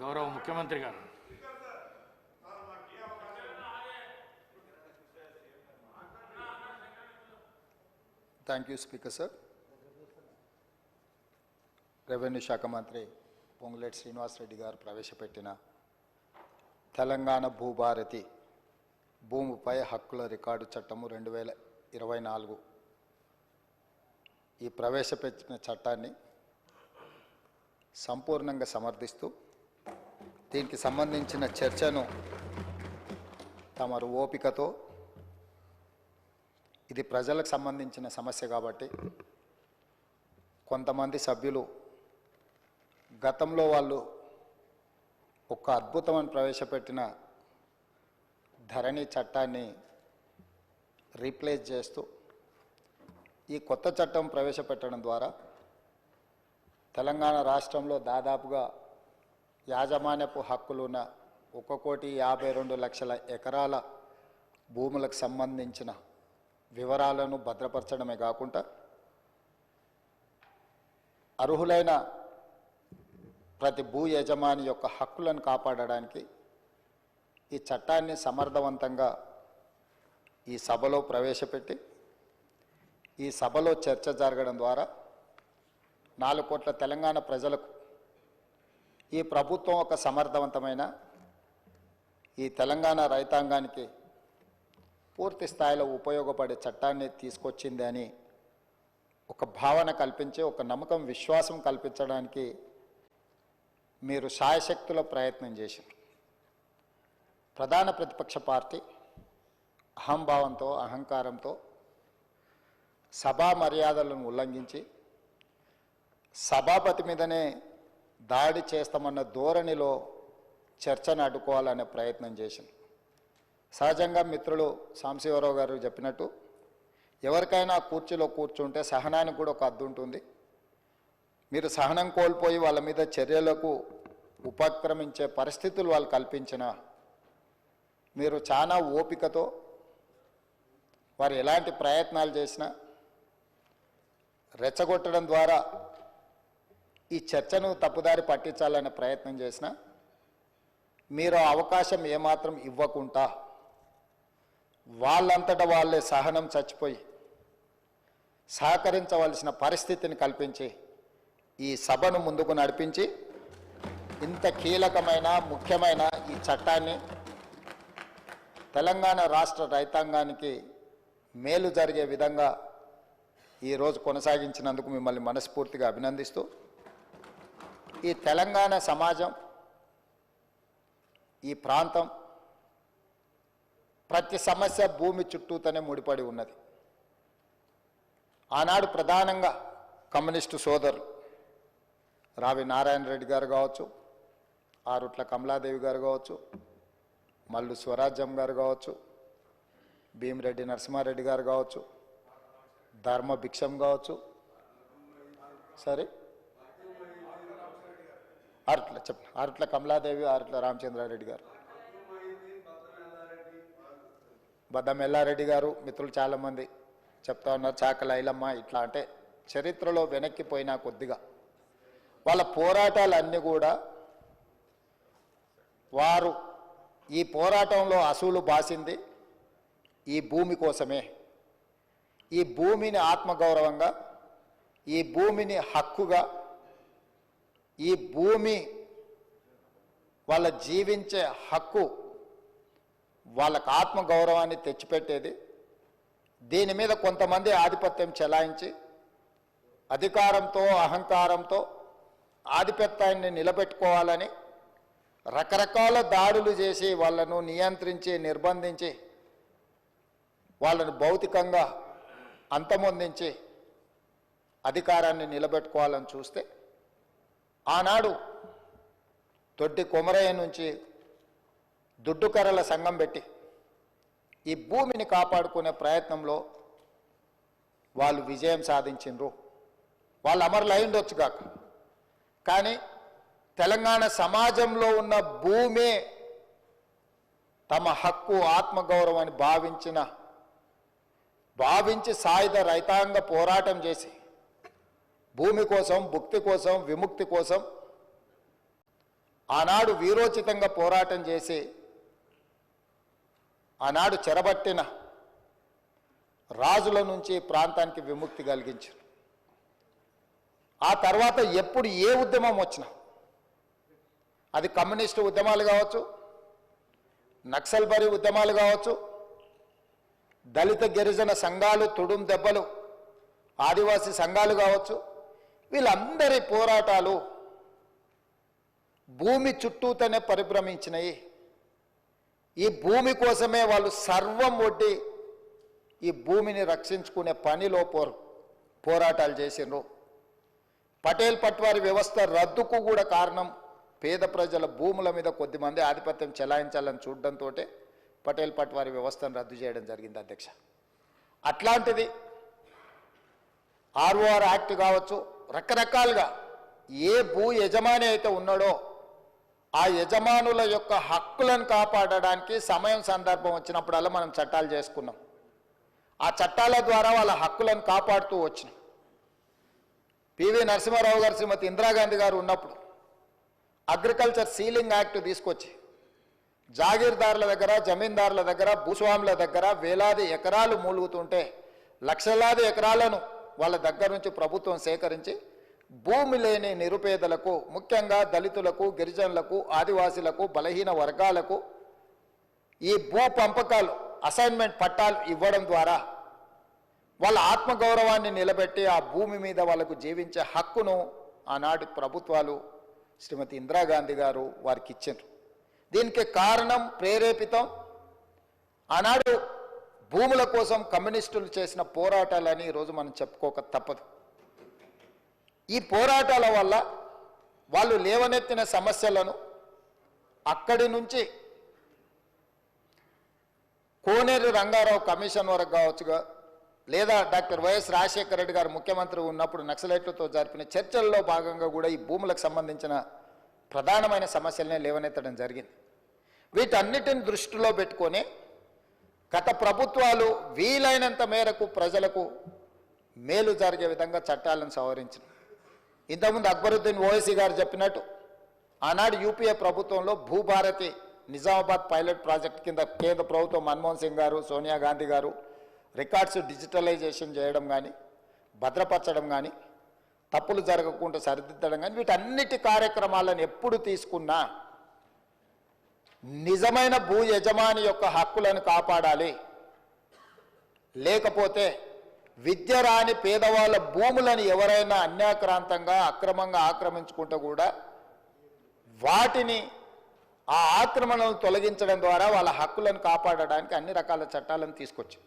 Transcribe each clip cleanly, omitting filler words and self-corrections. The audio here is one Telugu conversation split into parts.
గౌరవ ముఖ్యమంత్రి గారు. Thank you speaker sir. Revenue శాఖ మంత్రి పొంగులేటి శ్రీనివాసరెడ్డి గారు ప్రవేశపెట్టిన తెలంగాణ భూభారతి భూమిపై హక్కుల రికార్డు చట్టము 2024 ఈ ప్రవేశపెట్టిన చట్టాన్ని సంపూర్ణంగా సమర్థిస్తూ దీనికి సంబంధించిన చర్చను తమరు ఓపికతో, ఇది ప్రజలకు సంబంధించిన సమస్య కాబట్టి కొంతమంది సభ్యులు గతంలో వాళ్ళు ఒక అద్భుతమైన ప్రవేశపెట్టిన ధరణి చట్టాన్ని రీప్లేస్ చేస్తూ ఈ కొత్త చట్టం ప్రవేశపెట్టడం ద్వారా తెలంగాణ రాష్ట్రంలో దాదాపుగా యాజమాన్యపు హక్కులున్న 1,52,00,000 ఎకరాల భూములకు సంబంధించిన వివరాలను భద్రపరచడమే కాకుండా అర్హులైన ప్రతి భూ యజమాని యొక్క హక్కులను కాపాడడానికి ఈ చట్టాన్ని సమర్థవంతంగా ఈ సభలో ప్రవేశపెట్టి ఈ సభలో చర్చ జరగడం ద్వారా 4 కోట్ల తెలంగాణ ప్రజలకు ఈ ప్రభుత్వం ఒక సమర్థవంతమైన ఈ తెలంగాణ రైతాంగానికి పూర్తి స్థాయిలో ఉపయోగపడే చట్టాన్ని తీసుకొచ్చింది అని ఒక భావన కల్పించి, ఒక నమ్మకం, విశ్వాసం కల్పించడానికి మీరు శాయశక్తుల ప్రయత్నం చేశారు. ప్రధాన ప్రతిపక్ష పార్టీ అహంభావంతో, అహంకారంతో సభా మర్యాదలను ఉల్లంఘించి సభాపతి మీదనే దాడి చేస్తామన్న ధోరణిలో చర్చను అడ్డుకోవాలనే ప్రయత్నం చేసింది. సహజంగా మిత్రులు సాంబశివరావు గారు చెప్పినట్టు ఎవరికైనా కుర్చీలో కూర్చుంటే సహనానికి కూడా ఒక హద్దు ఉంటుంది. మీరు సహనం కోల్పోయి వాళ్ళ మీద చర్యలకు ఉపక్రమించే పరిస్థితులు వాళ్ళు కల్పించిన మీరు చాలా ఓపికతో వారు ఎలాంటి ప్రయత్నాలు చేసినా రెచ్చగొట్టడం ద్వారా ఈ చర్చను తప్పుదారి పట్టించాలనే ప్రయత్నం చేసినా మీరు అవకాశం ఏమాత్రం ఇవ్వకుండా వాళ్ళంతటా వాళ్ళే సహనం చచ్చిపోయి సహకరించవలసిన పరిస్థితిని కల్పించి ఈ సభను ముందుకు నడిపించి ఇంత కీలకమైన, ముఖ్యమైన ఈ చట్టాన్ని తెలంగాణ రాష్ట్ర రైతాంగానికి మేలు జరిగే విధంగా ఈరోజు కొనసాగించినందుకు మిమ్మల్ని మనస్ఫూర్తిగా అభినందిస్తూ, ఈ తెలంగాణ సమాజం, ఈ ప్రాంతం ప్రతి సమస్య భూమి చుట్టూతోనే ముడిపడి ఉన్నది. ఆనాడు ప్రధానంగా కమ్యూనిస్టు సోదరులు రావి నారాయణ రెడ్డి గారు కావచ్చు, ఆరుట్ల కమలాదేవి గారు కావచ్చు, మల్లు స్వరాజ్యం గారు కావచ్చు, భీమిరెడ్డి నరసింహారెడ్డి గారు కావచ్చు, ధర్మ భిక్షం కావచ్చు, సరే ఆరుట్ల కమలాదేవి, ఆరుట్ల రామచంద్రారెడ్డి గారు, బద్దం ఎల్లారెడ్డి గారు, మిత్రులు చాలామంది చెప్తా ఉన్నారు, చాకల ఐలమ్మ, ఇట్లా అంటే చరిత్రలో వెనక్కిపోయినా కొద్దిగా వాళ్ళ పోరాటాలన్నీ కూడా వారు ఈ పోరాటంలో అసూలు బాసింది ఈ భూమి కోసమే. ఈ భూమిని ఆత్మగౌరవంగా, ఈ భూమిని హక్కుగా, ఈ భూమి వాళ్ళ జీవించే హక్కు, వాళ్ళకు ఆత్మగౌరవాన్ని తెచ్చిపెట్టేది. దీని మీద కొంతమంది ఆధిపత్యం చెలాయించి అధికారంతో, అహంకారంతో ఆధిపత్యాన్ని నిలబెట్టుకోవాలని రకరకాల దాడులు చేసి వాళ్ళను నియంత్రించి, నిర్బంధించి, వాళ్ళను భౌతికంగా అంతమొందించి అధికారాన్ని నిలబెట్టుకోవాలని చూస్తే, ఆనాడు దొడ్డి కొమరయ్య నుంచి దుడ్డుకర్రల సంఘం పెట్టి ఈ భూమిని కాపాడుకునే ప్రయత్నంలో వాళ్ళు విజయం సాధించిండ్రు. వాళ్ళు అమరులు అయిండొచ్చు కాక, కానీ తెలంగాణ సమాజంలో ఉన్న భూమే తమ హక్కు, ఆత్మగౌరవాన్ని భావించి సాయుధ రైతాంగ పోరాటం చేసి భూమి కోసం, భుక్తి కోసం, విముక్తి కోసం ఆనాడు వీరోచితంగా పోరాటం చేసి ఆనాడు చెరబట్టిన రాజుల నుంచి ప్రాంతానికి విముక్తి కలిగించారు. ఆ తర్వాత ఎప్పుడు ఏ ఉద్యమం వచ్చినా, అది కమ్యూనిస్టు ఉద్యమాలు కావచ్చు, నక్సల్బరీ ఉద్యమాలు కావచ్చు, దళిత గిరిజన సంఘాలు, తుడుం దెబ్బలు, ఆదివాసీ సంఘాలు కావచ్చు, వీళ్ళందరి పోరాటాలు భూమి చుట్టూతోనే పరిభ్రమించినాయి. ఈ భూమి కోసమే వాళ్ళు సర్వం ఒడ్డి ఈ భూమిని రక్షించుకునే పనిలో పోరాటాలు చేసిండ్రు. పటేల్ పట్వారి వ్యవస్థ రద్దుకు కూడా కారణం పేద ప్రజల భూముల మీద కొద్దిమంది ఆధిపత్యం చెలాయించాలని చూడడంతో పటేల్ పట్వారి వ్యవస్థను రద్దు చేయడం జరిగింది అధ్యక్ష. అట్లాంటిది ఆర్ఓఆర్ యాక్ట్ కావచ్చు, రకరకాలుగా ఏ భూ యజమాని అయితే ఉన్నాడో ఆ యజమానుల యొక్క హక్కులను కాపాడడానికి సమయం సందర్భం వచ్చినప్పుడల్లా మనం చట్టాలు చేసుకున్నాం. ఆ చట్టాల ద్వారా వాళ్ళ హక్కులను కాపాడుతూ వచ్చినాం. పివి నరసింహారావు గారు, శ్రీమతి ఇందిరాగాంధీ గారు ఉన్నప్పుడు అగ్రికల్చర్ సీలింగ్ యాక్ట్ తీసుకొచ్చి జాగీర్దారుల దగ్గర, జమీందారుల దగ్గర, భూస్వాముల దగ్గర వేలాది ఎకరాలు మూలుగుతుంటే లక్షలాది ఎకరాలను వాళ్ళ దగ్గర నుంచి ప్రభుత్వం సేకరించి భూమి లేని నిరుపేదలకు, ముఖ్యంగా దళితులకు, గిరిజనులకు, ఆదివాసీలకు, బలహీన వర్గాలకు ఈ భూ పంపకాలు, అసైన్మెంట్ పట్టాలు ఇవ్వడం ద్వారా వాళ్ళ ఆత్మగౌరవాన్ని నిలబెట్టి ఆ భూమి మీద వాళ్ళకు జీవించే హక్కును ఆనాటి ప్రభుత్వాలు, శ్రీమతి ఇందిరాగాంధీ గారు వారికి ఇచ్చారు. దీనికి కారణం, ప్రేరేపితం ఆనాడు భూముల కోసం కమ్యూనిస్టులు చేసిన పోరాటాలని ఈరోజు మనం చెప్పుకోక తప్పదు. ఈ పోరాటాల వల్ల వాళ్ళు లేవనెత్తిన సమస్యలను అక్కడి నుంచి కోనేరు రంగారావు కమిషన్ వరకు కావచ్చుగా, లేదా డాక్టర్ వైఎస్ రాజశేఖర రెడ్డి గారు ముఖ్యమంత్రి ఉన్నప్పుడు నక్సలైట్లతో జరిపిన చర్చల్లో భాగంగా కూడా ఈ భూములకు సంబంధించిన ప్రధానమైన సమస్యలనే లేవనెత్తడం జరిగింది. వీటన్నిటిని దృష్టిలో పెట్టుకొని గత ప్రభుత్వాలు వీలైనంత మేరకు ప్రజలకు మేలు జరిగే విధంగా చట్టాలను సవరించిన. ఇంతకుముందు అక్బరుద్దీన్ ఓవైసీ గారు చెప్పినట్టు ఆనాడు యూపీఏ ప్రభుత్వంలో భూభారతి నిజామాబాద్ పైలట్ ప్రాజెక్ట్ కింద కేంద్ర ప్రభుత్వం మన్మోహన్ సింగ్ గారు, సోనియా గాంధీ గారు రికార్డ్స్ డిజిటలైజేషన్ చేయడం కానీ, భద్రపరచడం కానీ, తప్పులు జరగకుండా సరిదిద్దడం కానీ, వీటన్నిటి కార్యక్రమాలను ఎప్పుడు తీసుకున్నా నిజమైన భూ యజమాని యొక్క హక్కులను కాపాడాలి. లేకపోతే విద్య రాని పేదవాళ్ళ భూములను ఎవరైనా అన్యాక్రాంతంగా అక్రమంగా ఆక్రమించుకుంటే కూడా వాటిని, ఆ ఆక్రమణలను తొలగించడం ద్వారా వాళ్ళ హక్కులను కాపాడడానికి అన్ని రకాల చట్టాలను తీసుకొచ్చి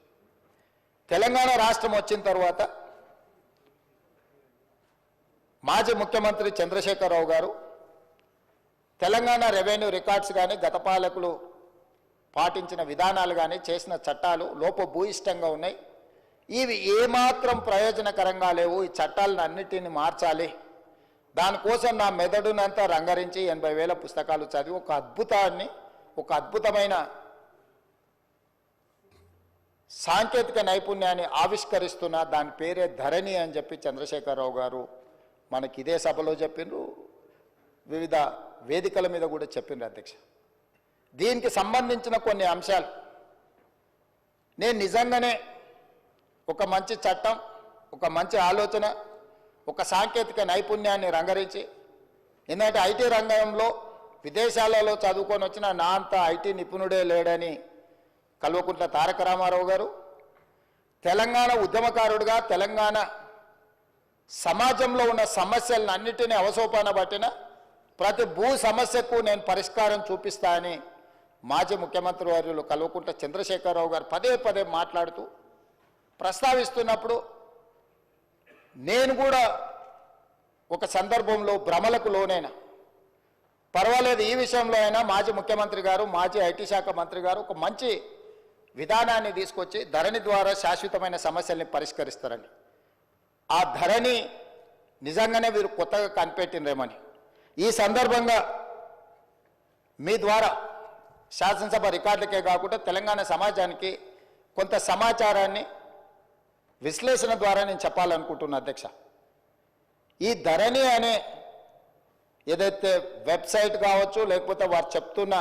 తెలంగాణ రాష్ట్రం వచ్చిన తర్వాత మాజీ ముఖ్యమంత్రి చంద్రశేఖరరావు గారు తెలంగాణ రెవెన్యూ రికార్డ్స్ కానీ, గత పాలకులు పాటించిన విధానాలు కానీ, చేసిన చట్టాలు లోపభూయిష్టంగా ఉన్నాయి. ఇవి ఏమాత్రం ప్రయోజనకరంగా లేవు. ఈ చట్టాలను అన్నిటిని మార్చాలి. దానికోసం నా మెదడునంతా రంగరించి 80,000 పుస్తకాలు చదివి ఒక అద్భుతమైన సాంకేతిక నైపుణ్యాన్ని ఆవిష్కరిస్తున్న దాని పేరే ధరణి అని చెప్పి చంద్రశేఖరరావు గారు మనకి ఇదే సభలో చెప్పిండ్రు, వివిధ వేదికల మీద కూడా చెప్పిండ్రు అధ్యక్ష. దీనికి సంబంధించిన కొన్ని అంశాలు నేను నిజంగానే ఒక మంచి చట్టం, ఒక మంచి ఆలోచన, ఒక సాంకేతిక నైపుణ్యాన్ని రంగరించి, ఎందుకంటే ఐటీ రంగంలో విదేశాలలో చదువుకొని వచ్చిన నా అంత ఐటీ నిపుణుడే లేడని కల్వకుంట్ల తారక రామారావు గారు, తెలంగాణ ఉద్యమకారుడిగా తెలంగాణ సమాజంలో ఉన్న సమస్యలను అన్నిటినీ అవసోపాన పట్టిన ప్రతి భూ సమస్యకు నేను పరిష్కారం చూపిస్తా అని మాజీ ముఖ్యమంత్రి వర్యులు కల్వకుంట్ల చంద్రశేఖరరావు గారు పదే పదే మాట్లాడుతూ ప్రస్తావిస్తున్నప్పుడు నేను కూడా ఒక సందర్భంలో భ్రమలకు లోనైనా, పర్వాలేదు ఈ విషయంలో అయినా మాజీ ముఖ్యమంత్రి గారు, మాజీ ఐటీ శాఖ మంత్రి గారు ఒక మంచి విధానాన్ని తీసుకొచ్చి ధరణి ద్వారా శాశ్వతమైన సమస్యల్ని పరిష్కరిస్తారని, ఆ ధరణి నిజంగానే వీరు కొత్తగా కనిపెట్టినరేమని ఈ సందర్భంగా మీ ద్వారా శాసనసభ రికార్డులకే కాకుండా తెలంగాణ సమాజానికి కొంత సమాచారాన్ని విశ్లేషణ ద్వారా నేను చెప్పాలనుకుంటున్నా అధ్యక్ష. ఈ ధరణి అనే ఏదైతే వెబ్సైట్ కావచ్చు, లేకపోతే వారు చెప్తున్న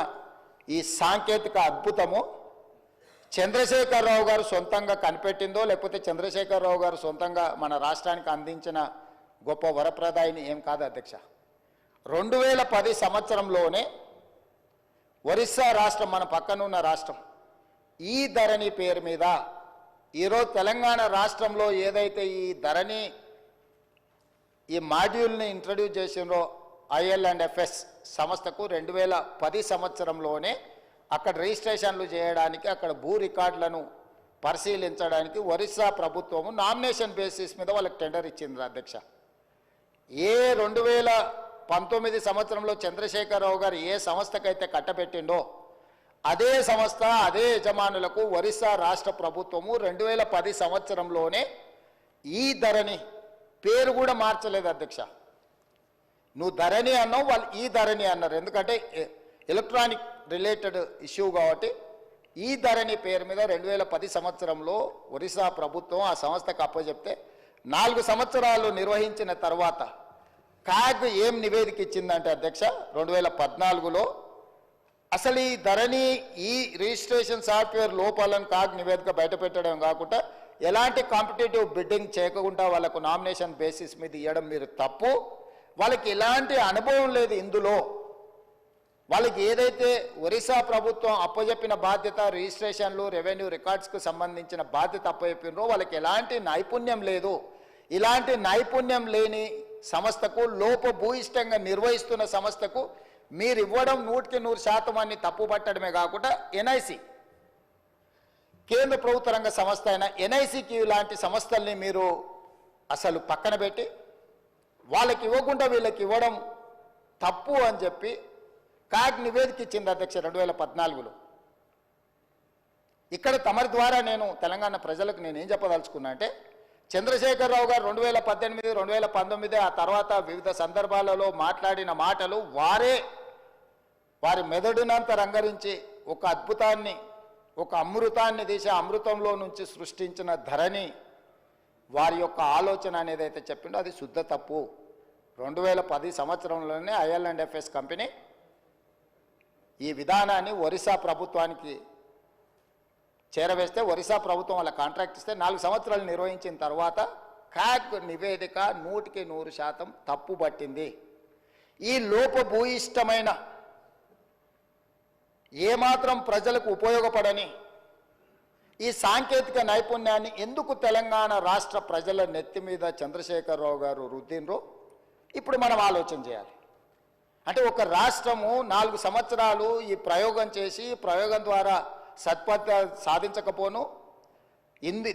ఈ సాంకేతిక అద్భుతము చంద్రశేఖరరావు గారు సొంతంగా కనిపెట్టిందో, లేకపోతే చంద్రశేఖరరావు గారు సొంతంగా మన రాష్ట్రానికి అందించిన గొప్ప వరప్రదాయిని ఏం కాదు అధ్యక్ష. 2010 సంవత్సరంలోనే ఒరిస్సా రాష్ట్రం, మన పక్కనున్న రాష్ట్రం, ఈ ధరణి పేరు మీద ఈరోజు తెలంగాణ రాష్ట్రంలో ఏదైతే ఈ ధరణి ఈ మాడ్యూల్ని ఇంట్రడ్యూస్ చేసినో IL&FS సంస్థకు 2010 సంవత్సరంలోనే అక్కడ రిజిస్ట్రేషన్లు చేయడానికి, అక్కడ భూ రికార్డులను పరిశీలించడానికి ఒరిస్సా ప్రభుత్వము నామినేషన్ బేసిస్ మీద వాళ్ళకి టెండర్ ఇచ్చింది అధ్యక్ష. 2019 సంవత్సరంలో చంద్రశేఖరరావు గారు ఏ సంస్థకైతే కట్టబెట్టిండో అదే సంస్థ, అదే యజమానులకు ఒరిస్సా రాష్ట్ర ప్రభుత్వము 2010 సంవత్సరంలోనే ఈ ధరణి పేరు కూడా మార్చలేదు అధ్యక్ష. నువ్వు ధరణి అన్నావు, వాళ్ళు ఈ ధరణి అన్నారు. ఎందుకంటే ఎలక్ట్రానిక్ రిలేటెడ్ ఇష్యూ కాబట్టి ఈ ధరణి పేరు మీద 2010 సంవత్సరంలో ఒరిస్సా ప్రభుత్వం ఆ సంస్థకు అప్పచెప్తే 4 సంవత్సరాలు నిర్వహించిన తర్వాత కాగ్ ఏం నివేదిక ఇచ్చిందంటే అధ్యక్ష, 2014లో అసలు ఈ ధరణి ఈ రిజిస్ట్రేషన్ సాఫ్ట్వేర్ లోపాలను కాగ్ నివేదిక బయటపెట్టడం కాకుండా ఎలాంటి కాంపిటేటివ్ బిడ్డింగ్ చేయకుండా వాళ్ళకు నామినేషన్ బేసిస్ మీద ఇవ్వడం మీరు తప్పు. వాళ్ళకి ఎలాంటి అనుభవం లేదు ఇందులో. వాళ్ళకి ఏదైతే ఒరిస్సా ప్రభుత్వం అప్పచెప్పిన బాధ్యత, రిజిస్ట్రేషన్లు, రెవెన్యూ రికార్డ్స్కు సంబంధించిన బాధ్యత అప్పచెప్పినరో వాళ్ళకి ఎలాంటి నైపుణ్యం లేదు. ఇలాంటి నైపుణ్యం లేని సంస్థకు, లోపభూయిష్టంగా నిర్వహిస్తున్న సంస్థకు మీరు ఇవ్వడం 100% అని తప్పుపట్టడమే కాకుండా NIC, కేంద్ర ప్రభుత్వ రంగ సంస్థ అయిన NICకి ఇలాంటి సంస్థల్ని మీరు అసలు పక్కన పెట్టి వాళ్ళకి ఇవ్వకుండా వీళ్ళకి ఇవ్వడం తప్పు అని చెప్పి కాగ్ నివేదిక ఇచ్చింది అధ్యక్ష 2014లో. ఇక్కడ తమరి ద్వారా నేను తెలంగాణ ప్రజలకు నేనేం చెప్పదలుచుకున్నా అంటే, చంద్రశేఖరరావు గారు 2018, 2019 ఆ తర్వాత వివిధ సందర్భాలలో మాట్లాడిన మాటలు వారి మెదడునంత రంగరించి ఒక అద్భుతాన్ని, ఒక అమృతాన్ని తీసి అమృతంలో నుంచి సృష్టించిన ధరణి వారి యొక్క ఆలోచన అనేది అయితే చెప్పిండో అది శుద్ధ తప్పు. 2010 సంవత్సరంలోనే IL&FS కంపెనీ ఈ విధానాన్ని ఒరిస్సా ప్రభుత్వానికి చేరవేస్తే, ఒరిస్సా ప్రభుత్వం వాళ్ళ కాంట్రాక్ట్ ఇస్తే 4 సంవత్సరాలు నిర్వహించిన తర్వాత కాగ్ నివేదిక 100% తప్పు పట్టింది. ఈ లోపభూయిష్టమైన ఏమాత్రం ప్రజలకు ఉపయోగపడని ఈ సాంకేతిక నైపుణ్యాన్ని ఎందుకు తెలంగాణ రాష్ట్ర ప్రజల నెత్తి మీద చంద్రశేఖరరావు గారు రుద్దినరో ఇప్పుడు మనం ఆలోచన చేయాలి. అంటే ఒక రాష్ట్రము 4 సంవత్సరాలు ఈ ప్రయోగం చేసి, ప్రయోగం ద్వారా సత్ఫలిత సాధించకపోను,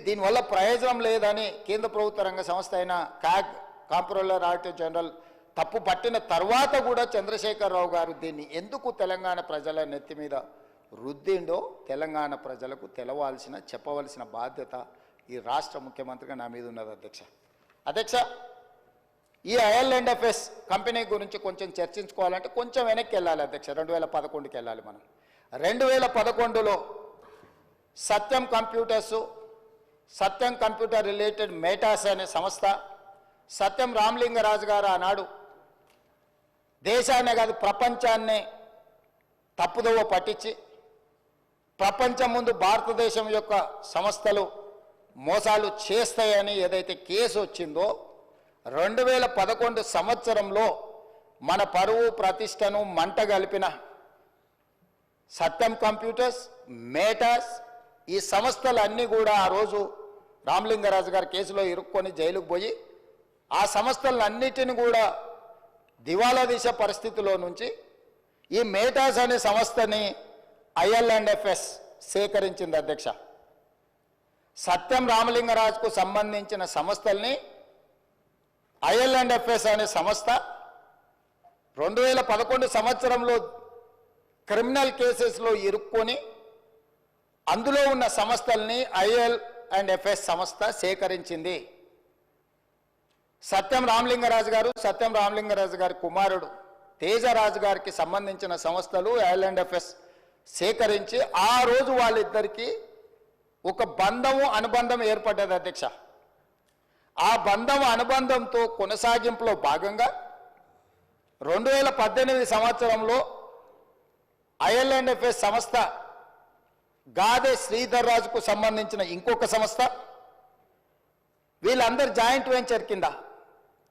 దీనివల్ల ప్రయోజనం లేదని కేంద్ర ప్రభుత్వ రంగ సంస్థ అయిన కాగ్, కాంప్ట్రోలర్ ఆడిటర్ జనరల్ తప్పు పట్టిన తర్వాత కూడా చంద్రశేఖరరావు గారు దీన్ని ఎందుకు తెలంగాణ ప్రజల నెత్తి మీద రుద్దిండో తెలంగాణ ప్రజలకు చెప్పవలసిన బాధ్యత ఈ రాష్ట్ర ముఖ్యమంత్రిగా నా మీద ఉన్నది అధ్యక్ష. ఈ IL&FS కంపెనీ గురించి కొంచెం చర్చించుకోవాలంటే కొంచెం వెనక్కి వెళ్ళాలి అధ్యక్ష. 2011కి వెళ్ళాలి మనం. 2011లో సత్యం కంప్యూటర్ రిలేటెడ్ మేటాస్ అనే సంస్థ, సత్యం రామలింగరాజు గారు ఆనాడు దేశాన్నే కాదు ప్రపంచాన్నే తప్పుదోవ పట్టించి ప్రపంచం ముందు భారతదేశం యొక్క సంస్థలు మోసాలు చేస్తాయని ఏదైతే కేసు వచ్చిందో 2011 సంవత్సరంలో మన పరువు ప్రతిష్టను మంట గలిపిన సత్యం కంప్యూటర్స్, మేటాస్ ఈ సంస్థలన్నీ కూడా ఆ రోజు రామలింగరాజు గారి కేసులో ఇరుక్కొని జైలుకు పోయి ఆ సంస్థలన్నిటిని కూడా దివాలా తీసే పరిస్థితిలో నుంచి ఈ మేటాస్ అనే సంస్థని IL&FS సేకరించింది అధ్యక్ష. సత్యం రామలింగరాజుకు సంబంధించిన సంస్థల్ని IL&FS అనే సంస్థ 2011 సంవత్సరంలో క్రిమినల్ కేసెస్లో ఇరుక్కొని అందులో ఉన్న సంస్థల్ని IL&FS సంస్థ సేకరించింది. సత్యం రామలింగరాజు గారి కుమారుడు తేజరాజు గారికి సంబంధించిన సంస్థలు IL&FS సేకరించి ఆ రోజు వాళ్ళిద్దరికీ ఒక అనుబంధం ఏర్పడ్డది అధ్యక్ష. ఆ అనుబంధంతో కొనసాగింపులో భాగంగా 2018 సంవత్సరంలో IL&FS సంస్థ గాదె శ్రీధర్ రాజుకు సంబంధించిన ఇంకొక సంస్థ వీళ్ళందరూ జాయింట్ వెంచర్ కింద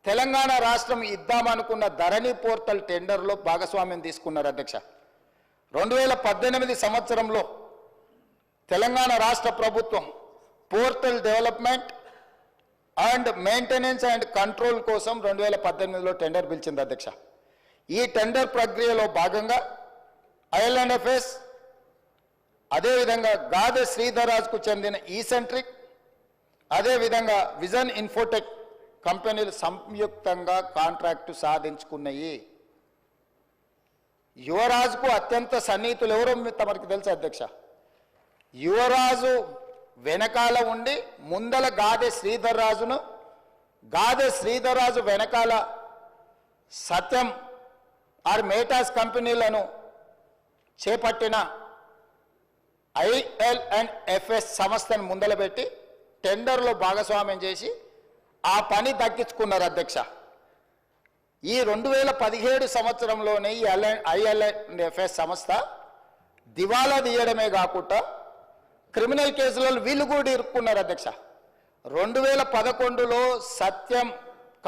తెలంగాణ రాష్ట్రం ఇద్దామనుకున్న ధరణి పోర్టల్ టెండర్లో భాగస్వామ్యం తీసుకున్నారు అధ్యక్ష. 2018 సంవత్సరంలో తెలంగాణ రాష్ట్ర ప్రభుత్వం portal development and maintenance and control కోసం 2018లో టెండర్ పిలిచింది అధ్యక్ష. ఈ టెండర్ ప్రక్రియలో భాగంగా IL&FS అదేవిధంగా గాదె శ్రీధర్ రాజ్కు చెందిన ఈసెంట్రిక్ అదేవిధంగా విజన్ ఇన్ఫోటెక్ కంపెనీలు సంయుక్తంగా కాంట్రాక్టు సాధించుకున్నాయి. యువరాజుకు అత్యంత సన్నిహితులు ఎవరో తమరికి తెలుసు అధ్యక్ష. యువరాజు వెనకాల ఉండి ముందల గాదె శ్రీధర్ రాజు వెనకాల సత్యం ఆర్ మేటాస్ కంపెనీలను చేపట్టిన IL&FS సంస్థను ముందలబెట్టి టెండర్లో భాగస్వామ్యం చేసి ఆ పని దక్కించుకున్నారు అధ్యక్ష. ఈ 2017 సంవత్సరంలోనే ఈ IL&FS సంస్థ దివాలా తీయడమే కాకుండా క్రిమినల్ కేసులలో వీళ్ళు కూడా ఇరుక్కున్నారు అధ్యక్ష. 2011లో సత్యం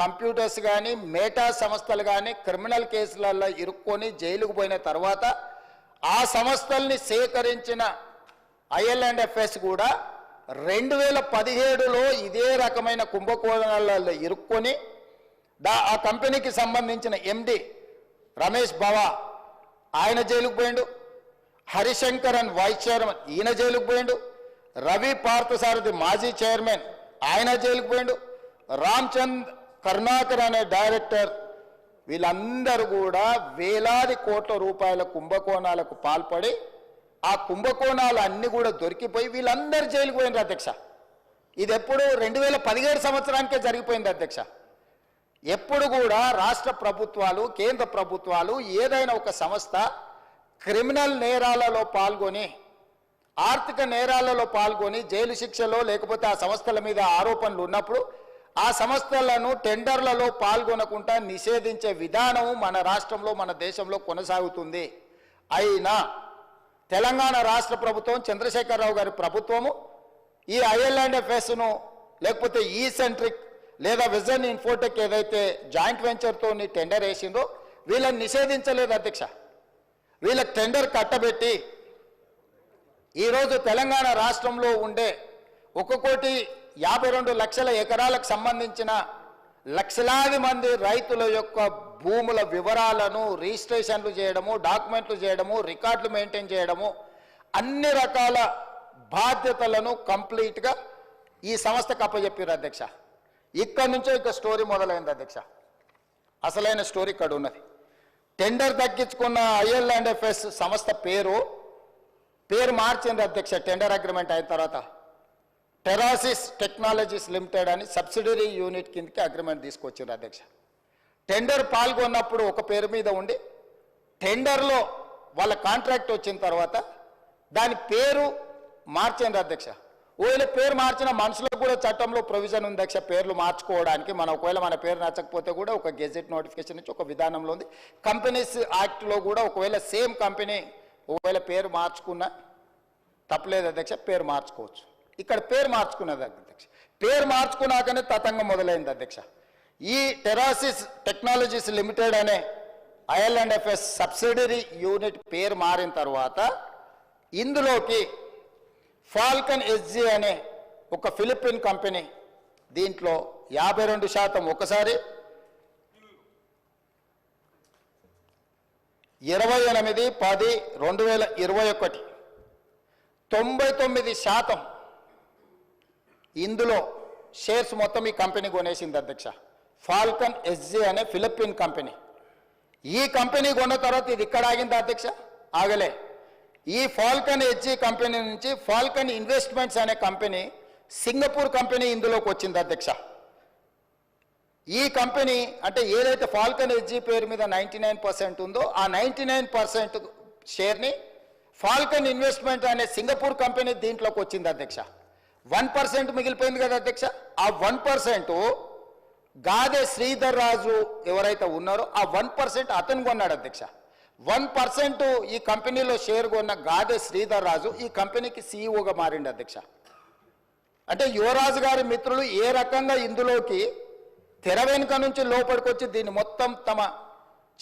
కంప్యూటర్స్ కానీ మేటా సంస్థలు కానీ క్రిమినల్ కేసులలో ఇరుక్కొని జైలుకు పోయిన తర్వాత ఆ సంస్థల్ని సేకరించిన IL&FS కూడా 2017లో ఇదే రకమైన కుంభకోణాలలో ఇరుక్కొని ఆ కంపెనీకి సంబంధించిన MD రమేష్ బావా ఆయన జైలుకు పోయిండు, హరిశంకరన్ వైస్ చైర్మన్ ఈయన జైలుకు పోయిండు, రవి పార్థసారథి మాజీ చైర్మన్ ఆయన జైలుకు పోయిండు, రామ్చంద్ కరుణాకర్ అనే డైరెక్టర్ వీళ్ళందరూ కూడా వేలాది కోట్ల రూపాయల కుంభకోణాలకు పాల్పడి ఆ కుంభకోణాలు అన్ని కూడా దొరికిపోయి వీళ్ళందరూ జైలుకు పోయినారు అధ్యక్ష. ఇది ఎప్పుడు 2017 సంవత్సరానికే జరిగిపోయింది అధ్యక్ష. ఎప్పుడు కూడా రాష్ట్ర ప్రభుత్వాలు కేంద్ర ప్రభుత్వాలు ఏదైనా ఒక సంస్థ క్రిమినల్ నేరాలలో పాల్గొని ఆర్థిక నేరాలలో పాల్గొని జైలు శిక్షలో లేకపోతే ఆ సంస్థల మీద ఆరోపణలు ఉన్నప్పుడు ఆ సంస్థలను టెండర్లలో పాల్గొనకుండా నిషేధించే విధానం మన రాష్ట్రంలో మన దేశంలో కొనసాగుతుంది. అయినా తెలంగాణ రాష్ట్ర ప్రభుత్వం చంద్రశేఖరరావు గారి ప్రభుత్వము ఈ IL&FSను లేకపోతే ఈసెంట్రిక్ లేదా విజన్ ఇన్ఫోటెక్ ఏదైతే జాయింట్ వెంచర్తో టెండర్ వేసిందో వీళ్ళని నిషేధించలేదు అధ్యక్ష. వీళ్ళకి టెండర్ కట్టబెట్టి ఈరోజు తెలంగాణ రాష్ట్రంలో ఉండే 1,52,00,000 ఎకరాలకు సంబంధించిన లక్షలాది మంది రైతుల యొక్క భూముల వివరాలను రిజిస్ట్రేషన్లు చేయడము, డాక్యుమెంట్లు చేయడము, రికార్డులు మెయింటైన్ చేయడము, అన్ని రకాల బాధ్యతలను కంప్లీట్గా ఈ సంస్థకు అప్పచెప్పారు అధ్యక్ష. ఇక్కడి నుంచే ఇక స్టోరీ మొదలైంది అధ్యక్ష. అసలైన స్టోరీ ఇక్కడ ఉన్నది. టెండర్ దక్కించుకున్న IL&FS సంస్థ పేరు మార్చింది అధ్యక్ష. టెండర్ అగ్రిమెంట్ అయిన తర్వాత టెరాసిస్ టెక్నాలజీస్ లిమిటెడ్ అని సబ్సిడరీ యూనిట్ కిందకి అగ్రిమెంట్ తీసుకొచ్చింది అధ్యక్ష. టెండర్ పాల్గొన్నప్పుడు ఒక పేరు మీద ఉండి టెండర్లో వాళ్ళ కాంట్రాక్ట్ వచ్చిన తర్వాత దాని పేరు మార్చింది అధ్యక్ష. ఒకవేళ పేరు మార్చిన మనుషులకు కూడా చట్టంలో ప్రొవిజన్ ఉంది అధ్యక్ష పేర్లు మార్చుకోవడానికి. ఒకవేళ మన పేరు నచ్చకపోతే కూడా ఒక గెజెట్ నోటిఫికేషన్ నుంచి ఒక విధానంలో ఉంది. కంపెనీస్ యాక్ట్లో కూడా ఒకవేళ సేమ్ కంపెనీ ఒకవేళ పేరు మార్చుకున్నా తప్పలేదు అధ్యక్ష, పేరు మార్చుకోవచ్చు. ఇక్కడ పేరు మార్చుకున్నది అధ్యక్ష. పేరు మార్చుకున్నాకనే తతంగం మొదలైంది అధ్యక్ష. ఈ టెరాసిస్ టెక్నాలజీస్ లిమిటెడ్ అనే IL&FS సబ్సిడరీ యూనిట్ పేరు మారిన తర్వాత ఇందులోకి ఫాల్కన్ SG అనే ఒక ఫిలిపిన్ కంపెనీ దీంట్లో 52% ఒకసారి 28/10/2021 99% ఇందులో షేర్స్ మొత్తం ఈ కంపెనీ కొనేసింది అధ్యక్ష. ఫాల్కన్ SG అనే ఫిలిపిన్ కంపెనీ. ఈ కంపెనీ కొన్న తర్వాత ఇది ఇక్కడ ఆగింది అధ్యక్ష, ఆగలే. ఈ ఫాల్కన్ SG కంపెనీ నుంచి ఫాల్కన్ ఇన్వెస్ట్మెంట్స్ అనే కంపెనీ సింగపూర్ కంపెనీ ఇందులోకి వచ్చింది అధ్యక్ష. ఈ కంపెనీ అంటే ఏదైతే ఫాల్కన్ SG పేరు మీద 99% ఉందో ఆ 99% షేర్ని ఫాల్కన్ ఇన్వెస్ట్మెంట్ అనే సింగపూర్ కంపెనీ దీంట్లోకి వచ్చింది అధ్యక్ష. 1% మిగిలిపోయింది కదా అధ్యక్ష. ఆ 1% గాదె శ్రీధర్ రాజు ఎవరైతే ఉన్నారో ఆ 1% అతను కొన్నాడు అధ్యక్ష. 1% ఈ కంపెనీలో షేర్ కొన్న గాదె శ్రీధర్ రాజు ఈ కంపెనీకి సీఈఓగా మారిండు అధ్యక్ష. అంటే యువరాజు గారి మిత్రులు ఏ రకంగా ఇందులోకి తెర వెనుక నుంచి లోపలికొచ్చి దీన్ని మొత్తం తమ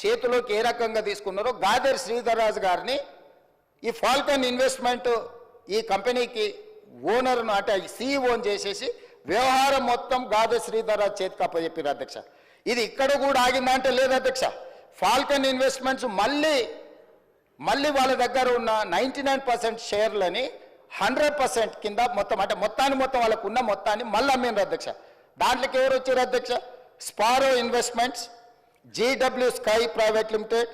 చేతిలోకి ఏ రకంగా తీసుకున్నారో గాదె శ్రీధర్ రాజు గారిని ఈ ఫాల్కన్ ఇన్వెస్ట్మెంట్ ఈ కంపెనీకి ఓనర్ను అంటే సీఈఓని చేసేసి వ్యవహారం మొత్తం గాదె శ్రీధర్ రాజు చేతికి అప్పచెప్పారు అధ్యక్ష. ఇది ఇక్కడ కూడా ఆగిందంటే లేదు అధ్యక్ష. ఫాల్కన్ ఇన్వెస్ట్మెంట్స్ మళ్ళీ వాళ్ళ దగ్గర ఉన్న 99% షేర్లని 100% కింద మొత్తం అంటే మొత్తం వాళ్ళకు ఉన్న మొత్తాన్ని మళ్ళీ అమ్మిండ్రు అధ్యక్ష. దాంట్లోకి ఎవరు వచ్చారు అధ్యక్ష? Sparrow investments, G W sky private limited,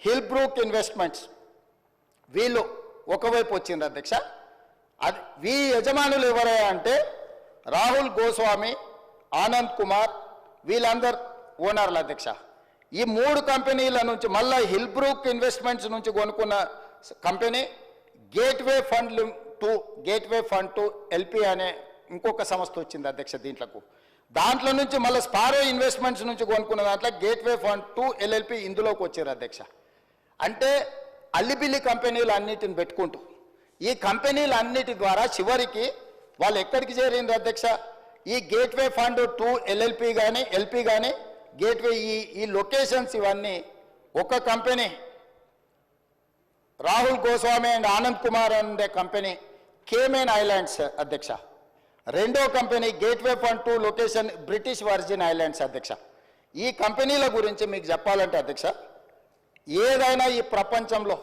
Hillbrook investments వీళ్ళు ఒకవైపు వచ్చిండ్రు అధ్యక్ష. అది వీ యజమానులు ఎవరయ్యా అంటే రాహుల్ గోస్వామి, ఆనంద్ కుమార్ వీళ్ళందరు ఓనర్లు అధ్యక్ష. ఈ 3 కంపెనీల నుంచి మళ్ళీ హిల్బ్రూక్ ఇన్వెస్ట్మెంట్స్ నుంచి కొనుక్కున్న company gateway fund two LP అనే ఇంకొక సంస్థ వచ్చింది అధ్యక్ష. దాంట్లో నుంచి మళ్ళీ స్పారో ఇన్వెస్ట్మెంట్స్ నుంచి కొనుక్కున్న దాంట్లో గేట్వే ఫండ్ టు ఎల్ఎల్పి ఇందులోకి వచ్చారు అధ్యక్ష. అంటే అల్లిబిల్లి కంపెనీలు అన్నిటిని పెట్టుకుంటూ ఈ కంపెనీలన్నిటి ద్వారా చివరికి వాళ్ళు ఎక్కడికి చేరింది అధ్యక్ష? ఈ గేట్వే ఫండ్ టు ఎల్ఎల్పి కానీ ఎల్పి కానీ గేట్వే ఈ లొకేషన్స్ ఇవన్నీ ఒక కంపెనీ రాహుల్ గోస్వామి అండ్ ఆనంద్ కుమార్ అనే కంపెనీ కేమెన్ ఐలాండ్స్ అధ్యక్ష. రెండో company gateway fund to location British virgin islands అధ్యక్ష. ఈ కంపెనీల గురించి మీకు చెప్పాలంటే అధ్యక్ష, ఏదైనా ఈ ప్రపంచంలో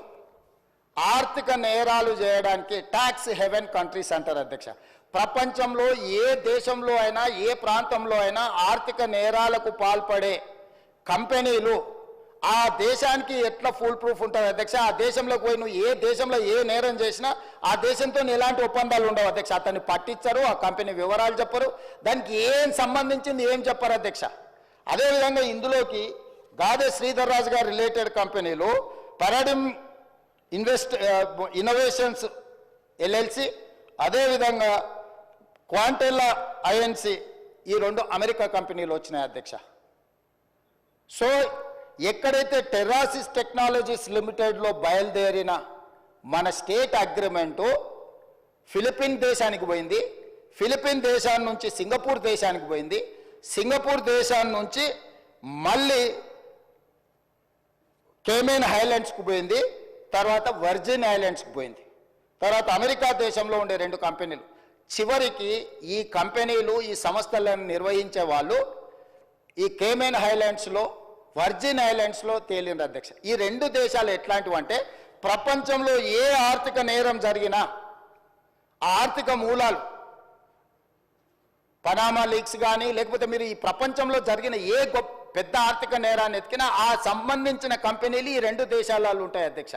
ఆర్థిక నేరాలు చేయడానికి ట్యాక్స్ హెవెన్ కంట్రీస్ అంటారు అధ్యక్ష. ప్రపంచంలో ఏ దేశంలో అయినా ఏ ప్రాంతంలో అయినా ఆర్థిక నేరాలకు పాల్పడే కంపెనీలు ఆ దేశానికి ఎట్లా ఫుల్ ప్రూఫ్ ఉంటుంది అధ్యక్ష? ఆ దేశంలోకి పోయి నువ్వు ఏ దేశంలో ఏ నేరం చేసినా ఆ దేశంతో ఎలాంటి ఒప్పందాలు ఉండవు అధ్యక్ష. అతన్ని పట్టించరు, ఆ కంపెనీ వివరాలు చెప్పరు, దానికి ఏం సంబంధించింది ఏం చెప్పరు అధ్యక్ష. అదేవిధంగా ఇందులోకి గాదె శ్రీధర్ రాజు గారు రిలేటెడ్ కంపెనీలు పారాడిమ్ ఇన్నోవేషన్స్ ఎల్ఎల్సి, అదేవిధంగా క్వాంటెల్లా ఐఎన్సి ఈ 2 అమెరికా కంపెనీలు వచ్చినాయి అధ్యక్ష. సో ఎక్కడైతే టెర్రాసిస్ టెక్నాలజీస్ లిమిటెడ్లో బయలుదేరిన మన స్టేట్ అగ్రిమెంటు ఫిలిపిన్ దేశానికి పోయింది, ఫిలిపిన్ దేశాన్ని నుంచి సింగపూర్ దేశానికి పోయింది, సింగపూర్ దేశాన్ని నుంచి మళ్ళీ కేమెన్ ఐలాండ్స్కి పోయింది, తర్వాత వర్జిన్ ఐలాండ్స్కి పోయింది, తర్వాత అమెరికా దేశంలో ఉండే 2 కంపెనీలు. చివరికి ఈ కంపెనీలు ఈ సంస్థలను నిర్వహించే వాళ్ళు ఈ కేమెన్ ఐలాండ్స్లో వర్జిన్ ఐలాండ్స్లో తేలింది అధ్యక్ష. ఈ 2 దేశాలు ఎట్లాంటివంటే ప్రపంచంలో ఏ ఆర్థిక నేరం జరిగినా ఆ ఆర్థిక మూలాలు పనామా లీక్స్ కానీ లేకపోతే మీరు ఈ ప్రపంచంలో జరిగిన ఏ పెద్ద ఆర్థిక నేరాన్ని ఎత్తికినా ఆ సంబంధించిన కంపెనీలు ఈ 2 దేశాలలో ఉంటాయి అధ్యక్ష.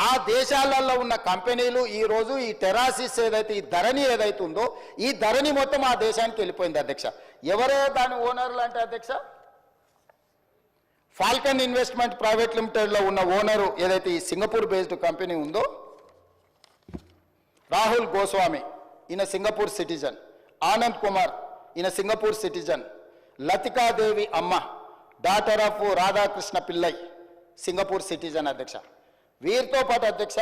ఆ దేశాలలో ఉన్న కంపెనీలు ఈరోజు ఈ టెరాసిస్ ఏదైతే ఈ ధరణి ఏదైతే ఉందో ఈ ధరణి మొత్తం ఆ దేశానికి వెళ్ళిపోయింది అధ్యక్ష. ఎవరో దాని ఓనర్లు అంటే అధ్యక్ష ఫాల్కన్ ఇన్వెస్ట్మెంట్ ప్రైవేట్ లిమిటెడ్లో ఉన్న ఓనరు ఏదైతే ఈ సింగపూర్ బేస్డ్ కంపెనీ ఉందో రాహుల్ గోస్వామి, ఈయన సింగపూర్ సిటిజన్, ఆనంద్ కుమార్ ఈయన సింగపూర్ సిటిజన్, లతికాదేవి అమ్మ daughter of Radhakrishna Pillai Singapore citizen అధ్యక్ష. వీరితో పాటు అధ్యక్ష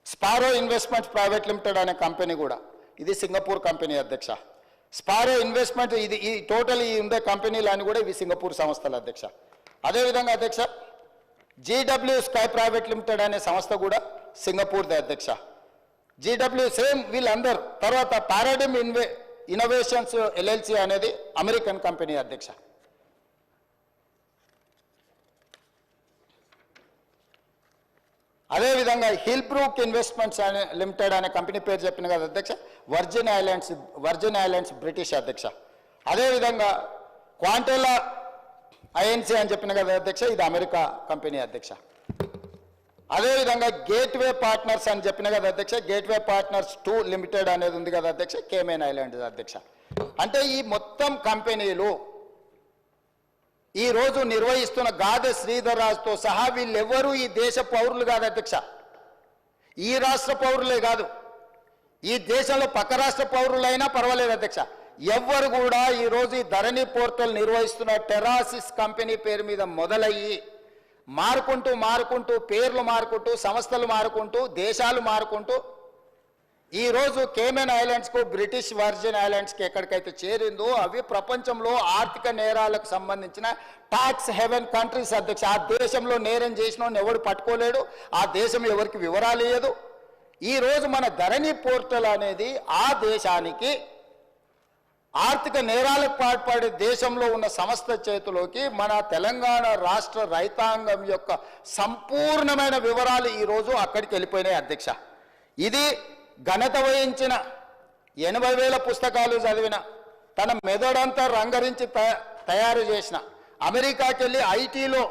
స్పారో ఇన్వెస్ట్మెంట్స్ ప్రైవేట్ లిమిటెడ్ అనే కంపెనీ కూడా ఇది సింగపూర్ కంపెనీ అధ్యక్ష. స్పారో ఇన్వెస్ట్మెంట్ ఇది ఈ టోటల్ ఈ ఉండే కంపెనీలు అని కూడా ఇవి సింగపూర్ సంస్థలు అధ్యక్ష. అదేవిధంగా అధ్యక్ష జీడబ్ల్యూ స్కై ప్రైవేట్ లిమిటెడ్ అనే సంస్థ కూడా సింగపూర్దే అధ్యక్ష. జీడబ్ల్యూ సేమ్ వీళ్ళందరూ. తర్వాత పారాడిమ్ ఇన్నోవేషన్స్ ఎల్ఎల్సి అనేది అమెరికన్ కంపెనీ అధ్యక్ష. అదేవిధంగా హిల్బ్రూక్ ఇన్వెస్ట్మెంట్స్ అనే లిమిటెడ్ అనే కంపెనీ పేరు చెప్పిన కదా అధ్యక్ష, వర్జిన్ ఐలాండ్స్ బ్రిటిష్ అధ్యక్ష. అదేవిధంగా క్వాంటెల్లా ఐఎన్సి అని చెప్పిన కదా అధ్యక్ష, ఇది అమెరికా కంపెనీ అధ్యక్ష. అదేవిధంగా గేట్వే పార్ట్నర్స్ అని చెప్పిన కదా అధ్యక్ష, గేట్వే పార్ట్నర్స్ 2 లిమిటెడ్ అనేది ఉంది కదా అధ్యక్ష, కేమెన్ ఐలాండ్స్ అధ్యక్ష. అంటే ఈ మొత్తం కంపెనీలు ఈరోజు నిర్వహిస్తున్న గాదె శ్రీధర్ రాజుతో సహా వీళ్ళెవ్వరూ ఈ దేశ పౌరులు కాదు అధ్యక్ష, ఈ రాష్ట్ర పౌరులే కాదు, ఈ దేశంలో పక్క రాష్ట్ర పౌరులైనా పర్వాలేదు అధ్యక్ష, ఎవ్వరు కూడా ఈరోజు ఈ ధరణి పోర్టల్ నిర్వహిస్తున్న టెరాసిస్ కంపెనీ పేరు మీద మొదలయ్యి మారుకుంటూ పేర్లు మారుకుంటూ సంస్థలు మారుకుంటూ దేశాలు మారుకుంటూ ఈరోజు కేమెన్ ఐలాండ్స్కు బ్రిటిష్ వర్జిన్ ఐలాండ్స్కి ఎక్కడికైతే చేరిందో అవి ప్రపంచంలో ఆర్థిక నేరాలకు సంబంధించిన ట్యాక్స్ హెవెన్ కంట్రీస్ అధ్యక్ష. ఆ దేశంలో నేరం చేసిన ఎవడు పట్టుకోలేడు, ఆ దేశం ఎవరికి వివరాలు ఇవ్వదు. ఈరోజు మన ధరణి పోర్టల్ అనేది ఆ దేశానికి ఆర్థిక నేరాలకు పాల్పడే దేశంలో ఉన్న సంస్థ చేతిలోకి మన తెలంగాణ రాష్ట్ర రైతాంగం యొక్క సంపూర్ణమైన వివరాలు ఈరోజు అక్కడికి వెళ్ళిపోయినాయి అధ్యక్ష. ఇది ఘనత వహించిన 80,000 పుస్తకాలు చదివిన తన మెదడంతా రంగరించి తయారు చేసిన అమెరికాకి వెళ్ళి ఐటీలో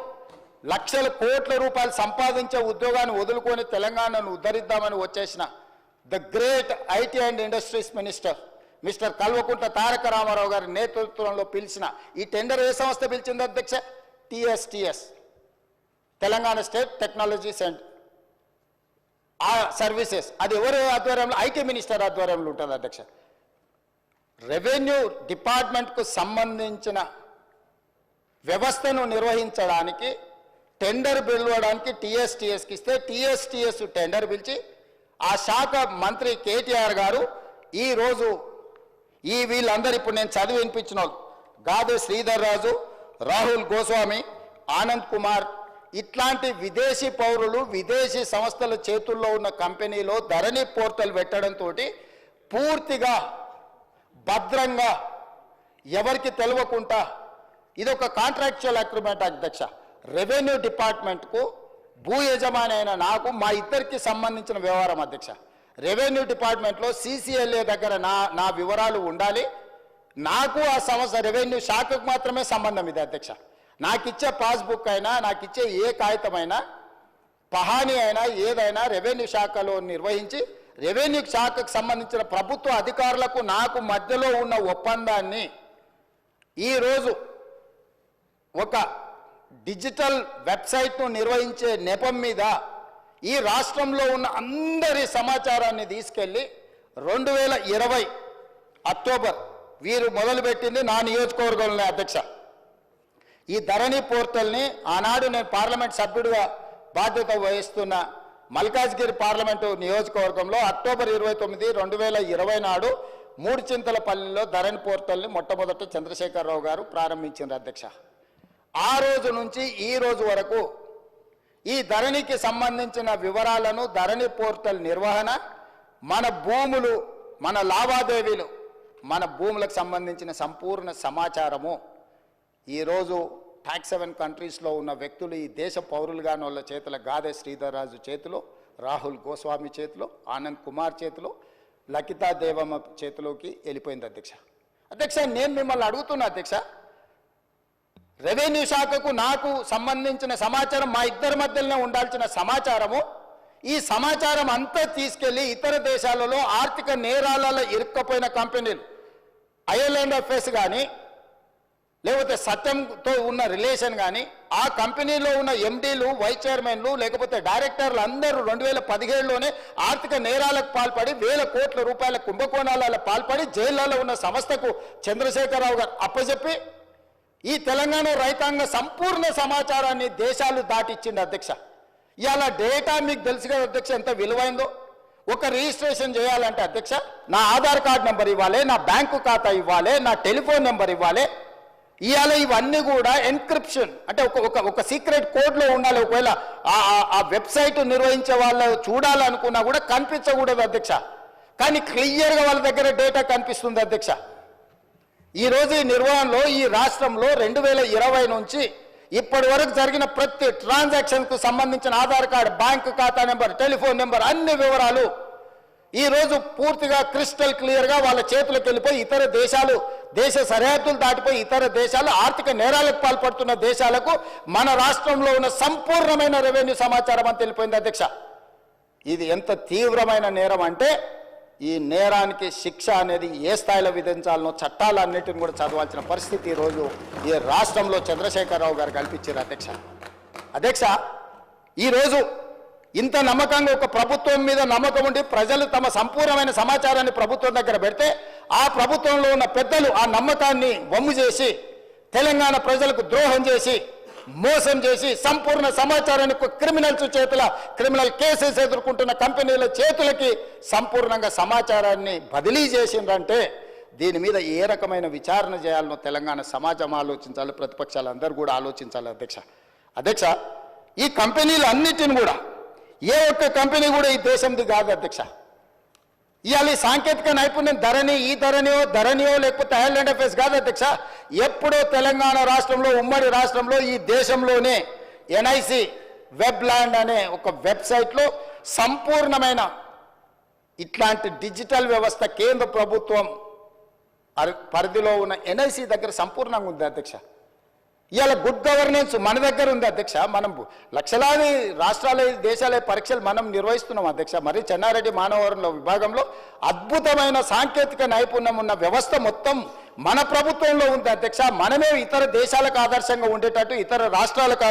లక్షల కోట్ల రూపాయలు సంపాదించే ఉద్యోగాన్ని వదులుకొని తెలంగాణను ఉద్ధరిద్దామని వచ్చేసిన the great IT and industries mister Kalvakuntla Taraka Rama Rao గారి నేతృత్వంలో పిలిచిన ఈ టెండర్ ఏ సంస్థ పిలిచింది అధ్యక్ష? TSTS, Telangana state technology centre ఆ సర్వీసెస్. అది ఎవరు ఆధ్వర్యంలో? ఐటీ మినిస్టర్ ఆధ్వర్యంలో ఉంటుంది అధ్యక్ష. రెవెన్యూ డిపార్ట్మెంట్కు సంబంధించిన వ్యవస్థను నిర్వహించడానికి టెండర్ పిలవడానికి TSTSకి ఇస్తే TSTS టెండర్ పిలిచి ఆ శాఖ మంత్రి కేటీఆర్ గారు ఈరోజు వీళ్ళందరూ ఇప్పుడు నేను చదివి వినిపించిన వాళ్ళు గాదే శ్రీధర్ రాజు, రాహుల్ గోస్వామి, ఆనంద్ కుమార్ ఇట్లాంటి విదేశీ పౌరులు విదేశీ సంస్థల చేతుల్లో ఉన్న కంపెనీలో ధరణి పోర్టల్ పెట్టడంతో పూర్తిగా భద్రంగా ఎవరికి తెలియకుండా ఇదొక కాంట్రాక్చువల్ అగ్రిమెంట్ అధ్యక్ష. రెవెన్యూ డిపార్ట్మెంట్కు భూ యజమాని అయిన నాకు మా ఇద్దరికి సంబంధించిన వ్యవహారం అధ్యక్ష. రెవెన్యూ డిపార్ట్మెంట్లో CCLA దగ్గర నా వివరాలు ఉండాలి. నాకు ఆ సంస్థ రెవెన్యూ శాఖకు మాత్రమే సంబంధం ఇది అధ్యక్ష. నాకు ఇచ్చే పాస్బుక్ అయినా నాకు ఇచ్చే ఏ కాగితమైనా పహానీ అయినా ఏదైనా రెవెన్యూ శాఖలో నిర్వహించి రెవెన్యూ శాఖకు సంబంధించిన ప్రభుత్వ అధికారులకు నాకు మధ్యలో ఉన్న ఒప్పందాన్ని ఈరోజు ఒక డిజిటల్ వెబ్సైట్ను నిర్వహించే నెపం మీద ఈ రాష్ట్రంలో ఉన్న అందరి సమాచారాన్ని తీసుకెళ్ళి 2020 అక్టోబర్ వీరు మొదలుపెట్టింది నా నియోజకవర్గంలోనే అధ్యక్ష. ఈ ధరణి పోర్టల్ని ఆనాడు నేను పార్లమెంట్ సభ్యుడిగా బాధ్యత వహిస్తున్న మల్కాజ్గిరి పార్లమెంటు నియోజకవర్గంలో అక్టోబర్ 29, 2020 నాడు మూడుచింతలపల్లిలో ధరణి పోర్టల్ని మొట్టమొదట చంద్రశేఖరరావు గారు ప్రారంభించారు అధ్యక్ష. ఆ రోజు నుంచి ఈ రోజు వరకు ఈ ధరణికి సంబంధించిన వివరాలను ధరణి పోర్టల్ నిర్వహణ, మన భూములు, మన లావాదేవీలు, మన భూములకు సంబంధించిన సంపూర్ణ సమాచారము ఈరోజు ట్యాక్స్ హెవెన్ కంట్రీస్లో ఉన్న వ్యక్తులు ఈ దేశ పౌరులుగాని వాళ్ళ చేతుల గాదే శ్రీధర్ రాజు చేతిలో, రాహుల్ గోస్వామి చేతిలో, ఆనంద్ కుమార్ చేతిలో, లకితా దేవమ్మ చేతిలోకి వెళ్ళిపోయింది అధ్యక్ష. నేను మిమ్మల్ని అడుగుతున్నా అధ్యక్ష, రెవెన్యూ శాఖకు నాకు సంబంధించిన సమాచారం మా ఇద్దరి మధ్యలోనే ఉండాల్సిన సమాచారము, ఈ సమాచారం అంతా తీసుకెళ్లి ఇతర దేశాలలో ఆర్థిక నేరాలలో ఇరుక్కపోయిన కంపెనీలు IL&FS కానీ లేకపోతే సత్యంతో ఉన్న రిలేషన్ కానీ ఆ కంపెనీలో ఉన్న MDలు, వైస్ చైర్మన్లు లేకపోతే డైరెక్టర్లు అందరూ 2017లోనే ఆర్థిక నేరాలకు పాల్పడి వేల కోట్ల రూపాయల కుంభకోణాలలో పాల్పడి జైళ్లలో ఉన్న సంస్థకు చంద్రశేఖరరావు గారు అప్పచెప్పి ఈ తెలంగాణ రైతాంగ సంపూర్ణ సమాచారాన్ని దేశాలు దాటిచ్చింది అధ్యక్ష. ఇవాళ డేటా మీకు తెలుసు కదా అధ్యక్ష ఎంత విలువైందో. ఒక రిజిస్ట్రేషన్ చేయాలంటే అధ్యక్ష నా ఆధార్ కార్డ్ నెంబర్ ఇవ్వాలి, నా బ్యాంకు ఖాతా ఇవ్వాలి, నా టెలిఫోన్ నెంబర్ ఇవ్వాలి. ఇవాళ ఇవన్నీ కూడా ఎన్క్రిప్షన్ అంటే ఒక సీక్రెట్ కోడ్లో ఉండాలి. ఒకవేళ ఆ వెబ్సైట్ నిర్వహించే వాళ్ళు చూడాలనుకున్నా కూడా కనిపించకూడదు అధ్యక్ష. కానీ క్లియర్గా వాళ్ళ దగ్గర డేటా కనిపిస్తుంది అధ్యక్ష. ఈరోజు ఈ నిర్వహణలో ఈ రాష్ట్రంలో 2020 నుంచి ఇప్పటి వరకు జరిగిన ప్రతి ట్రాన్సాక్షన్కు సంబంధించిన ఆధార్ కార్డు, బ్యాంకు ఖాతా నెంబర్, టెలిఫోన్ నెంబర్ అన్ని వివరాలు ఈరోజు పూర్తిగా క్రిస్టల్ క్లియర్గా వాళ్ళ చేతులకు వెళ్ళిపోయి ఇతర దేశాలు, దేశ సరిహద్దులు దాటిపోయి ఇతర దేశాలు ఆర్థిక నేరాలకు పాల్పడుతున్న దేశాలకు మన రాష్ట్రంలో ఉన్న సంపూర్ణమైన రెవెన్యూ సమాచారం అని తెలిపోయింది అధ్యక్ష. ఇది ఎంత తీవ్రమైన నేరం అంటే ఈ నేరానికి శిక్ష అనేది ఏ స్థాయిలో విధించాలనో చట్టాలన్నిటిని కూడా చదవాల్సిన పరిస్థితి ఈరోజు ఈ రాష్ట్రంలో చంద్రశేఖరరావు గారు కల్పించారు అధ్యక్ష. ఈరోజు ఇంత నమ్మకంగా ఒక ప్రభుత్వం మీద నమ్మకం ఉండి ప్రజలు తమ సంపూర్ణమైన సమాచారాన్ని ప్రభుత్వం దగ్గర పెడితే ఆ ప్రభుత్వంలో ఉన్న పెద్దలు ఆ నమ్మకాన్ని వమ్ము చేసి తెలంగాణ ప్రజలకు ద్రోహం చేసి మోసం చేసి సంపూర్ణ సమాచారాన్ని క్రిమినల్స్ చేతుల క్రిమినల్ కేసెస్ ఎదుర్కొంటున్న కంపెనీల చేతులకి సంపూర్ణంగా సమాచారాన్ని బదిలీ చేసిందంటే దీని మీద ఏ రకమైన విచారణ చేయాలనో తెలంగాణ సమాజం ఆలోచించాలి, ప్రతిపక్షాలు అందరూ కూడా ఆలోచించాలి. అధ్యక్ష ఈ కంపెనీలు అన్నిటిని కూడా ఏ ఒక్క కంపెనీ కూడా ఈ దేశంది కాదు అధ్యక్ష. ఇవాళ ఈ సాంకేతిక నైపుణ్యం ధరణియో లేకపోతే ఐలాండ్ అఫేర్స్ కాదు అధ్యక్ష. ఎప్పుడో తెలంగాణ రాష్ట్రంలో ఉమ్మడి రాష్ట్రంలో ఈ దేశంలోనే ఎన్ఐసి వెబ్ ల్యాండ్ అనే ఒక వెబ్సైట్లో సంపూర్ణమైన ఇట్లాంటి డిజిటల్ వ్యవస్థ కేంద్ర ప్రభుత్వం పరిధిలో ఉన్న ఎన్ఐసి దగ్గర సంపూర్ణంగా ఉంది అధ్యక్ష. ఇవాళ గుడ్ గవర్నెన్స్ మన దగ్గర ఉంది అధ్యక్ష. మనం లక్షలాది రాష్ట్రాల దేశాల పరీక్షలు మనం నిర్వహిస్తున్నాం అధ్యక్ష. మరి చెన్నారెడ్డి మానవ వనరుల విభాగంలో అద్భుతమైన సాంకేతిక నైపుణ్యం ఉన్న వ్యవస్థ మొత్తం మన ప్రభుత్వంలో ఉంది అధ్యక్ష. మనమే ఇతర దేశాలకు ఆదర్శంగా ఉండేటట్టు, ఇతర రాష్ట్రాలకు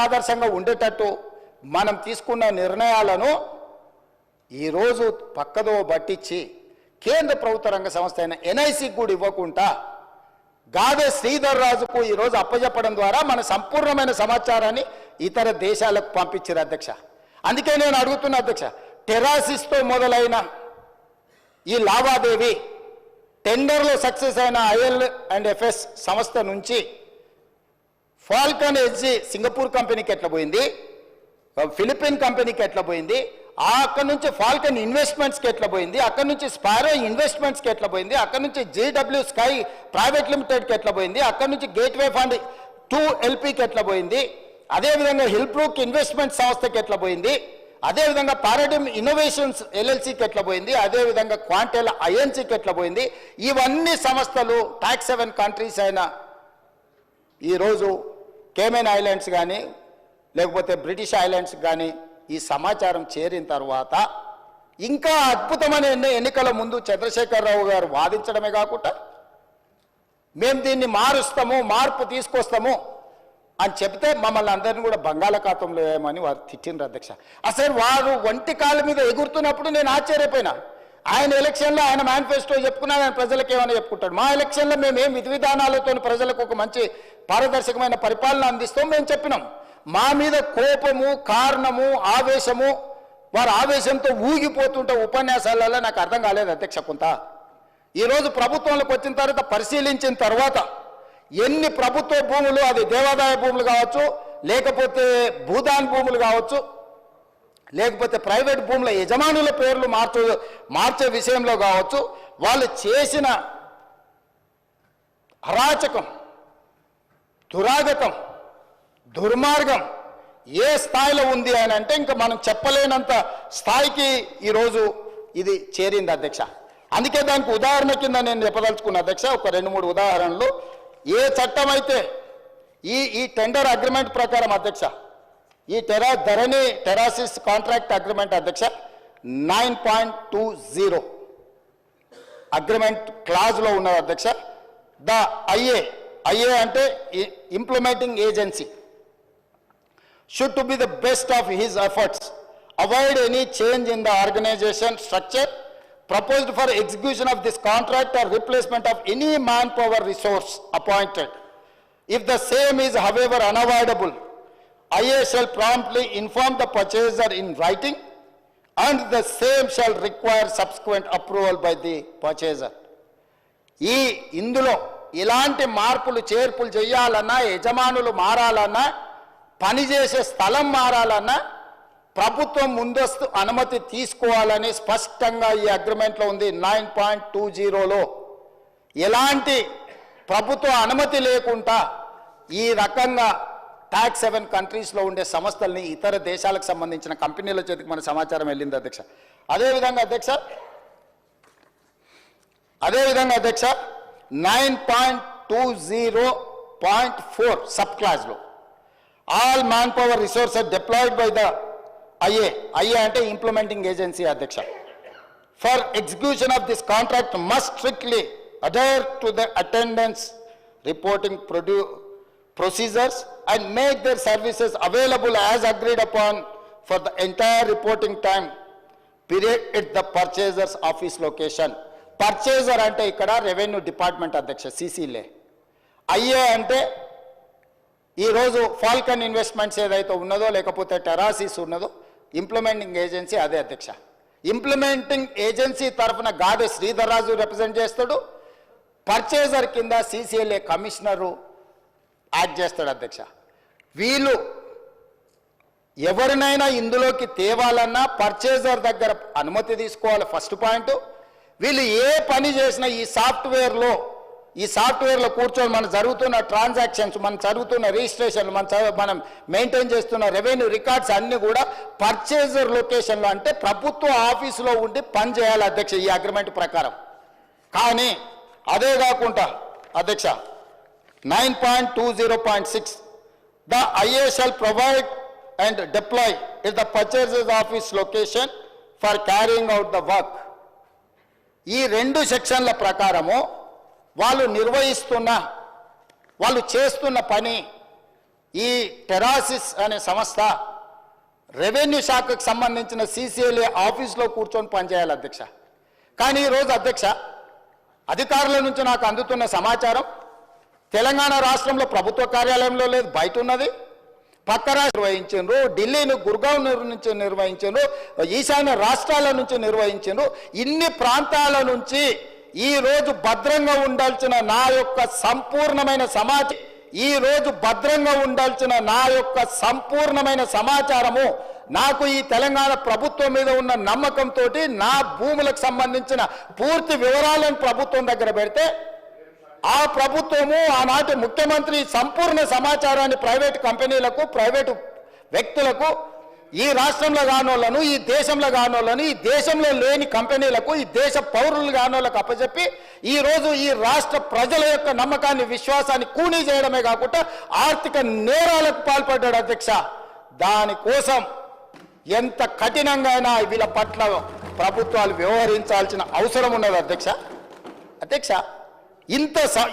ఆదర్శంగా ఉండేటట్టు మనం తీసుకున్న నిర్ణయాలను ఈరోజు పక్కదో పట్టించి కేంద్ర ప్రభుత్వ రంగ సంస్థ అయిన ఎన్ఐసికి కూడా ఇవ్వకుండా గాదే శ్రీధర్ రాజుకు ఈరోజు అప్పచెప్పడం ద్వారా మన సంపూర్ణమైన సమాచారాన్ని ఇతర దేశాలకు పంపించారు అధ్యక్ష. అందుకే నేను అడుగుతున్నా అధ్యక్ష, టెరాసిస్తో మొదలైన ఈ లావాదేవీ టెండర్లో సక్సెస్ అయిన IL&FS సంస్థ నుంచి ఫాల్కన్ ఎడ్జీ సింగపూర్ కంపెనీకి ఎట్లా పోయింది, ఫిలిపిన్ కంపెనీకి ఎట్లా పోయింది, అక్కడ నుంచి ఫాల్కన్ ఇన్వెస్ట్మెంట్స్కి ఎట్లా పోయింది, అక్కడ నుంచి స్పారో ఇన్వెస్ట్మెంట్స్కి ఎట్లా పోయింది, అక్కడ నుంచి JW స్కై ప్రైవేట్ లిమిటెడ్కి ఎట్లా పోయింది, అక్కడ నుంచి గేట్వే ఫండ్ 2 LPకి ఎట్లా పోయింది, అదేవిధంగా హిల్బ్రూక్ ఇన్వెస్ట్మెంట్ సంస్థకి ఎట్లా పోయింది, అదేవిధంగా పారాడిమ్ ఇన్నోవేషన్స్ LLCకి ఎట్లా పోయింది, అదేవిధంగా క్వాంటెల్ INCకి ఎట్లా పోయింది. ఇవన్నీ సంస్థలు టాక్స్ 7 కంట్రీస్ అయిన ఈరోజు కేమెన్ ఐలాండ్స్ కానీ లేకపోతే బ్రిటిష్ ఐలాండ్స్ కానీ ఈ సమాచారం చేరిన తర్వాత ఇంకా అద్భుతమైన ఎన్నికల ముందు చంద్రశేఖరరావు గారు వాదించడమే కాకుండా మేము దీన్ని మార్పు తీసుకొస్తాము అని చెప్తే మమ్మల్ని అందరినీ కూడా బంగాళాఖాతంలో వేయమని వారు తిట్టిండ్రు అధ్యక్ష. అసలు వారు ఒంటి కాళ్ళ మీద ఎగురుతున్నప్పుడు నేను ఆశ్చర్యపోయినా. ఆయన ఎలక్షన్లో ఆయన మేనిఫెస్టో చెప్పుకున్నా, ఆయన ప్రజలకు ఏమైనా చెప్పుకుంటాడు. మా ఎలక్షన్లో మేము ఏం విధి విధానాలతో ప్రజలకు ఒక మంచి పారదర్శకమైన పరిపాలన అందిస్తాం మేము చెప్పినాం. మా మీద కోపము, కారణము, ఆవేశము, వారు ఆవేశంతో ఊగిపోతుంటే ఉపన్యాసాలలో నాకు అర్థం కాలేదు అధ్యక్ష. కొంత ఈరోజు ప్రభుత్వంలోకి వచ్చిన తర్వాత పరిశీలించిన తర్వాత ఎన్ని ప్రభుత్వ భూములు, అది దేవాదాయ భూములు కావచ్చు, లేకపోతే భూదాన్ భూములు కావచ్చు, లేకపోతే ప్రైవేట్ భూముల యజమానుల పేర్లు మార్చే విషయంలో కావచ్చు, వాళ్ళు చేసిన అరాచకం, దురాగతం, దుర్మార్గం ఏ స్థాయిలో ఉంది అని అంటే ఇంకా మనం చెప్పలేనంత స్థాయికి ఈరోజు ఇది చేరింది అధ్యక్ష. అందుకే దానికి ఉదాహరణ కింద నేను చెప్పదలుచుకున్న అధ్యక్ష ఒక 2-3 ఉదాహరణలు. ఏ చట్టం అయితే ఈ టెండర్ అగ్రిమెంట్ ప్రకారం అధ్యక్ష, ఈ టెరాసిస్ కాంట్రాక్ట్ అగ్రిమెంట్ అధ్యక్ష 9.20 అగ్రిమెంట్ క్లాజ్లో ఉన్నది అధ్యక్ష. ద ఐఏ అంటే implementing agency should to be the best of his efforts, avoid any change in the organization structure proposed for execution of this contract or replacement of any manpower resource appointed. If the same is however unavoidable, IA shall promptly inform the purchaser in writing and the same shall require subsequent approval by the purchaser. ఇందులో ఇలాంటి మార్పులు చేర్పులు చేయాలన్నా, యజమానులు మారాలన్నా, పనిచేసే స్థలం మారాలన్నా ప్రభుత్వం ముందస్తు అనుమతి తీసుకోవాలని స్పష్టంగా ఈ అగ్రిమెంట్లో ఉంది. 9.20లో ఎలాంటి ప్రభుత్వ అనుమతి లేకుండా ఈ రకంగా టాక్స్ 7 కంట్రీస్లో ఉండే సంస్థల్ని ఇతర దేశాలకు సంబంధించిన కంపెనీల చేతికి మన సమాచారం వెళ్ళింది అధ్యక్ష. అదేవిధంగా అధ్యక్ష 9.20.4 sub క్లాజ్లో all manpower resources deployed by the IA అంటే implementing agency అధ్యక్ష for execution of this contract must strictly adhere to the attendance reporting procedures and make their services available as agreed upon for the entire reporting time period at the purchaser's office location. Purchaser ante ikkada revenue department adhyaksha CCLA. IA ante ఈ రోజు ఫాల్కన్ ఇన్వెస్ట్మెంట్స్ ఏదైతే ఉన్నదో లేకపోతే టెరాసిస్ ఉన్నదో ఇంప్లిమెంటింగ్ ఏజెన్సీ అదే అధ్యక్ష. ఇంప్లిమెంటింగ్ ఏజెన్సీ తరఫున గాదె శ్రీధర్ రాజు రిప్రజెంట్ చేస్తాడు. పర్చేజర్ కింద CCLA కమిషనరు యాక్ట్ చేస్తాడు అధ్యక్ష. వీళ్ళు ఎవరినైనా ఇందులోకి తేవాలన్నా పర్చేజర్ దగ్గర అనుమతి తీసుకోవాలి ఫస్ట్ పాయింట్. వీళ్ళు ఏ పని చేసినా ఈ సాఫ్ట్వేర్లో కూర్చొని మనం జరుగుతున్న ట్రాన్సాక్షన్స్, మనం జరుగుతున్న రిజిస్ట్రేషన్లు, మనం మెయింటైన్ చేస్తున్న రెవెన్యూ రికార్డ్స్ అన్నీ కూడా పర్చేజర్ లొకేషన్లో అంటే ప్రభుత్వ ఆఫీసులో ఉండి పని చేయాలి అధ్యక్ష ఈ అగ్రిమెంట్ ప్రకారం. కానీ అదే కాకుండా అధ్యక్ష 9.20.6 the IA shall provide and deploy at the purchaser's office location for carrying out the work. ఈ రెండు సెక్షన్ల ప్రకారము వాళ్ళు చేస్తున్న పని ఈ టెరాసిస్ అనే సంస్థ రెవెన్యూ శాఖకు సంబంధించిన CCLA ఆఫీస్లో కూర్చొని పనిచేయాలి అధ్యక్ష. కానీ ఈరోజు అధ్యక్ష అధికారుల నుంచి నాకు అందుతున్న సమాచారం తెలంగాణ రాష్ట్రంలో ప్రభుత్వ కార్యాలయంలో లేదు, బయట ఉన్నది. పక్క రాష్ట్రం నిర్వహించారు, ఢిల్లీని గుర్గావ్ నుంచి నిర్వహించారు, ఈశాన్య రాష్ట్రాల నుంచి నిర్వహించారు. ఇన్ని ప్రాంతాల నుంచి ఈ రోజు భద్రంగా ఉండాల్సిన నా యొక్క సంపూర్ణమైన సమాచారము నాకు ఈ తెలంగాణ ప్రభుత్వం మీద ఉన్న నమ్మకంతో నా భూములకు సంబంధించిన పూర్తి వివరాలను ప్రభుత్వం దగ్గర పెడితే ఆ ప్రభుత్వము ఆనాటి ముఖ్యమంత్రి సంపూర్ణ సమాచారాన్ని ప్రైవేట్ కంపెనీలకు, ప్రైవేటు వ్యక్తులకు, ఈ రాష్ట్రంలో కానోళ్లను, ఈ దేశంలో కానోళ్లను, ఈ దేశంలో లేని కంపెనీలకు, ఈ దేశ పౌరులు కానోళ్లకు అప్పచెప్పి ఈరోజు ఈ రాష్ట్ర ప్రజల యొక్క నమ్మకాన్ని, విశ్వాసాన్ని కూనీ చేయడమే కాకుండా ఆర్థిక నేరాలకు పాల్పడ్డాడు అధ్యక్ష. దానికోసం ఎంత కఠినంగా వీళ్ళ పట్ల ప్రభుత్వాలు వ్యవహరించాల్సిన అవసరం ఉన్నది అధ్యక్ష.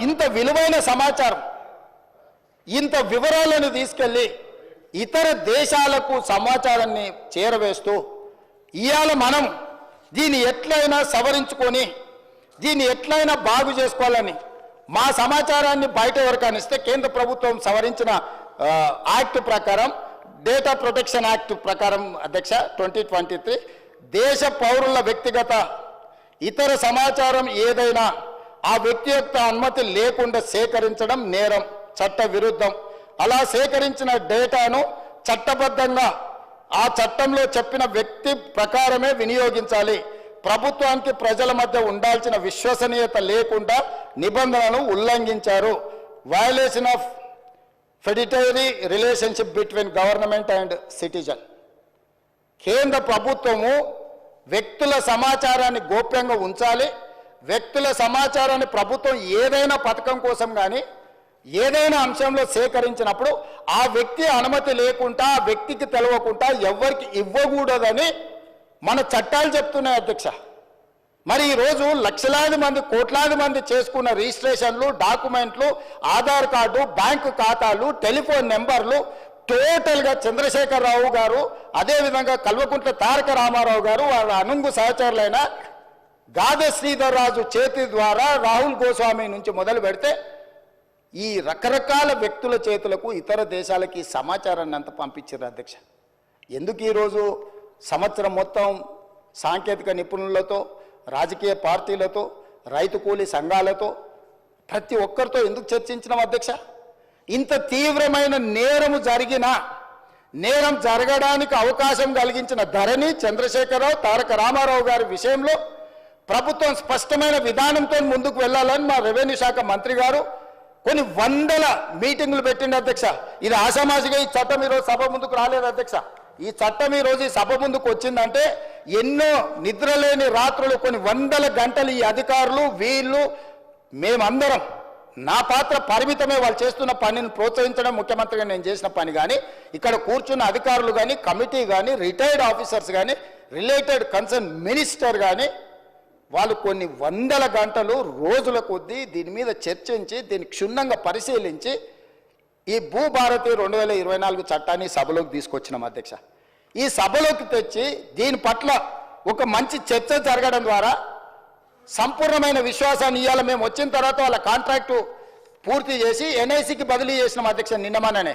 ఇంత విలువైన సమాచారం, ఇంత వివరాలను తీసుకెళ్ళి ఇతర దేశాలకు సమాచారాన్ని చేరవేస్తూ ఇవాళ మనం దీన్ని ఎట్లయినా సవరించుకొని దీన్ని ఎట్లయినా బాగు చేసుకోవాలని మా సమాచారాన్ని బయట ఎవరికైనా ఇస్తే కేంద్ర ప్రభుత్వం సవరించిన యాక్ట్ ప్రకారం, డేటా ప్రొటెక్షన్ యాక్ట్ ప్రకారం అధ్యక్ష 2023 దేశ పౌరుల వ్యక్తిగత ఇతర సమాచారం ఏదైనా ఆ వ్యక్తి యొక్క అనుమతి లేకుండా సేకరించడం నేరం, చట్ట విరుద్ధం. అలా సేకరించిన డేటాను చట్టబద్ధంగా ఆ చట్టంలో చెప్పిన వ్యక్తి ప్రకారమే వినియోగించాలి. ప్రభుత్వానికి ప్రజల మధ్య ఉండాల్సిన విశ్వసనీయత లేకుండా నిబంధనలను ఉల్లంఘించారు. Violation of fiduciary relationship between government and citizen. కేంద్ర ప్రభుత్వము వ్యక్తుల సమాచారాన్ని గోప్యంగా ఉంచాలి. వ్యక్తుల సమాచారాన్ని ప్రభుత్వం ఏదైనా పథకం కోసం కానీ ఏదైనా అంశంలో సేకరించినప్పుడు ఆ వ్యక్తి అనుమతి లేకుండా, ఆ వ్యక్తికి తెలవకుండా ఎవరికి ఇవ్వకూడదని మన చట్టాలు చెప్తున్నాయి అధ్యక్ష. మరి ఈరోజు లక్షలాది మంది, కోట్లాది మంది చేసుకున్న రిజిస్ట్రేషన్లు, డాక్యుమెంట్లు, ఆధార్ కార్డు, బ్యాంకు ఖాతాలు, టెలిఫోన్ నెంబర్లు టోటల్గా చంద్రశేఖరరావు గారు, అదేవిధంగా కల్వకుంట్ల తారక రామారావు గారు, వాళ్ళ అనుంగు సహచరులైన గాదె శ్రీధర్ రాజు చేతి ద్వారా రాహుల్ గోస్వామి నుంచి మొదలు పెడితే ఈ రకరకాల వ్యక్తుల చేతులకు ఇతర దేశాలకి సమాచారాన్ని అంత పంపించారు అధ్యక్ష. ఎందుకు ఈరోజు సంవత్సరం మొత్తం సాంకేతిక నిపుణులతో, రాజకీయ పార్టీలతో, రైతు కూలీ సంఘాలతో ప్రతి ఒక్కరితో ఎందుకు చర్చించినాం అధ్యక్ష? ఇంత తీవ్రమైన నేరం జరగడానికి అవకాశం కలిగించిన ధరణి, చంద్రశేఖరరావు, తారక రామారావు గారి విషయంలో ప్రభుత్వం స్పష్టమైన విధానంతో ముందుకు వెళ్ళాలని మా రెవెన్యూ శాఖ మంత్రి గారు కొన్ని వందల మీటింగులు పెట్టింది అధ్యక్ష. ఇది ఆషామాషిగా ఈ చట్టం ఈరోజు సభ ముందుకు రాలేదు అధ్యక్ష. ఈ చట్టం ఈరోజు ఈ సభ ముందుకు వచ్చిందంటే ఎన్నో నిద్రలేని రాత్రులు, కొన్ని వందల గంటలు ఈ అధికారులు, వీళ్ళు, మేమందరం, నా పాత్ర పరిమితమే. వాళ్ళు చేస్తున్న పనిని ప్రోత్సహించడం ముఖ్యమంత్రిగా నేను చేసిన పని. కానీ ఇక్కడ కూర్చున్న అధికారులు కానీ, కమిటీ కానీ, రిటైర్డ్ ఆఫీసర్స్ కానీ, రిలేటెడ్ కన్సర్న్ మినిస్టర్ కానీ వాళ్ళు కొన్ని వందల గంటలు, రోజుల కొద్దీ దీని మీద చర్చించి, దీన్ని క్షుణ్ణంగా పరిశీలించి ఈ భూభారతి 2024 చట్టాన్ని సభలోకి తీసుకొచ్చినాం అధ్యక్ష. ఈ సభలోకి తెచ్చి దీని పట్ల ఒక మంచి చర్చ జరగడం ద్వారా సంపూర్ణమైన విశ్వాసాన్ని ఇవ్వాలి. మేము వచ్చిన తర్వాత వాళ్ళ కాంట్రాక్టు పూర్తి చేసి ఎన్ఐసికి బదిలీ చేసినాం అధ్యక్ష. నిన్నమననే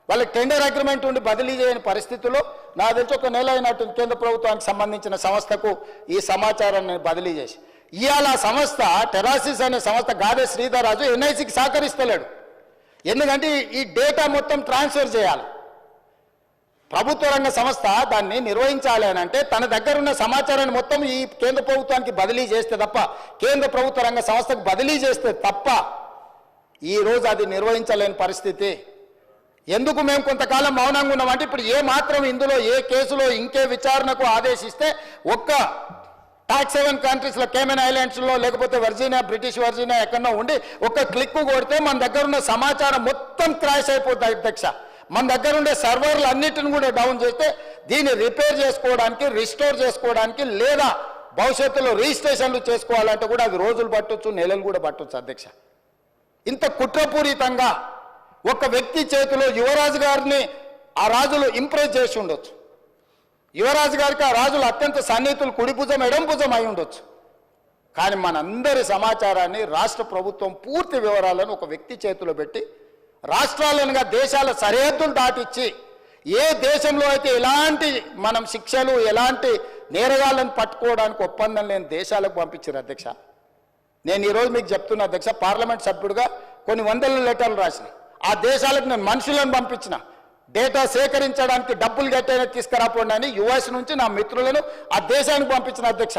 వాళ్ళకి టెండర్ అగ్రిమెంట్ ఉండి బదిలీ చేయని పరిస్థితుల్లో నాకు తెలిసి ఒక నెల అయినట్టు కేంద్ర ప్రభుత్వానికి సంబంధించిన సంస్థకు ఈ సమాచారాన్ని బదిలీ చేసి ఇవాళ సంస్థ టెరాసిస్ అనే సంస్థ గాదే శ్రీధర్ రాజు ఎన్ఐసికి సహకరిస్తలేడు. ఎందుకంటే ఈ డేటా మొత్తం ట్రాన్స్ఫర్ చేయాలి. ప్రభుత్వ రంగ సంస్థ దాన్ని నిర్వహించాలి అని అంటే తన దగ్గర ఉన్న సమాచారాన్ని మొత్తం ఈ కేంద్ర ప్రభుత్వానికి బదిలీ చేస్తే తప్ప, కేంద్ర ప్రభుత్వ రంగ సంస్థకు బదిలీ చేస్తే తప్ప ఈరోజు అది నిర్వహించలేని పరిస్థితి. ఎందుకు మేము కొంతకాలం మౌనంగా ఉన్నామంటే ఇప్పుడు ఏ మాత్రం ఇందులో ఏ కేసులో ఇంకే విచారణకు ఆదేశిస్తే ఒక్క టాక్స్ హెవెన్ కంట్రీస్లో కేమెన్ ఐలాండ్స్లో లేకపోతే వర్జీనియా, బ్రిటిష్ వర్జీనియా ఎక్కడో ఉండి ఒక్క క్లిక్ కొడితే మన దగ్గర ఉన్న సమాచారం మొత్తం క్రాష్ అయిపోతుంది అధ్యక్ష. మన దగ్గర ఉండే సర్వర్లు అన్నిటిని కూడా డౌన్ చేస్తే దీన్ని రిపేర్ చేసుకోవడానికి, రిస్టోర్ చేసుకోవడానికి లేదా భవిష్యత్తులో రిజిస్ట్రేషన్లు చేసుకోవాలంటే కూడా అది రోజులు పట్టొచ్చు, నెలలు కూడా పట్టొచ్చు అధ్యక్ష. ఇంత కుట్రపూరితంగా ఒక వ్యక్తి చేతిలో యువరాజు గారిని ఆ రాజులు ఇంప్రెస్ చేసి ఉండొచ్చు. యువరాజు గారికి ఆ రాజులు అత్యంత సన్నిహితులు, కుడి భుజం ఎడం భుజం అయి ఉండొచ్చు. కానీ మనందరి సమాచారాన్ని రాష్ట్ర ప్రభుత్వం పూర్తి వివరాలను ఒక వ్యక్తి చేతిలో పెట్టి రాష్ట్రాలనుగా దేశాల సరిహద్దులు దాటిచ్చి ఏ దేశంలో అయితే ఎలాంటి మనం శిక్షలు, ఎలాంటి నేరగాళ్ళను పట్టుకోవడానికి ఒప్పందం లేని దేశాలకు పంపించారు అధ్యక్ష. నేను ఈరోజు మీకు చెప్తున్నా అధ్యక్ష, పార్లమెంట్ సభ్యుడిగా కొన్ని వందల లెటర్లు రాసిన ఆ దేశాలకు నేను మనుషులను పంపించిన, డేటా సేకరించడానికి డబ్బులు గట్టైనా తీసుకురాపోండి అని యుఎస్ నుంచి నా మిత్రులను ఆ దేశానికి పంపించిన అధ్యక్ష.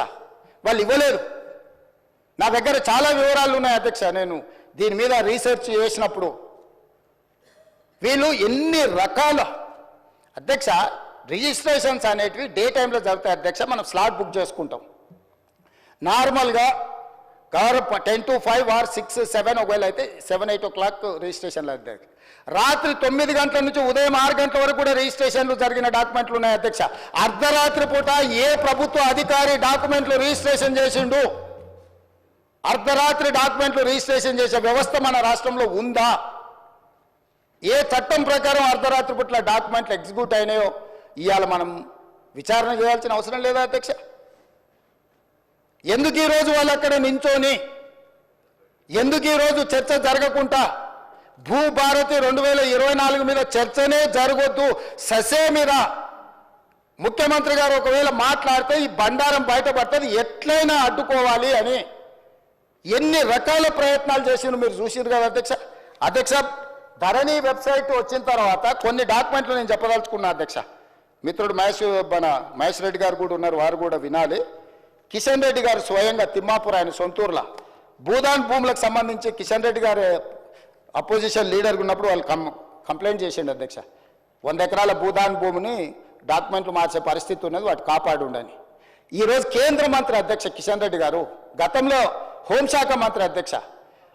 వాళ్ళు ఇవ్వలేదు. నా దగ్గర చాలా వివరాలు ఉన్నాయి అధ్యక్ష. నేను దీని మీద రీసెర్చ్ చేసినప్పుడు వీళ్ళు ఎన్ని రకాల అధ్యక్ష రిజిస్ట్రేషన్స్ అనేటివి డే టైంలో జరుగుతాయి అధ్యక్ష. మనం స్లాట్ బుక్ చేసుకుంటాం నార్మల్గా 10 to 5 or 6, 7 ఒకవేళ అయితే 7, 8 o'clock రిజిస్ట్రేషన్లు అయితే రాత్రి 9 గంటల నుంచి ఉదయం 6 గంటల వరకు కూడా రిజిస్ట్రేషన్లు జరిగిన డాక్యుమెంట్లు ఉన్నాయి అధ్యక్ష. అర్ధరాత్రి పూట ఏ ప్రభుత్వ అధికారి డాక్యుమెంట్లు రిజిస్ట్రేషన్ చేసిండు? అర్ధరాత్రి డాక్యుమెంట్లు రిజిస్ట్రేషన్ చేసే వ్యవస్థ మన రాష్ట్రంలో ఉందా? ఏ చట్టం ప్రకారం అర్ధరాత్రి పూట్ల డాక్యుమెంట్లు ఎగ్జిక్యూట్ అయినాయో ఇవాళ మనం విచారణ చేయాల్సిన అవసరం లేదా అధ్యక్ష? ఎందుకు ఈరోజు వాళ్ళు అక్కడ నించోని, ఎందుకు ఈరోజు చర్చ జరగకుండా భూభారతి 2024 మీద చర్చనే జరగొద్దు, ససే మీద ముఖ్యమంత్రి గారు ఒకవేళ మాట్లాడితే ఈ బండారం బయటపడుతుంది, ఎట్లయినా అడ్డుకోవాలి అని ఎన్ని రకాల ప్రయత్నాలు చేసిండ్రు మీరు చూసిండ్రు కదా అధ్యక్ష. అధ్యక్ష, ధరణి వెబ్సైట్ వచ్చిన తర్వాత కొన్ని డాక్యుమెంట్లు నేను చెప్పదలుచుకున్నా అధ్యక్ష. మిత్రుడు మహేష్ రెడ్డి గారు కూడా ఉన్నారు, వారు కూడా వినాలి. కిషన్ రెడ్డి గారు స్వయంగా తిమ్మాపూర్ ఆయన సొంతూరులో భూదాన్ భూములకు సంబంధించి కిషన్ రెడ్డి గారు అపోజిషన్ లీడర్గా ఉన్నప్పుడు వాళ్ళు కంప్లైంట్ చేసిండు అధ్యక్ష. 100 ఎకరాల భూదాన్ భూమిని డాక్యుమెంట్లు మార్చే పరిస్థితి ఉన్నది, వాటి కాపాడు ఉండని. ఈరోజు కేంద్ర మంత్రి అధ్యక్ష కిషన్ రెడ్డి గారు, గతంలో హోంశాఖ మంత్రి అధ్యక్ష,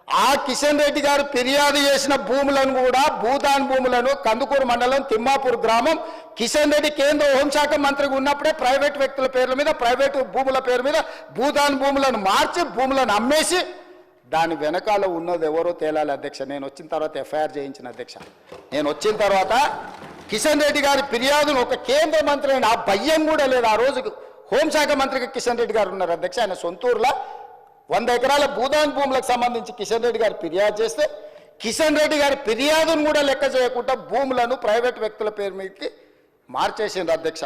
ఆ కిషన్ రెడ్డి గారు ఫిర్యాదు చేసిన భూములను కూడా భూదాన్ భూములను కందుకూరు మండలం తిమ్మాపూర్ గ్రామం కిషన్ రెడ్డి కేంద్ర హోంశాఖ మంత్రిగా ఉన్నప్పుడే ప్రైవేట్ వ్యక్తుల పేర్ల మీద, ప్రైవేటు భూముల పేరు మీద భూదాన్ భూములను మార్చి భూములను అమ్మేసి దాని వెనకాల ఉన్నది ఎవరో తేలాలి అధ్యక్ష. నేను వచ్చిన తర్వాత ఎఫ్ఐఆర్ చేయించిన అధ్యక్ష. నేను వచ్చిన తర్వాత కిషన్ రెడ్డి గారి ఫిర్యాదును ఒక కేంద్ర మంత్రి అయిన ఆ భయం కూడా లేదు. ఆ రోజు హోంశాఖ మంత్రిగా కిషన్ రెడ్డి గారు ఉన్నారు అధ్యక్ష. ఆయన సొంతూరులో 100 ఎకరాల భూదాన్ భూములకు సంబంధించి కిషన్ రెడ్డి గారు ఫిర్యాదు చేస్తే కిషన్ రెడ్డి గారి ఫిర్యాదును కూడా లెక్క చేయకుండా భూములను ప్రైవేట్ వ్యక్తుల పేరు మీదకి మార్చేసిండ్రు అధ్యక్ష.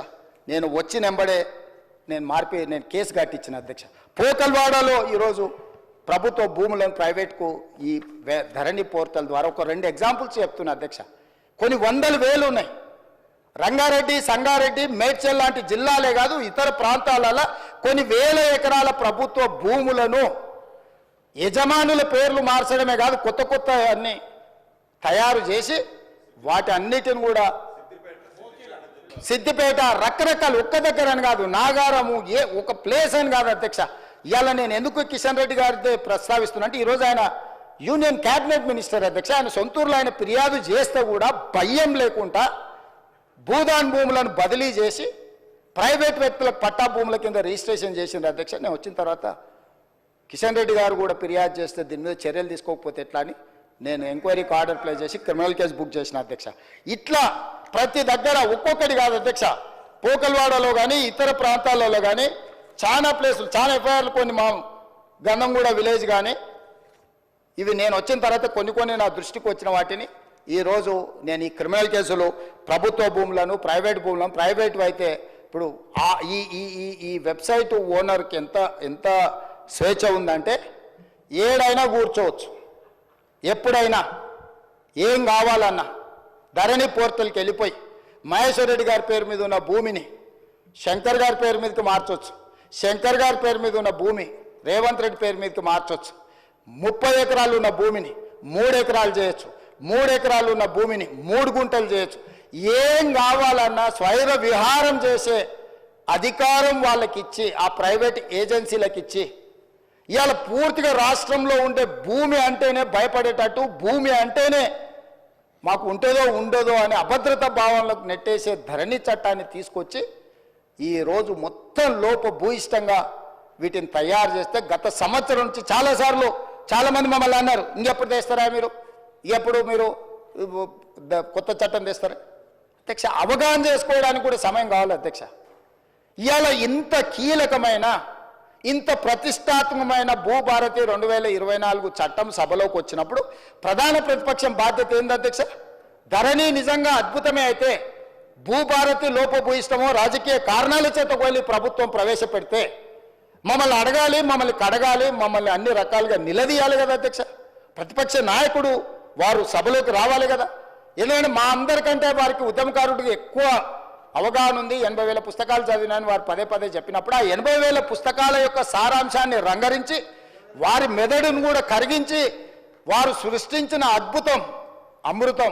నేను వచ్చిన వెంబడే నేను కేసు కట్టించిన అధ్యక్ష. పోకల్వాడలో ఈరోజు ప్రభుత్వ భూములను ప్రైవేట్కు ఈ ధరణి పోర్టల్ ద్వారా ఒక 2 ఎగ్జాంపుల్స్ చెప్తున్నా అధ్యక్ష. కొన్ని వందల వేలు ఉన్నాయి. రంగారెడ్డి, సంగారెడ్డి, మేడ్చల్ లాంటి జిల్లాలే కాదు ఇతర ప్రాంతాలలో కొన్ని వేల ఎకరాల ప్రభుత్వ భూములను యజమానుల పేర్లు మార్చడమే కాదు కొత్త కొత్త అన్ని తయారు చేసి వాటి అన్నిటిని కూడా సిద్దిపేట రకరకాల ఒక్క దగ్గర అని కాదు, నాగారము ఏ ఒక ప్లేస్ అని కాదు అధ్యక్ష. ఇవాళ నేను ఎందుకు కిషన్ రెడ్డి గారితో ప్రస్తావిస్తున్నా అంటే ఈరోజు ఆయన యూనియన్ క్యాబినెట్ మినిస్టర్ అధ్యక్ష. ఆయన సొంతూరులో ఆయన ఫిర్యాదు చేస్తే కూడా భయం లేకుండా భూదాన్ భూములను బదిలీ చేసి ప్రైవేట్ వ్యక్తులకు పట్టా భూముల కింద రిజిస్ట్రేషన్ చేసిండ్రు అధ్యక్ష. నేను వచ్చిన తర్వాత కిషన్ రెడ్డి గారు కూడా ఫిర్యాదు చేస్తే దీని మీద చర్యలు తీసుకోకపోతే ఎట్లా అని నేను ఎంక్వైరీకి ఆర్డర్ ప్లేస్ చేసి క్రిమినల్ కేసు బుక్ చేసిన అధ్యక్ష. ఇట్లా ప్రతి దగ్గర ఒక్కొక్కటి కాదు అధ్యక్ష, పోకల్వాడలో కానీ ఇతర ప్రాంతాలలో కానీ చాలా ప్లేసులు, చాలా ఎఫ్ఐఆర్లు, కొన్ని మా గంధంగూడ విలేజ్ కానీ, ఇవి నేను వచ్చిన తర్వాత కొన్ని నా దృష్టికి వచ్చిన వాటిని ఈరోజు నేను ఈ క్రిమినల్ కేసులు ప్రభుత్వ భూములను, ప్రైవేట్ భూములను, ప్రైవేట్ అయితే ఇప్పుడు ఈ వెబ్సైట్ ఓనర్కి ఎంత స్వేచ్ఛ ఉందంటే ఏడైనా కూర్చోవచ్చు, ఎప్పుడైనా ఏం కావాలన్నా ధరణి పోర్టల్కి వెళ్ళిపోయి మహేశ్వర్ రెడ్డి గారి పేరు మీద ఉన్న భూమిని శంకర్ గారి పేరు మీదకి మార్చవచ్చు, శంకర్ గారి పేరు మీద ఉన్న భూమి రేవంత్ రెడ్డి పేరు మీదకి మార్చవచ్చు, 30 ఎకరాలు ఉన్న భూమిని 3 ఎకరాలు చేయొచ్చు, 3 ఎకరాలు ఉన్న భూమిని 3 గుంటలు చేయొచ్చు. ఏం కావాలన్నా స్వైర విహారం చేసే అధికారం వాళ్ళకిచ్చి, ఆ ప్రైవేట్ ఏజెన్సీలకు ఇచ్చి, ఇవాళ పూర్తిగా రాష్ట్రంలో ఉండే భూమి అంటేనే భయపడేటట్టు, భూమి అంటేనే మాకు ఉంటుందో ఉండదో అనే అభద్రతా భావనలకు నెట్టేసే ధరణి చట్టాన్ని తీసుకొచ్చి ఈరోజు మొత్తం లోపభూయిష్టంగా వీటిని తయారు చేస్తే, గత సంవత్సరం నుంచి చాలాసార్లు చాలామంది మమ్మల్ని అన్నారు, ఇంకెప్పుడు తెస్తారా ఇంకెప్పుడు మీరు కొత్త చట్టం తెస్తారా? అధ్యక్ష, అవగాహన చేసుకోవడానికి కూడా సమయం కావాలి అధ్యక్ష. ఇవాళ ఇంత కీలకమైన, ఇంత ప్రతిష్టాత్మకమైన భూభారతి 2024 చట్టం సభలోకి వచ్చినప్పుడు ప్రధాన ప్రతిపక్షం బాధ్యత ఏంది అధ్యక్ష? ధరణి నిజంగా అద్భుతమే అయితే భూభారతి లోపభూయిష్టమో రాజకీయ కారణాల చేత వెళ్ళి ప్రభుత్వం ప్రవేశపెడితే మమ్మల్ని అడగాలి, మమ్మల్ని కడగాలి, మమ్మల్ని అన్ని రకాలుగా నిలదీయాలి కదా అధ్యక్ష. ప్రతిపక్ష నాయకుడు వారు సభలోకి రావాలి కదా. ఎందుకంటే మా అందరికంటే వారికి ఉద్యమకారుడికి ఎక్కువ అవగాహన ఉంది. 80,000 పుస్తకాలు చదివినాను వారు పదే చెప్పినప్పుడు ఆ 80,000 పుస్తకాల యొక్క సారాంశాన్ని రంగరించి వారి మెదడును కూడా కరిగించి వారు సృష్టించిన అద్భుతం, అమృతం,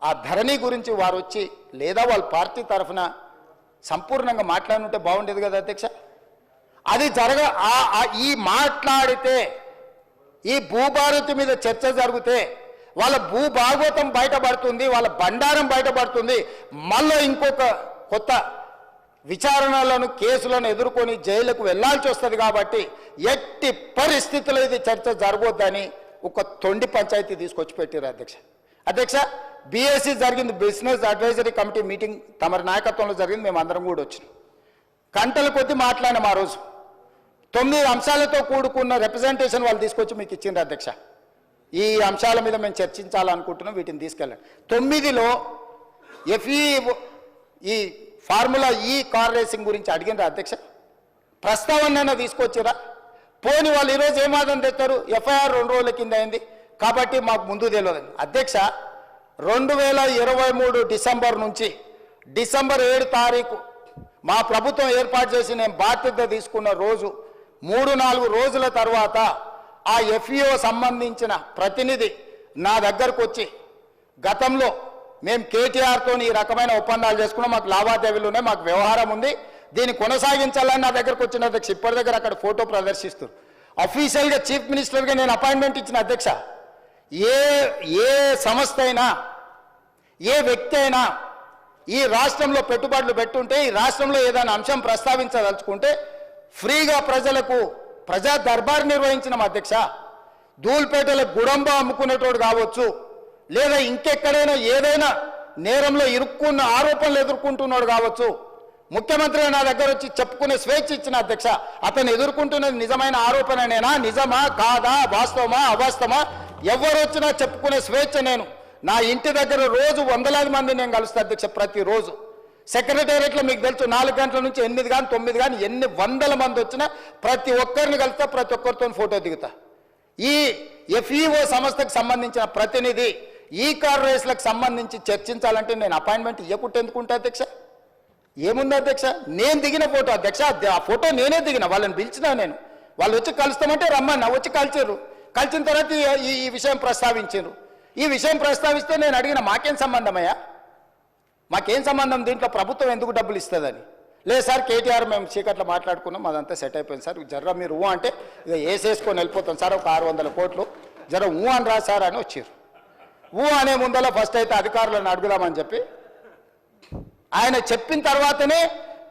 ఆ ధరణి గురించి వారు వచ్చి లేదా వాళ్ళ పార్టీ తరఫున సంపూర్ణంగా మాట్లాడుంటే బాగుండేది కదా అధ్యక్ష. అది ఈ మాట్లాడితే, ఈ భూభారతి మీద చర్చ జరిగితే వాళ్ళ భూభాగవతం బయటపడుతుంది, వాళ్ళ బండారం బయటపడుతుంది. మళ్ళీ ఇంకొక కొత్త విచారణలను, కేసులను ఎదుర్కొని జైలుకు వెళ్లాల్సి వస్తుంది. కాబట్టి ఎట్టి పరిస్థితుల్లో ఇది చర్చ జరగొద్దని ఒక తొండి పంచాయతీ తీసుకొచ్చి పెట్టారు అధ్యక్ష. బీఎస్సీ జరిగింది, బిజినెస్ అడ్వైజరీ కమిటీ మీటింగ్ తమరి నాయకత్వంలో జరిగింది. మేము అందరం కూడా వచ్చినాం. గంటల కొద్దీ మాట్లాడినాం. ఆ రోజు 9 అంశాలతో కూడుకున్న రిప్రజెంటేషన్ వాళ్ళు తీసుకొచ్చి మీకు ఇచ్చిండ్రు అధ్యక్ష. ఈ అంశాల మీద మేము చర్చించాలనుకుంటున్నాం, వీటిని తీసుకెళ్ళండి. 9లో ఈ ఫార్ములా కార్ రేసింగ్ గురించి అడిగినరా అధ్యక్ష? ప్రస్తావన తీసుకొచ్చిరా? పోని వాళ్ళు ఈరోజు ఏమాదం తెస్తారు, ఎఫ్ఐఆర్ 2 రోజుల కింద అయింది కాబట్టి మాకు ముందు తెలియదు అధ్యక్ష. 2023 డిసెంబర్ నుంచి డిసెంబర్ 7 తారీఖు మా ప్రభుత్వం ఏర్పాటు చేసి నేను బాధ్యత తీసుకున్న రోజు 3-4 రోజుల తర్వాత ఆ ఎఫ్ఈఓ సంబంధించిన ప్రతినిధి నా దగ్గరకు వచ్చి, గతంలో మేము కేటీఆర్తో ఈ రకమైన ఒప్పందాలు చేసుకున్నాం, మాకు లావాదేవీలు ఉన్నాయి, మాకు వ్యవహారం ఉంది, దీన్ని కొనసాగించాలని నా దగ్గరకు వచ్చిన అధ్యక్ష. ఇప్పటి దగ్గర అక్కడ ఫోటో ప్రదర్శిస్తూ అఫీషియల్గా చీఫ్ మినిస్టర్గా నేను అపాయింట్మెంట్ ఇచ్చిన అధ్యక్ష. ఏ సంస్థ అయినా, ఏ వ్యక్తి అయినా ఈ రాష్ట్రంలో పెట్టుబడులు పెట్టుంటే, ఈ రాష్ట్రంలో ఏదైనా అంశం ప్రస్తావించదలుచుకుంటే ఫ్రీగా ప్రజలకు ప్రజా దర్బార్ నిర్వహించిన అధ్యక్ష. ధూల్పేటలో గుడంబ అమ్ముకునేటోడు కావచ్చు, లేదా ఇంకెక్కడైనా ఏదైనా నేరంలో ఇరుక్కున్న ఆరోపణలు ఎదుర్కొంటున్నాడు కావచ్చు, ముఖ్యమంత్రి నా దగ్గర వచ్చి చెప్పుకునే స్వేచ్ఛ ఇచ్చిన అధ్యక్ష. అతను ఎదుర్కొంటున్నది నిజమైన ఆరోపణనేనా, నిజమా కాదా, వాస్తవమా అవాస్తవమా, ఎవరు వచ్చినా చెప్పుకునే స్వేచ్ఛ. నేను నా ఇంటి దగ్గర రోజు వందలాది మంది నేను కలుస్తా అధ్యక్ష. ప్రతిరోజు సెక్రటేరియట్లో మీకు తెలుసు 4 గంటల నుంచి 8 కానీ 9 కానీ ఎన్ని వందల మంది వచ్చినా ప్రతి ఒక్కరిని కలుస్తా, ప్రతి ఒక్కరితో ఫోటో దిగుతా. ఈ ఎఫ్ఈఓ సంస్థకు సంబంధించిన ప్రతినిధి ఈ కార్ రేస్లకు సంబంధించి చర్చించాలంటే నేను అపాయింట్మెంట్ ఇవ్వకుంటే ఎందుకుంటా అధ్యక్ష? ఏముంది అధ్యక్ష? నేను దిగిన ఫోటో అధ్యక్ష, ఆ ఫోటో నేనే దిగిన, వాళ్ళని పిలిచినా నేను. వాళ్ళు వచ్చి కలుస్తామంటే రమ్మన్నా, వచ్చి కలిచారు. కలిసిన తర్వాత ఈ విషయం ప్రస్తావించారు. ఈ విషయం ప్రస్తావిస్తే నేను అడిగిన మాకేం సంబంధమయ్యా, మాకేం సంబంధం, దీంట్లో ప్రభుత్వం ఎందుకు డబ్బులు ఇస్తుందని. లేదు సార్, కేటీఆర్ మేము చీకట్లో మాట్లాడుకున్నాం, అదంతా సెట్ అయిపోయింది సార్, జర్ర మీరు అంటే ఇక వేసేసుకొని వెళ్ళిపోతాం సార్, ఒక 600 కోట్లు జర అని రా సార్ అని వచ్చారు. అనే ముందర ఫస్ట్ అయితే అధికారులను అడుగుదామని చెప్పి ఆయన చెప్పిన తర్వాతనే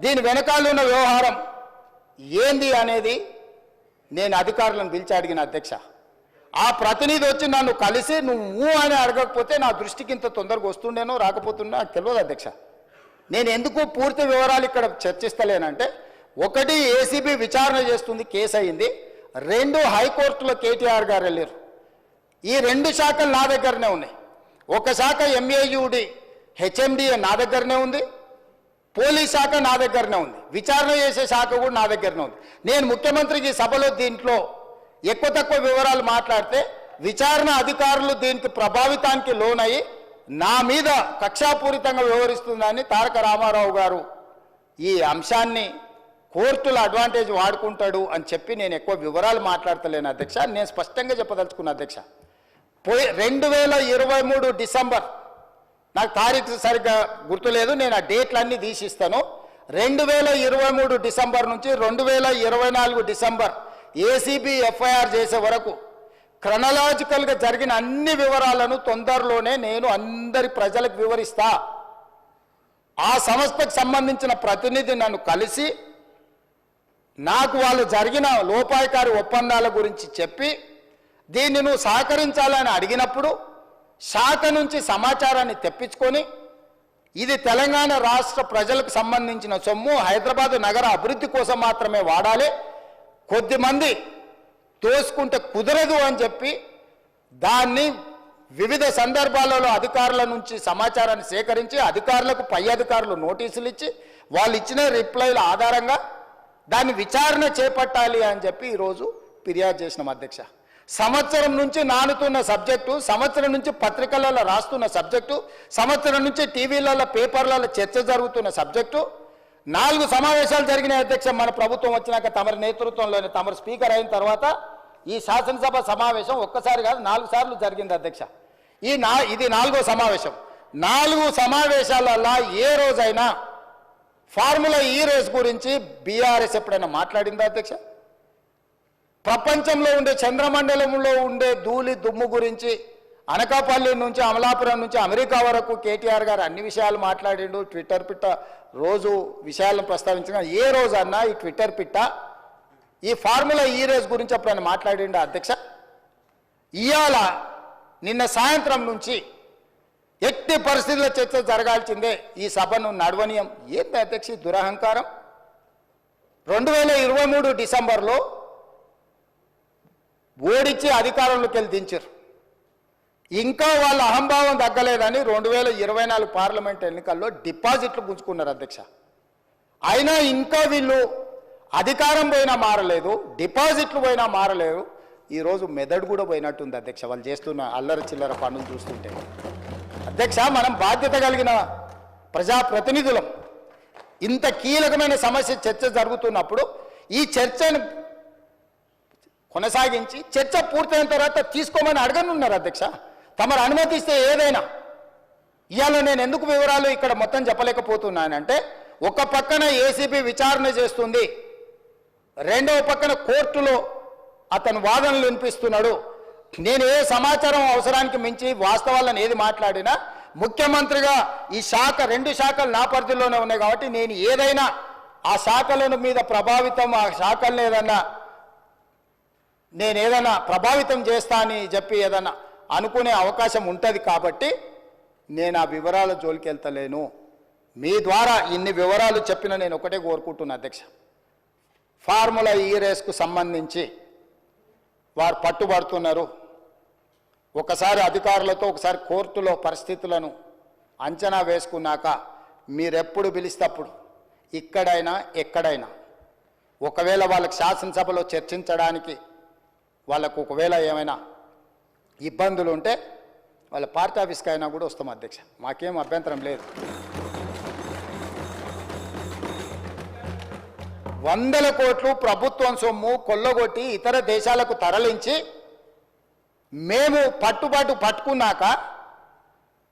దీని వెనకాల ఉన్న వ్యవహారం ఏంది అనేది నేను అధికారులను పిలిచి అడిగిన అధ్యక్ష. ఆ ప్రతినిధి వచ్చి నన్ను కలిసి నువ్వు అని అడగకపోతే నా దృష్టికి ఇంత తొందరగా వస్తుండేనో రాకపోతుండే నాకు తెలియదు అధ్యక్ష. నేను ఎందుకు పూర్తి వివరాలు ఇక్కడ చర్చిస్తలేనంటే, ఒకటి ఏసీబీ విచారణ చేస్తుంది, కేసు అయింది. 2 హైకోర్టులో కేటీఆర్ గారు వెళ్ళారు. ఈ 2 శాఖలు నా దగ్గరనే ఉన్నాయి. ఒక శాఖ MAUD HMDA నా దగ్గరనే ఉంది, పోలీస్ శాఖ నా దగ్గరనే ఉంది, విచారణ చేసే శాఖ కూడా నా దగ్గరనే ఉంది. నేను ముఖ్యమంత్రికి సభలో దీంట్లో ఎక్కువ తక్కువ వివరాలు మాట్లాడితే విచారణ అధికారులు దీనికి ప్రభావితానికి లోనయ్యి నా మీద కక్షాపూరితంగా వ్యవహరిస్తుందని తారక రామారావు గారు ఈ అంశాన్ని కోర్టుల అడ్వాంటేజ్ వాడుకుంటాడు అని చెప్పి నేను ఎక్కువ వివరాలు మాట్లాడతలేను అధ్యక్ష. నేను స్పష్టంగా చెప్పదలుచుకున్నా అధ్యక్ష. 2023 డిసెంబర్, నాకు తారీఖు సరిగ్గా గుర్తులేదు, నేను ఆ డేట్లన్నీ తీసిస్తాను. 2023 డిసెంబర్ నుంచి 2024 డిసెంబర్ ఏసీబీ FIR చేసే వరకు క్రొనాలజికల్గా జరిగిన అన్ని వివరాలను తొందరలోనే నేను అందరి ప్రజలకు వివరిస్తా. ఆ సంస్థకు సంబంధించిన ప్రతినిధి నన్ను కలిసి నాకు వాళ్ళు జరిగిన లోపాయకారి ఒప్పందాల గురించి చెప్పి దీన్ని నువ్వు సహకరించాలని అడిగినప్పుడు శాఖ నుంచి సమాచారాన్ని తెప్పించుకొని ఇది తెలంగాణ రాష్ట్ర ప్రజలకు సంబంధించిన సొమ్ము, హైదరాబాద్ నగర అభివృద్ధి కోసం మాత్రమే వాడాలి, కొద్దిమంది తోసుకుంటే కుదరదు అని చెప్పి దాన్ని వివిధ సందర్భాలలో అధికారుల నుంచి సమాచారాన్ని సేకరించి అధికారులకు పై అధికారులు నోటీసులు ఇచ్చి వాళ్ళు ఇచ్చిన రిప్లైల ఆధారంగా దాన్ని విచారణ చేపట్టాలి అని చెప్పి ఈరోజు ఫిర్యాదు చేసినాం అధ్యక్ష. సంవత్సరం నుంచి నానుతున్న సబ్జెక్టు, సంవత్సరం నుంచి పత్రికలలో రాస్తున్న సబ్జెక్టు, సంవత్సరం నుంచి టీవీలలో పేపర్లలో చర్చ జరుగుతున్న సబ్జెక్టు. 4 సమావేశాలు జరిగినాయి అధ్యక్ష. మన ప్రభుత్వం వచ్చినాక తమరి నేతృత్వంలోనే, తమరు స్పీకర్ అయిన తర్వాత ఈ శాసనసభ సమావేశం ఒక్కసారి కాదు 4 సార్లు జరిగింది అధ్యక్ష. ఇది 4వ సమావేశం. 4 సమావేశాలలో ఏ రోజైనా ఫార్ములా ఈ రేస్ గురించి బీఆర్ఎస్ ఎప్పుడైనా మాట్లాడిందా అధ్యక్ష? ప్రపంచంలో ఉండే చంద్రమండలంలో ఉండే ధూళి దుమ్ము గురించి అనకాపల్లి నుంచి అమలాపురం నుంచి అమెరికా వరకు కేటీఆర్ గారు అన్ని విషయాలు మాట్లాడిండు. ట్విట్టర్ పిట్ట రోజు విషయాలను ప్రస్తావించిన ఏ రోజు అన్నా ఈ ట్విట్టర్ పిట్ట ఈ ఫార్ములా ఈ రేస్ గురించి ఎప్పుడైనా మాట్లాడిండు అధ్యక్ష? ఇవాళ నిన్న సాయంత్రం నుంచి ఎట్టి పరిస్థితుల్లో చర్చ జరగాల్సిందే, ఈ సభను నడవనీయం. ఏంటి అధ్యక్ష దురహంకారం? 2023 డిసెంబర్లో ఓడించి అధికారంలోకి వెళ్ళి దించారు. ఇంకా వాళ్ళ అహంభావం తగ్గలేదని 2024 పార్లమెంట్ ఎన్నికల్లో డిపాజిట్లు గుంజుకున్నారు అధ్యక్ష. అయినా ఇంకా వీళ్ళు అధికారం పోయినా మారలేదు, డిపాజిట్లు పోయినా మారలేదు. ఈరోజు మెదడు కూడా పోయినట్టుంది అధ్యక్ష వాళ్ళు చేస్తున్న అల్లరి చిల్లర పనులు చూస్తుంటే. అధ్యక్ష, మనం బాధ్యత కలిగిన ప్రజాప్రతినిధులం. ఇంత కీలకమైన సమస్య చర్చ జరుగుతున్నప్పుడు ఈ చర్చను కొనసాగించి చర్చ పూర్తయిన తర్వాత తీసుకోమని అడగనున్నారు అధ్యక్ష. తమరు అనుమతిస్తే ఏదైనా. ఇవాళ నేను ఎందుకు వివరాలు ఇక్కడ మొత్తం చెప్పలేకపోతున్నానంటే, ఒక పక్కన ఏసీబీ విచారణ చేస్తుంది, రెండవ పక్కన కోర్టులో అతను వాదనలు వినిపిస్తున్నాడు. నేను ఏ సమాచారం అవసరానికి మించి వాస్తవాలను ఏది మాట్లాడినా ముఖ్యమంత్రిగా ఈ శాఖ 2 శాఖలు నా పరిధిలోనే ఉన్నాయి కాబట్టి నేను ఏదైనా ఆ శాఖలను మీద ప్రభావితం, ఆ శాఖలను ఏదైనా ప్రభావితం చేస్తా అని చెప్పి ఏదన్నా అనుకునే అవకాశం ఉంటుంది కాబట్టి నేను ఆ వివరాల జోలికి వెళ్తలేను. మీ ద్వారా ఇన్ని వివరాలు చెప్పిన నేను ఒకటే కోరుకుంటున్నా అధ్యక్ష, ఫార్ములా ఈ రేస్కు సంబంధించి వారు పట్టుబడుతున్నారు. ఒకసారి అధికారులతో ఒకసారి కోర్టులో పరిస్థితులను అంచనా వేసుకున్నాక మీరెప్పుడు పిలిస్తప్పుడు ఇక్కడైనా ఎక్కడైనా ఒకవేళ వాళ్ళకి శాసనసభలో చర్చించడానికి వాళ్ళకు ఒకవేళ ఏమైనా ఇబ్బందులు ఉంటే వాళ్ళ పార్టీ ఆఫీస్కి అయినా కూడా వస్తాం అధ్యక్ష, మాకేం అభ్యంతరం లేదు. 100 కోట్లు ప్రభుత్వం సొమ్ము కొల్లగొట్టి ఇతర దేశాలకు తరలించి మేము పట్టుకున్నాక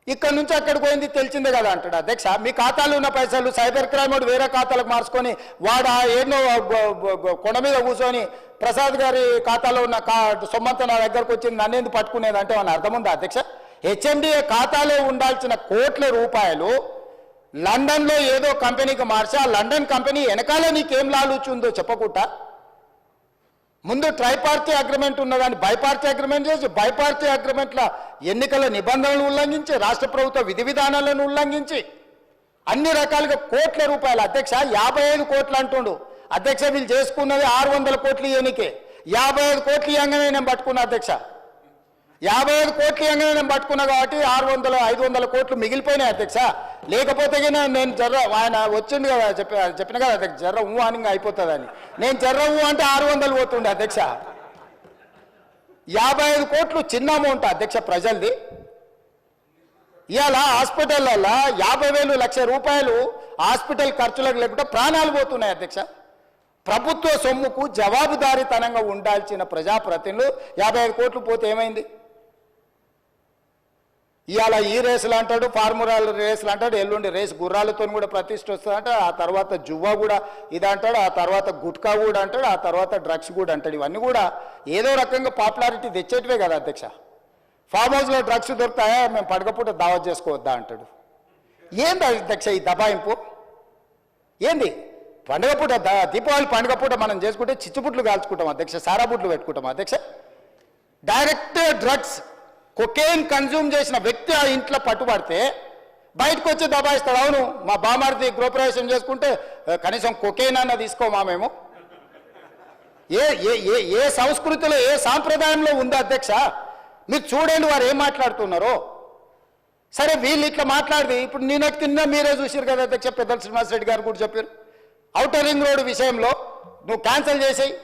ఇక్కడ నుంచి అక్కడికి పోయింది తెలిసిందే కదా అంటాడు అధ్యక్ష. మీ ఖాతాలో ఉన్న పైసలు సైబర్ క్రైమ్ వాడు వేరే ఖాతాలకు మార్చుకొని వాడు ఎన్నో కొండ మీద కూర్చొని ప్రసాద్ గారి ఖాతాలో ఉన్న సొమ్మంతా నా దగ్గరకు వచ్చింది నన్ను ఎందుకు పట్టుకునేది అంటే వాళ్ళ అర్థం ఉందా అధ్యక్ష? HMDA ఖాతాలో ఉండాల్సిన కోట్ల రూపాయలు లండన్లో ఏదో కంపెనీకి మార్చి ఆ లండన్ కంపెనీ వెనకాల నీకేం లాలుచుందో చెప్పకుండా ముందు ట్రైపార్టీ అగ్రిమెంట్ ఉన్నదాన్ని బైపార్టీ అగ్రిమెంట్ చేసి బైపార్టీ అగ్రిమెంట్ల ఎన్నికల నిబంధనలను ఉల్లంఘించి రాష్ట్ర ప్రభుత్వ విధి విధానాలను ఉల్లంఘించి అన్ని రకాలుగా కోట్ల రూపాయలు అధ్యక్ష 55 కోట్లు అంటుండు అధ్యక్ష వీళ్ళు చేసుకున్నది 600 కోట్లు ఎన్నికే 55 కోట్లు ఇవ్వగానే నేను పట్టుకున్నా అధ్యక్ష 55 కోట్లు ఇవ్వగానే నేను పట్టుకున్నా కాబట్టి 500 కోట్లు మిగిలిపోయినాయి అధ్యక్ష లేకపోతే నేను జర్ర ఆయన వచ్చింది కదా చెప్పిన కదా అధ్యక్ష జర్ర అని అయిపోతుందని నేను జర్ర అంటే 600 పోతుండే అధ్యక్ష 55 కోట్లు చిన్న అమౌంట్ అధ్యక్ష ప్రజలది ఇవాళ హాస్పిటల్లో 50,000 లక్ష రూపాయలు హాస్పిటల్ ఖర్చులకు లేకుండా ప్రాణాలు పోతున్నాయి అధ్యక్ష ప్రభుత్వ సొమ్ముకు జవాబుదారీతనంగా ఉండాల్సిన ప్రజాప్రతినిధులు 55 కోట్లు పోతే ఏమైంది ఇవాళ ఈ రేసులు అంటాడు ఫార్ములా రేసులు అంటాడు ఎల్లుండి రేసు గుర్రాలతో కూడా ప్రతిష్ట వస్తుందంట ఆ తర్వాత జువ్వా కూడా ఇది అంటాడు ఆ తర్వాత గుట్కా కూడా అంటాడు ఆ తర్వాత డ్రగ్స్ కూడా అంటాడు ఇవన్నీ కూడా ఏదో రకంగా పాపులారిటీ తెచ్చేటివే కదా అధ్యక్ష ఫామ్ హౌస్లో డ్రగ్స్ దొరుకుతాయా మేము పడకపోతే దావత్ చేసుకోవద్దా అంటాడు ఏంది అధ్యక్ష ఈ దబాయింపు ఏంది పండుగ పూట దీపావళి పండుగ పూట మనం చేసుకుంటే చిచ్చుబుట్లు కాల్చుకుంటాం అధ్యక్ష సారాబుట్లు పెట్టుకుంటాం అధ్యక్ష డైరెక్ట్ డ్రగ్స్ కొకేన్ కన్జ్యూమ్ చేసిన వ్యక్తి ఆ ఇంట్లో పట్టుబడితే బయటకు వచ్చి దబాయిస్తాడు అవును మా బామార్ది గృహప్రవేశం చేసుకుంటే కనీసం కొకేన్ అన్న తీసుకోమా మేము ఏ సంస్కృతిలో ఏ సాంప్రదాయంలో ఉందో అధ్యక్ష మీరు చూడండి వారు ఏం మాట్లాడుతున్నారో సరే వీళ్ళు ఇట్లా మాట్లాడి ఇప్పుడు నేను కింద మీరే చూసారు కదా అధ్యక్ష పెద్దల శ్రీనివాసరెడ్డి గారు కూడా చెప్పారు ఔటర్ రింగ్ రోడ్ విషయంలో నువ్వు క్యాన్సిల్ చేసేయి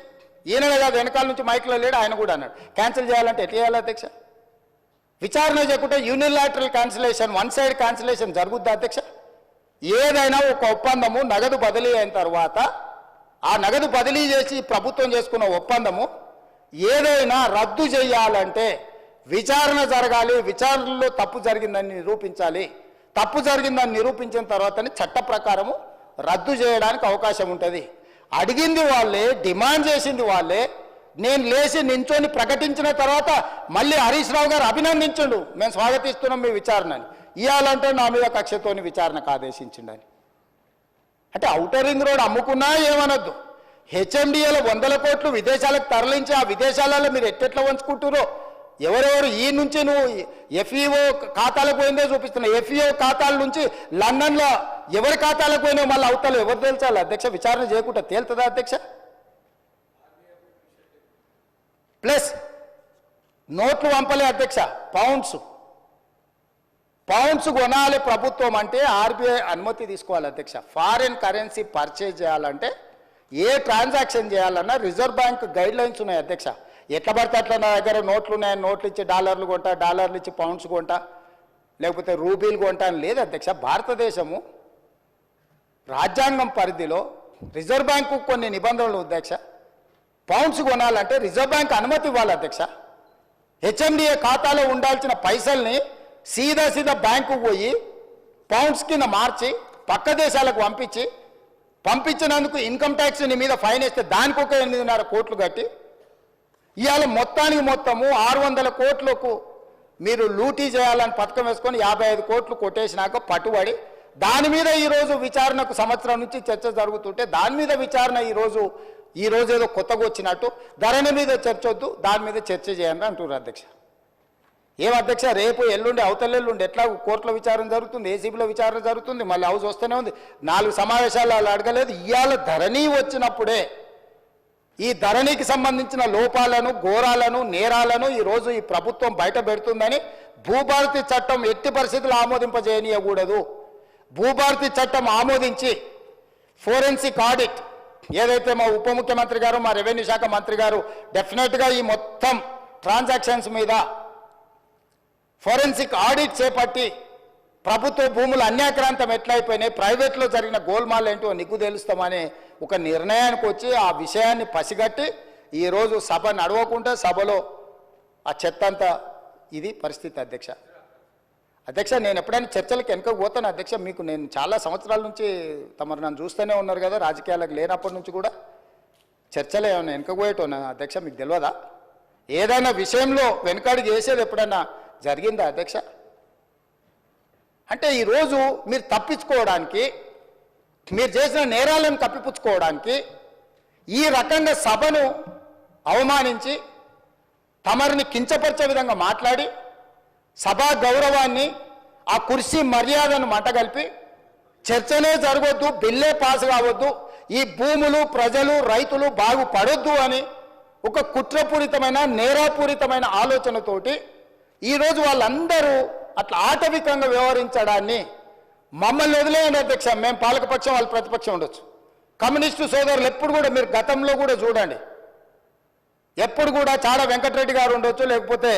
ఈయననే కాదు వెనకాల నుంచి మైక్లో లేడు ఆయన కూడా అన్నాడు క్యాన్సిల్ చేయాలంటే ఎట్లా చేయాలి అధ్యక్ష విచారణ చేయకుంటే unilateral cancellation one side cancellation జరుగుద్దా అధ్యక్ష ఏదైనా ఒక ఒప్పందము నగదు బదిలీ అయిన తర్వాత ఆ నగదు బదిలీ చేసి ప్రభుత్వం చేసుకున్న ఒప్పందము ఏదైనా రద్దు చేయాలంటే విచారణ జరగాలి విచారణలో తప్పు జరిగిందని నిరూపించాలి తప్పు జరిగిందని నిరూపించిన తర్వాతనే చట్ట ప్రకారము రద్దు చేయడానికి అవకాశం ఉంటుంది అడిగింది వాళ్ళే డిమాండ్ చేసింది వాళ్ళే నేను లేచి నించొని ప్రకటించిన తర్వాత మళ్ళీ హరీష్ రావు గారు అభినందించండు మేము స్వాగతిస్తున్నాం మీ విచారణని ఇవ్వాలంటే నా మీద కక్షతోని విచారణకు ఆదేశించిండని అంటే ఔటర్ రింగ్ రోడ్ అమ్ముకున్నా ఏమనొద్దు హెచ్ఎండిఏలో 100 కోట్లు విదేశాలకు తరలించి ఆ విదేశాలలో మీరు ఎట్టెట్లా వంచుకుంటారో ఎవరెవరు ఈ నుంచి నువ్వు ఎఫ్ఈఓ ఖాతాలకు పోయిందే చూపిస్తున్నావు ఎఫ్ఈఓ ఖాతాల నుంచి లండన్లో ఎవరి ఖాతాలకు పోయినావు మళ్ళీ అవతల ఎవరు తేల్చాలి అధ్యక్ష విచారణ చేయకుండా తేలుతుందా అధ్యక్ష ప్లస్ నోట్లు పంపలే అధ్యక్ష పౌండ్స్ కొనాలి ప్రభుత్వం అంటే ఆర్బీఐ అనుమతి తీసుకోవాలి అధ్యక్ష ఫారిన్ కరెన్సీ పర్చేజ్ చేయాలంటే ఏ ట్రాన్సాక్షన్ చేయాలన్నా రిజర్వ్ బ్యాంక్ గైడ్ లైన్స్ ఉన్నాయి అధ్యక్ష ఎట్లా పడితే అట్లా నా దగ్గర నోట్లు ఉన్నాయని నోట్లు ఇచ్చి డాలర్లు కొంటా డాలర్లు ఇచ్చి పౌండ్స్ కొంటా లేకపోతే రూపీలు కొంటా అని లేదు అధ్యక్ష భారతదేశము రాజ్యాంగం పరిధిలో రిజర్వ్ బ్యాంకు కొన్ని నిబంధనలు అధ్యక్ష పౌండ్స్ కొనాలంటే రిజర్వ్ బ్యాంక్ అనుమతి ఇవ్వాలి అధ్యక్ష హెచ్ఎండిఏ ఖాతాలో ఉండాల్సిన పైసల్ని సీదా బ్యాంకుకు పోయి పౌండ్స్ కింద మార్చి పక్క దేశాలకు పంపించినందుకు ఇన్కమ్ ట్యాక్స్ నీ మీద ఫైన్ వేస్తే దానికి ఒక 8.5 కోట్లు కట్టి ఇవాళ మొత్తము 600 కోట్లకు మీరు లూటీ చేయాలని పథకం వేసుకొని 55 కోట్లు కొట్టేసినాక పట్టుబడి దాని మీద ఈరోజు విచారణకు సంవత్సరం నుంచి చర్చ జరుగుతుంటే దాని మీద విచారణ ఈరోజు ఏదో కొత్తగా వచ్చినట్టు ధరణి మీద చర్చ వద్దు దాని మీద చర్చ చేయండి అంటున్నారు అధ్యక్ష ఏం అధ్యక్ష రేపు ఎల్లుండి అవతలెల్లుండి ఎట్లా కోర్టులో విచారణ జరుగుతుంది ఏసీబీలో విచారణ జరుగుతుంది మళ్ళీ హౌస్ వస్తూనే ఉంది 4 సమావేశాలు అలా అడగలేదు ఇవాళ ధరణి వచ్చినప్పుడే ఈ ధరణికి సంబంధించిన లోపాలను ఘోరాలను నేరాలను ఈరోజు ఈ ప్రభుత్వం బయట పెడుతుందని భూభారతి చట్టం ఎట్టి పరిస్థితులు ఆమోదింపజేయనీయకూడదు భూభారతి చట్టం ఆమోదించి ఫోరెన్సిక్ ఆడిట్ ఏదైతే మా ఉప ముఖ్యమంత్రి గారు మా రెవెన్యూ శాఖ మంత్రి గారు డెఫినెట్గా ఈ మొత్తం ట్రాన్సాక్షన్స్ మీద ఫోరెన్సిక్ ఆడిట్ చేపట్టి ప్రభుత్వ భూములు అన్యాక్రాంతం ఎట్లయిపోయినాయి ప్రైవేట్లో జరిగిన గోల్మాల్ ఏంటో నిగ్గు తెలుస్తామనే ఒక నిర్ణయానికి వచ్చి ఆ విషయాన్ని పసిగట్టి ఈరోజు సభ నడవకుండా సభలో ఆ చెత్త అంతా ఇది పరిస్థితి అధ్యక్ష నేను ఎప్పుడైనా చర్చలకు వెనుకకు పోతాను అధ్యక్ష మీకు నేను చాలా సంవత్సరాల నుంచి తమరు నన్ను చూస్తూనే ఉన్నారు కదా రాజకీయాలకు లేనప్పటి నుంచి కూడా చర్చలు ఏమైనా వెనుకకు పోయేటోనా అధ్యక్ష మీకు తెలియదా ఏదైనా విషయంలో వెనుకడుగు వేసేది ఎప్పుడైనా జరిగిందా అధ్యక్ష అంటే ఈరోజు మీరు తప్పించుకోవడానికి మీరు చేసిన నేరాలను కప్పిపుచ్చుకోవడానికి ఈ రకంగా సభను అవమానించి తమరిని కించపరిచే విధంగా మాట్లాడి సభా గౌరవాన్ని ఆ కుర్చీ మర్యాదను మంటగలిపి చర్చనే జరగొద్దు, బిల్లే పాస్ కావద్దు, ఈ భూములు ప్రజలు రైతులు బాగుపడొద్దు అని ఒక కుట్రపూరితమైన నేరపూరితమైన ఆలోచనతోటి ఈరోజు వాళ్ళందరూ అట్లా ఆటవికంగా వ్యవహరించడాన్ని మమ్మల్ని వదిలేయండి అధ్యక్ష, మేము పాలకపక్షం వాళ్ళు ప్రతిపక్షం ఉండొచ్చు. కమ్యూనిస్టు సోదరులు ఎప్పుడు కూడా మీరు గతంలో కూడా చూడండి, ఎప్పుడు కూడా చాడ వెంకటరెడ్డి గారు ఉండొచ్చు, లేకపోతే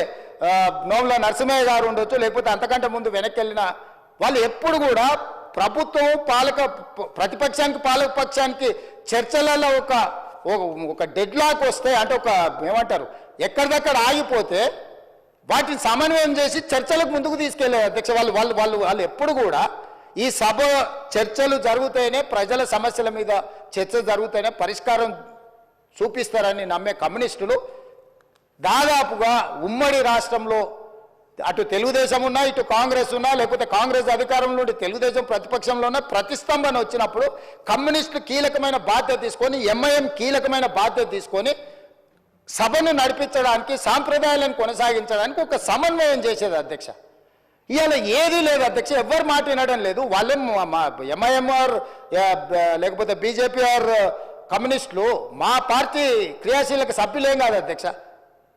నోముల నరసింహయ్య గారు ఉండొచ్చు, లేకపోతే అంతకంటే ముందు వెనక్కి వెళ్ళిన వాళ్ళు ఎప్పుడు కూడా ప్రభుత్వం ప్రతిపక్షానికి పాలకపక్షానికి చర్చలలో ఒక డెడ్ లాక్ వస్తే, అంటే ఒక ఏమంటారు ఎక్కడిదక్కడ ఆగిపోతే వాటిని సమన్వయం చేసి చర్చలకు ముందుకు తీసుకెళ్లే అధ్యక్ష. వాళ్ళు ఎప్పుడు కూడా ఈ సభ చర్చలు జరుగుతూనే ప్రజల సమస్యల మీద చర్చ జరుగుతూనే పరిష్కారం చూపిస్తారని నమ్మే కమ్యూనిస్టులు దాదాపుగా ఉమ్మడి రాష్ట్రంలో అటు తెలుగుదేశం ఉన్నా ఇటు కాంగ్రెస్ ఉన్నా, లేకపోతే కాంగ్రెస్ అధికారంలో నుండి తెలుగుదేశం ప్రతిపక్షంలో ఉన్న ప్రతిష్టంభన వచ్చినప్పుడు కమ్యూనిస్టులు కీలకమైన బాధ్యత తీసుకొని, ఎంఐఎం కీలకమైన బాధ్యత తీసుకొని సభను నడిపించడానికి, సాంప్రదాయాలను కొనసాగించడానికి ఒక సమన్వయం చేసేది అధ్యక్ష. ఇవాళ ఏదీ లేదు అధ్యక్ష, ఎవరు మాట వినడం లేదు. వాళ్ళేం ఎంఐఎంఆర్ లేకపోతే బీజేపీ ఆర్ కమ్యూనిస్టులు మా పార్టీ క్రియాశీలక సభ్యులేం కాదు అధ్యక్ష.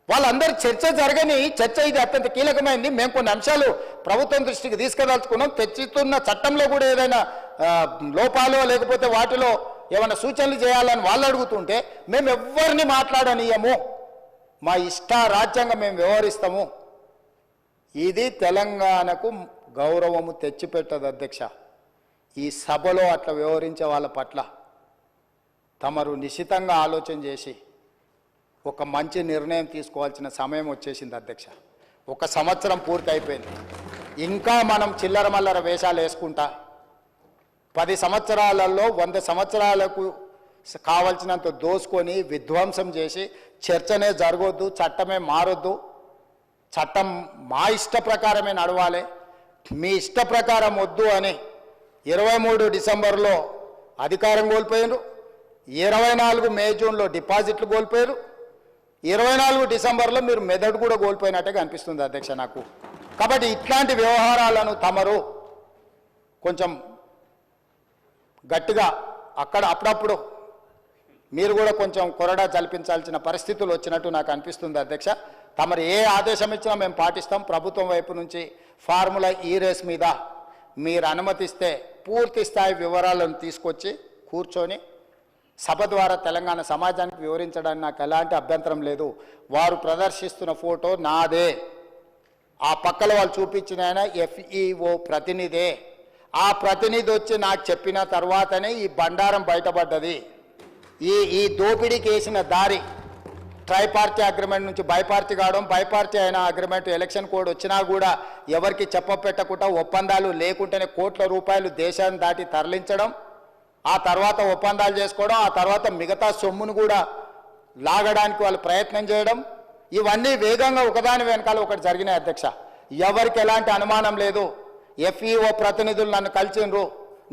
వాళ్ళందరూ చర్చ జరగని చర్చ ఇది అత్యంత కీలకమైంది. మేము కొన్ని అంశాలు ప్రభుత్వం దృష్టికి తీసుకుదలుచుకున్నాం. తెచ్చుతున్న చట్టంలో కూడా ఏదైనా లోపాలు లేకపోతే వాటిలో ఏమైనా సూచనలు చేయాలని వాళ్ళు అడుగుతుంటే మేము ఎవరిని మాట్లాడనీయము, మా ఇష్ట రాజ్యాంగం మేము వ్యవహరిస్తాము. ఇది తెలంగాణకు గౌరవము తెచ్చిపెట్టదు అధ్యక్ష. ఈ సభలో అట్లా వ్యవహరించే వాళ్ళ పట్ల తమరు నిశితంగా ఆలోచన చేసి ఒక మంచి నిర్ణయం తీసుకోవాల్సిన సమయం వచ్చేసింది అధ్యక్ష. 1 సంవత్సరం పూర్తి అయిపోయింది. ఇంకా మనం చిల్లర మల్లర వేషాలు వేసుకుంటా 10 సంవత్సరాలలో 100 సంవత్సరాలకు కావాల్సినంత దోసుకొని విధ్వంసం చేసి చర్చనే జరగొద్దు, చట్టమే మారొద్దు, చట్టం మా ఇష్ట ప్రకారమే నడవాలి, మీ ఇష్ట ప్రకారం వద్దు అని 23 డిసెంబర్లో అధికారం కోల్పోయారు, 24 మే జూన్లో డిపాజిట్లు కోల్పోయారు, 24 డిసెంబర్లో మీరు మెదడు కూడా కోల్పోయినట్టుగా అనిపిస్తుంది అధ్యక్ష నాకు. కాబట్టి ఇట్లాంటి వ్యవహారాలను తమరు కొంచెం గట్టిగా అప్పుడప్పుడు మీరు కూడా కొంచెం కొరడా జల్పించాల్సిన పరిస్థితులు వచ్చినట్టు నాకు అనిపిస్తుంది అధ్యక్ష. తమరు ఏ ఆదేశం ఇచ్చినా మేము పాటిస్తాం. ప్రభుత్వం వైపు నుంచి ఫార్ములా ఈ రేస్ మీద మీరు అనుమతిస్తే పూర్తి స్థాయి వివరాలను తీసుకొచ్చి కూర్చొని సభ ద్వారా తెలంగాణ సమాజానికి వివరించడానికి నాకు ఎలాంటి అభ్యంతరం లేదు. వారు ప్రదర్శిస్తున్న ఫోటో నాదే, ఆ పక్కల వాళ్ళు చూపించిన ఆయన FEO ప్రతినిధే. ఆ ప్రతినిధి వచ్చి నాకు చెప్పిన తర్వాతనే ఈ బండారం బయటపడ్డది. ఈ దోపిడీకి వేసిన దారి ట్రైపార్టీ అగ్రిమెంట్ నుంచి బైపార్టీ కావడం, బైపార్టీ అయిన అగ్రిమెంట్ ఎలక్షన్ కోడ్ వచ్చినా కూడా ఎవరికి చెప్పపెట్టకుండా ఒప్పందాలు లేకుండానే కోట్ల రూపాయలు దేశాన్ని దాటి తరలించడం, ఆ తర్వాత ఒప్పందాలు చేసుకోవడం, ఆ తర్వాత మిగతా సొమ్మును కూడా లాగడానికి వాళ్ళు ప్రయత్నం చేయడం, ఇవన్నీ వేగంగా ఒకదాని వెనకాల ఒకటి జరిగినాయి అధ్యక్ష. ఎవరికి ఎలాంటి అనుమానం లేదు. FEO ప్రతినిధులు నన్ను కలిసిండ్రు,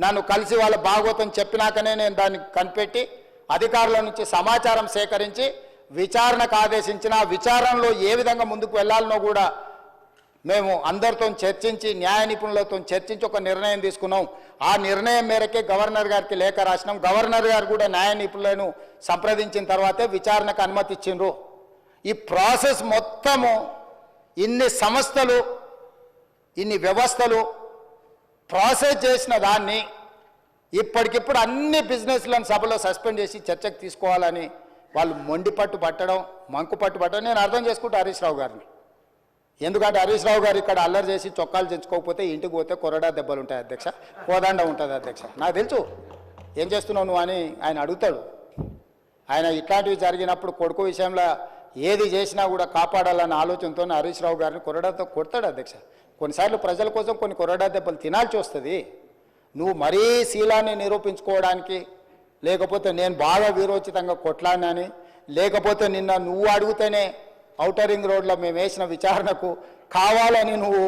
నన్ను కలిసి వాళ్ళ భాగవతం చెప్పినాకనే నేను దాన్ని కనిపెట్టి అధికారుల నుంచి సమాచారం సేకరించి విచారణకు ఆదేశించిన, విచారణలో ఏ విధంగా ముందుకు వెళ్ళాలనో కూడా మేము అందరితో చర్చించి న్యాయ నిపుణులతో చర్చించి ఒక నిర్ణయం తీసుకున్నాం. ఆ నిర్ణయం మేరకే గవర్నర్ గారికి లేఖ రాసినాం. గవర్నర్ గారు కూడా న్యాయ నిపుణులను సంప్రదించిన తర్వాతే విచారణకు అనుమతి ఇచ్చిండ్రు. ఈ ప్రాసెస్ మొత్తము ఇన్ని సంస్థలు ఇన్ని వ్యవస్థలు ప్రాసెస్ చేసిన దాన్ని ఇప్పటికిప్పుడు అన్ని బిజినెస్లను సభలో సస్పెండ్ చేసి చర్చకు తీసుకోవాలని వాళ్ళు మొండి పట్టు పట్టడం, మంకు పట్టు పట్టడం నేను అర్థం చేసుకుంటా హరీష్ రావు గారిని. ఎందుకంటే హరీష్ రావు గారు ఇక్కడ అల్లరి చేసి చొక్కాలు తెచ్చుకోకపోతే ఇంటికి పోతే కొరడా దెబ్బలు ఉంటాయి అధ్యక్ష, కోదండ ఉంటుంది అధ్యక్ష. నాకు తెలుసు ఏం చేస్తున్నావు నువ్వు అని ఆయన అడుగుతాడు. ఆయన ఇట్లాంటివి జరిగినప్పుడు కొడుకు విషయంలో ఏది చేసినా కూడా కాపాడాలన్న ఆలోచనతో హరీష్ రావు గారిని కొరడాతో కొడతాడు అధ్యక్ష. కొన్నిసార్లు ప్రజల కోసం కొన్ని కొరడా దెబ్బలు తినాల్సి వస్తుంది. నువ్వు మరీ శీలాన్ని నిరూపించుకోవడానికి, లేకపోతే నేను బాగా వీరోచితంగా కొట్లాడినని, లేకపోతే నిన్న నువ్వు అడిగితేనే ఔటర్ రింగ్ రోడ్లో మేము వేసిన విచారణకు కావాలని నువ్వు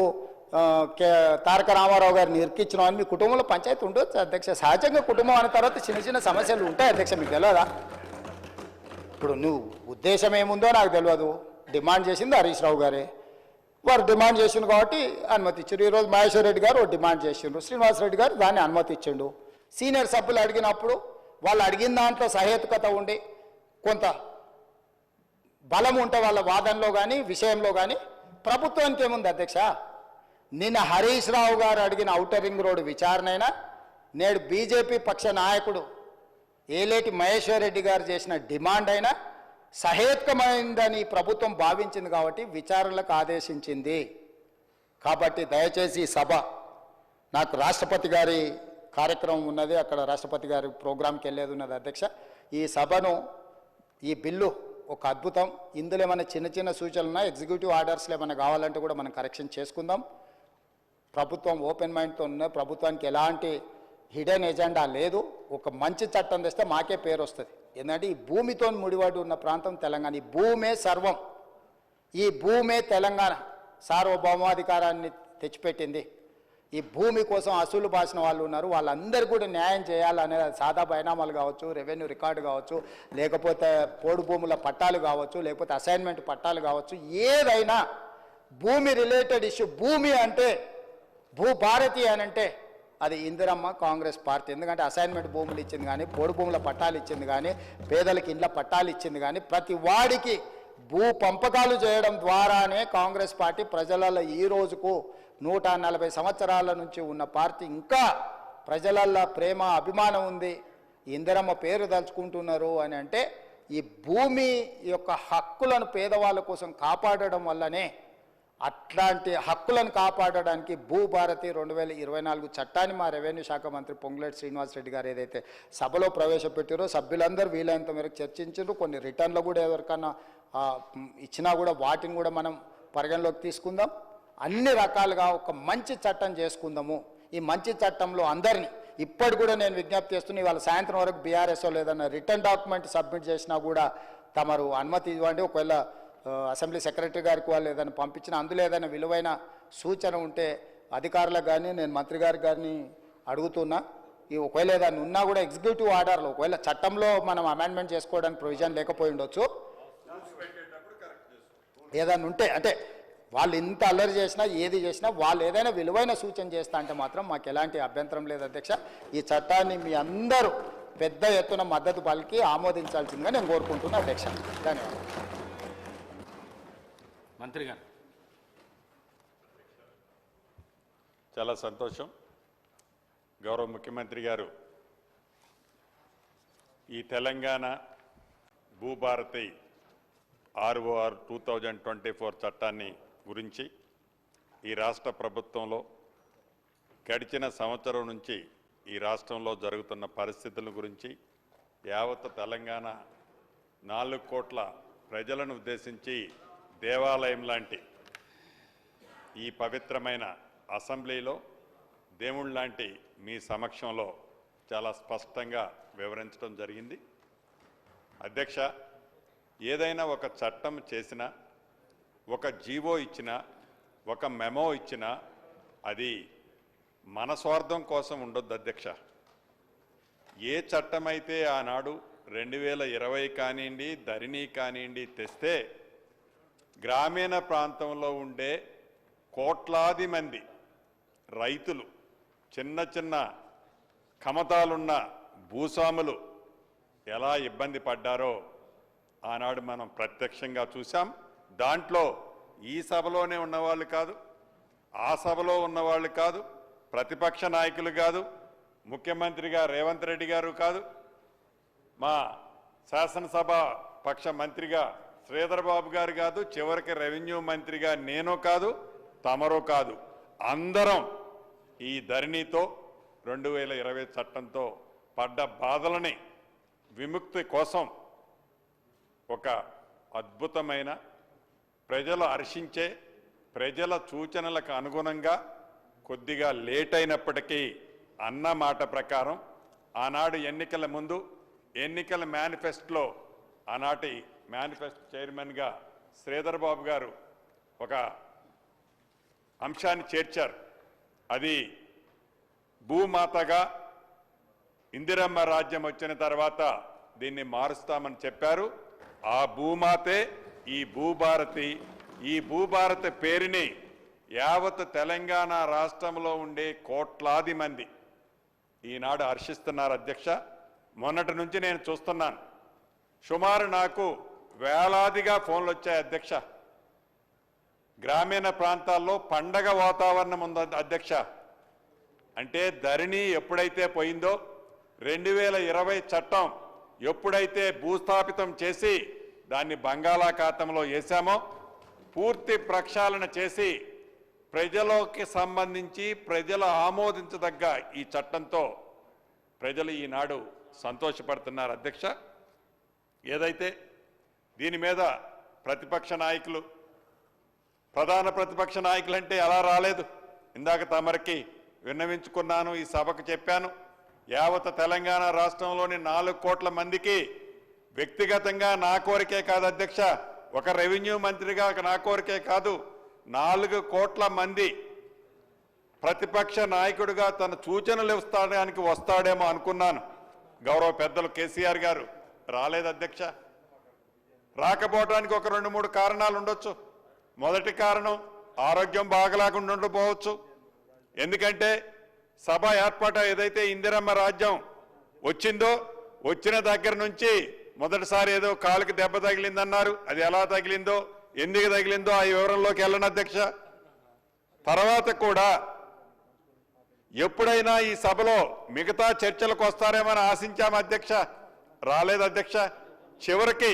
తారక రామారావు గారిని ఇరికిచ్చినావు అని మీ కుటుంబంలో పంచాయతీ ఉండొచ్చు అధ్యక్ష. సహజంగా కుటుంబం అనే తర్వాత చిన్న చిన్న సమస్యలు ఉంటాయి అధ్యక్ష, మీకు తెలియదా? ఇప్పుడు నువ్వు ఉద్దేశం ఏముందో నాకు తెలియదు. డిమాండ్ చేసింది హరీష్ రావు గారే, వారు డిమాండ్ చేసిండు కాబట్టి అనుమతి ఇచ్చారు. ఈరోజు మహేశ్వర్ రెడ్డి గారు డిమాండ్ చేసిండ్రు, శ్రీనివాసరెడ్డి గారు దాన్ని అనుమతి ఇచ్చిండు. సీనియర్ సభ్యులు అడిగినప్పుడు వాళ్ళు అడిగిన దాంట్లో సహేతుకత ఉండి కొంత బలం ఉంటే వాళ్ళ వాదనలో కానీ విషయంలో కానీ ప్రభుత్వానికి ఏముంది అధ్యక్ష? నిన్న హరీష్ రావు గారు అడిగిన ఔటర్ రింగ్ రోడ్డు విచారణైనా, నేడు బీజేపీ పక్ష నాయకుడు ఏలేటి మహేశ్వర్ రెడ్డి గారు చేసిన డిమాండ్ అయినా సహేతుకమైందని ప్రభుత్వం భావించింది కాబట్టి విచారణలకు ఆదేశించింది. కాబట్టి దయచేసి ఈ సభ, నాకు రాష్ట్రపతి గారి కార్యక్రమం ఉన్నది, అక్కడ రాష్ట్రపతి గారి ప్రోగ్రాంకి వెళ్ళేది ఉన్నది అధ్యక్ష. ఈ సభను, ఈ బిల్లు ఒక అద్భుతం. ఇందులో ఏమైనా చిన్న చిన్న సూచనలు ఉన్నాయి, ఎగ్జిక్యూటివ్ ఆర్డర్స్లో ఏమైనా కావాలంటే కూడా మనం కరెక్షన్ చేసుకుందాం. ప్రభుత్వం ఓపెన్ మైండ్తో ఉన్న, ప్రభుత్వానికి ఎలాంటి హిడెన్ ఎజెండా లేదు. ఒక మంచి చట్టం తెస్తే మాకే పేరు వస్తుంది. ఎందుకంటే ఈ భూమితో ముడిపడి ఉన్న ప్రాంతం తెలంగాణ. ఈ భూమే సర్వం, ఈ భూమే తెలంగాణ సార్వభౌమాధికారాన్ని తెచ్చిపెట్టింది. ఈ భూమి కోసం అసూలు బాసిన వాళ్ళు ఉన్నారు, వాళ్ళందరూ కూడా న్యాయం చేయాలనే సాదా బైనామాలు కావచ్చు, రెవెన్యూ రికార్డు కావచ్చు, లేకపోతే పోడు భూముల పట్టాలు కావచ్చు, లేకపోతే అసైన్మెంట్ పట్టాలు కావచ్చు, ఏదైనా భూమి రిలేటెడ్ ఇష్యూ. భూమి అంటే భూభారతి అని అంటే అది ఇందిరమ్మ కాంగ్రెస్ పార్టీ. ఎందుకంటే అసైన్మెంట్ భూములు ఇచ్చింది కానీ, పోడు భూముల పట్టాలు ఇచ్చింది కానీ, పేదలకు ఇండ్ల పట్టాలు ఇచ్చింది కానీ, ప్రతి వాడికి భూ పంపకాలు చేయడం ద్వారానే కాంగ్రెస్ పార్టీ ప్రజలలో ఈ రోజుకు 140 సంవత్సరాల నుంచి ఉన్న పార్టీ ఇంకా ప్రజలల్లో ప్రేమ అభిమానం ఉంది. ఇందిరమ్మ పేరు తలుచుకుంటున్నారు అని అంటే ఈ భూమి యొక్క హక్కులను పేదవాళ్ళ కోసం కాపాడడం వల్లనే. అట్లాంటి హక్కులను కాపాడడానికి భూభారతి 2024 చట్టాన్ని మా రెవెన్యూ శాఖ మంత్రి పొంగులేటి శ్రీనివాసరెడ్డి గారు ఏదైతే సభలో ప్రవేశపెట్టారో సభ్యులందరూ వీలైనంత మేరకు చర్చించారు. కొన్ని రిటర్న్లు కూడా ఎవరికన్నా ఇచ్చినా కూడా వాటిని కూడా మనం పరిగణలోకి తీసుకుందాం. అన్ని రకాలుగా ఒక మంచి చట్టం చేసుకుందాము. ఈ మంచి చట్టంలో అందరినీ ఇప్పటి కూడా నేను విజ్ఞప్తి చేస్తున్నా, ఇవాళ సాయంత్రం వరకు బీఆర్ఎస్ఓ లేదన్నా రిటర్న్ డాక్యుమెంట్ సబ్మిట్ చేసినా కూడా తమరు అనుమతి ఇవ్వండి. ఒకవేళ అసెంబ్లీ సెక్రటరీ గారికి వాళ్ళు ఏదైనా పంపించిన అందులో ఏదైనా విలువైన సూచన ఉంటే అధికారులకు కానీ నేను మంత్రి గారికి కానీ అడుగుతున్నా. ఈ ఒకవేళ ఏదైనా ఉన్నా కూడా ఎగ్జిక్యూటివ్ ఆర్డర్లో ఒకవేళ చట్టంలో మనం అమెండ్మెంట్ చేసుకోవడానికి ప్రొవిజన్ లేకపోయి ఉండొచ్చు, ఏదైనా ఉంటే అంటే వాళ్ళు ఇంత అల్లరి చేసినా ఏది చేసినా వాళ్ళు ఏదైనా విలువైన సూచన చేస్తా అంటే మాత్రం మాకు ఎలాంటి అభ్యంతరం లేదు అధ్యక్ష. ఈ చట్టాన్ని మీ అందరూ పెద్ద ఎత్తున మద్దతు పలికి ఆమోదించాల్సిందిగా నేను కోరుకుంటున్నా అధ్యక్ష. ధన్యవాదాలు. మంత్రి గారు. చాలా సంతోషం. గౌరవ ముఖ్యమంత్రి గారు ఈ తెలంగాణ భూభారతి ROR 2024 చట్టాన్ని గురించి ఈ రాష్ట్ర ప్రభుత్వంలో గడిచిన సంవత్సరం నుంచి ఈ రాష్ట్రంలో జరుగుతున్న పరిస్థితుల గురించి యావత్ తెలంగాణ 4 కోట్ల ప్రజలను ఉద్దేశించి దేవాలయం లాంటి ఈ పవిత్రమైన అసెంబ్లీలో దేవుళ్ళ లాంటి మీ సమక్షంలో చాలా స్పష్టంగా వివరించడం జరిగింది. అధ్యక్ష, ఏదైనా ఒక చట్టం చేసినా, ఒక జీవో ఇచ్చినా, ఒక మెమో ఇచ్చినా అది మన స్వార్థం కోసం ఉండొద్దు అధ్యక్ష. ఏ చట్టమైతే ఆనాడు 2020 కానివ్వండి, ధరణి కానివ్వండి తెస్తే గ్రామీణ ప్రాంతంలో ఉండే కోట్లాది మంది రైతులు, చిన్న చిన్న కమతాలున్న భూస్వాములు ఎలా ఇబ్బంది పడ్డారో ఆనాడు మనం ప్రత్యక్షంగా చూసాం. దాంట్లో ఈ సభలోనే ఉన్నవాళ్ళు కాదు, ఆ సభలో ఉన్నవాళ్ళు కాదు, ప్రతిపక్ష నాయకులు కాదు, ముఖ్యమంత్రిగా రేవంత్ రెడ్డి గారు కాదు, మా శాసనసభ పక్ష మంత్రిగా శ్రీధర్ బాబు గారు కాదు, చివరికి రెవెన్యూ మంత్రిగా నేను కాదు, తమరు కాదు, అందరం ఈ ధరణితో 2020 చట్టంతో పడ్డ బాధలని విముక్తి కోసం ఒక అద్భుతమైన ప్రజలు హర్షించే ప్రజల సూచనలకు అనుగుణంగా కొద్దిగా లేట్ అయినప్పటికీ అన్న మాట ప్రకారం ఆనాడు ఎన్నికల ముందు ఎన్నికల మేనిఫెస్టోలో ఆనాటి మేనిఫెస్టో చైర్మన్గా శ్రీధర్ బాబు గారు ఒక అంశాన్ని చేర్చారు. అది భూమాతగా ఇందిరమ్మ రాజ్యం వచ్చిన తర్వాత దీన్ని మారుస్తామని చెప్పారు. ఆ భూమాతే ఈ భూభారతి. ఈ భూభారతి పేరుని యావత్ తెలంగాణ రాష్ట్రంలో ఉండే కోట్లాది మంది ఈనాడు హర్షిస్తున్నారు అధ్యక్ష. మొన్నటి నుంచి నేను చూస్తున్నాను, సుమారు నాకు వేలాదిగా ఫోన్లు వచ్చాయి అధ్యక్ష. గ్రామీణ ప్రాంతాల్లో పండగ వాతావరణం ఉంది అధ్యక్ష. అంటే ధరణి ఎప్పుడైతే పోయిందో, 2020 చట్టం ఎప్పుడైతే భూస్థాపితం చేసి దాన్ని బంగాళాఖాతంలో వేశామో, పూర్తి ప్రక్షాళన చేసి ప్రజలకి సంబంధించి ప్రజలు ఆమోదించదగ్గ ఈ చట్టంతో ప్రజలు ఈనాడు సంతోషపడుతున్నారు అధ్యక్ష. ఏదైతే దీని మీద ప్రతిపక్ష నాయకులు, ప్రధాన ప్రతిపక్ష నాయకులు అంటే ఎలా రాలేదు, ఇందాక తమరికి విన్నవించుకున్నాను, ఈ సభకు చెప్పాను. యావత్ తెలంగాణ రాష్ట్రంలోని 4 కోట్ల మందికి వ్యక్తిగతంగా నా కోరికే కాదు అధ్యక్ష, ఒక రెవెన్యూ మంత్రిగా నా కోరికే కాదు, 4 కోట్ల మంది ప్రతిపక్ష నాయకుడిగా తన సూచనలు ఇస్తాడానికి వస్తాడేమో అనుకున్నాను. గౌరవ పెద్దలు కేసీఆర్ గారు రాలేదు అధ్యక్ష. రాకపోవడానికి ఒక 2-3 కారణాలు ఉండొచ్చు. మొదటి కారణం ఆరోగ్యం బాగలేకుండా ఉండకపోవచ్చు. ఎందుకంటే సభ ఏర్పాటు ఏదైతే ఇందిరమ్మ రాజ్యం వచ్చిందో, వచ్చిన దగ్గర నుంచి మొదటిసారి ఏదో కాలుకి దెబ్బ తగిలిందన్నారు. అది ఎలా తగిలిందో, ఎందుకు తగిలిందో ఆ వివరంలోకి వెళ్ళను అధ్యక్ష. తర్వాత కూడా ఎప్పుడైనా ఈ సభలో మిగతా చర్చలకు వస్తారేమని ఆశించాము అధ్యక్ష, రాలేదు అధ్యక్ష. చివరికి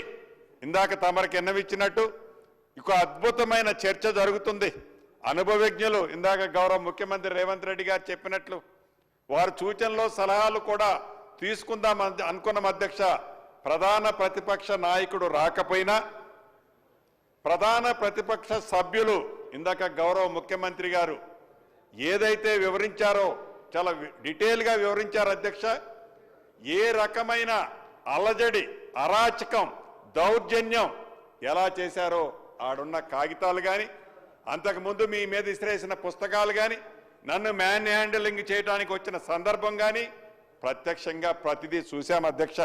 ఇందాక తమరికి ఎన్నవిచ్చినట్టు ఇంకో అద్భుతమైన చర్చ జరుగుతుంది. అనుభవజ్ఞులు ఇందాక గౌరవ ముఖ్యమంత్రి రేవంత్ రెడ్డి గారు చెప్పినట్లు వారి సూచనలు సలహాలు కూడా తీసుకుందాం అనుకున్నాం అధ్యక్ష. ప్రధాన ప్రతిపక్ష నాయకుడు రాకపోయినా ప్రధాన ప్రతిపక్ష సభ్యులు ఇందాక గౌరవ ముఖ్యమంత్రి గారు ఏదైతే వివరించారో చాలా డీటెయిల్గా వివరించారు అధ్యక్ష. ఏ రకమైన అలజడి, అరాచకం, దౌర్జన్యం ఎలా చేశారో ఆడున్న కాగితాలు కానీ, అంతకుముందు మీ మీద ఇసిరేసిన పుస్తకాలు కానీ, నన్ను మ్యాన్ హ్యాండిలింగ్ చేయడానికి వచ్చిన సందర్భం కానీ ప్రత్యక్షంగా ప్రతిదీ చూశాం అధ్యక్ష.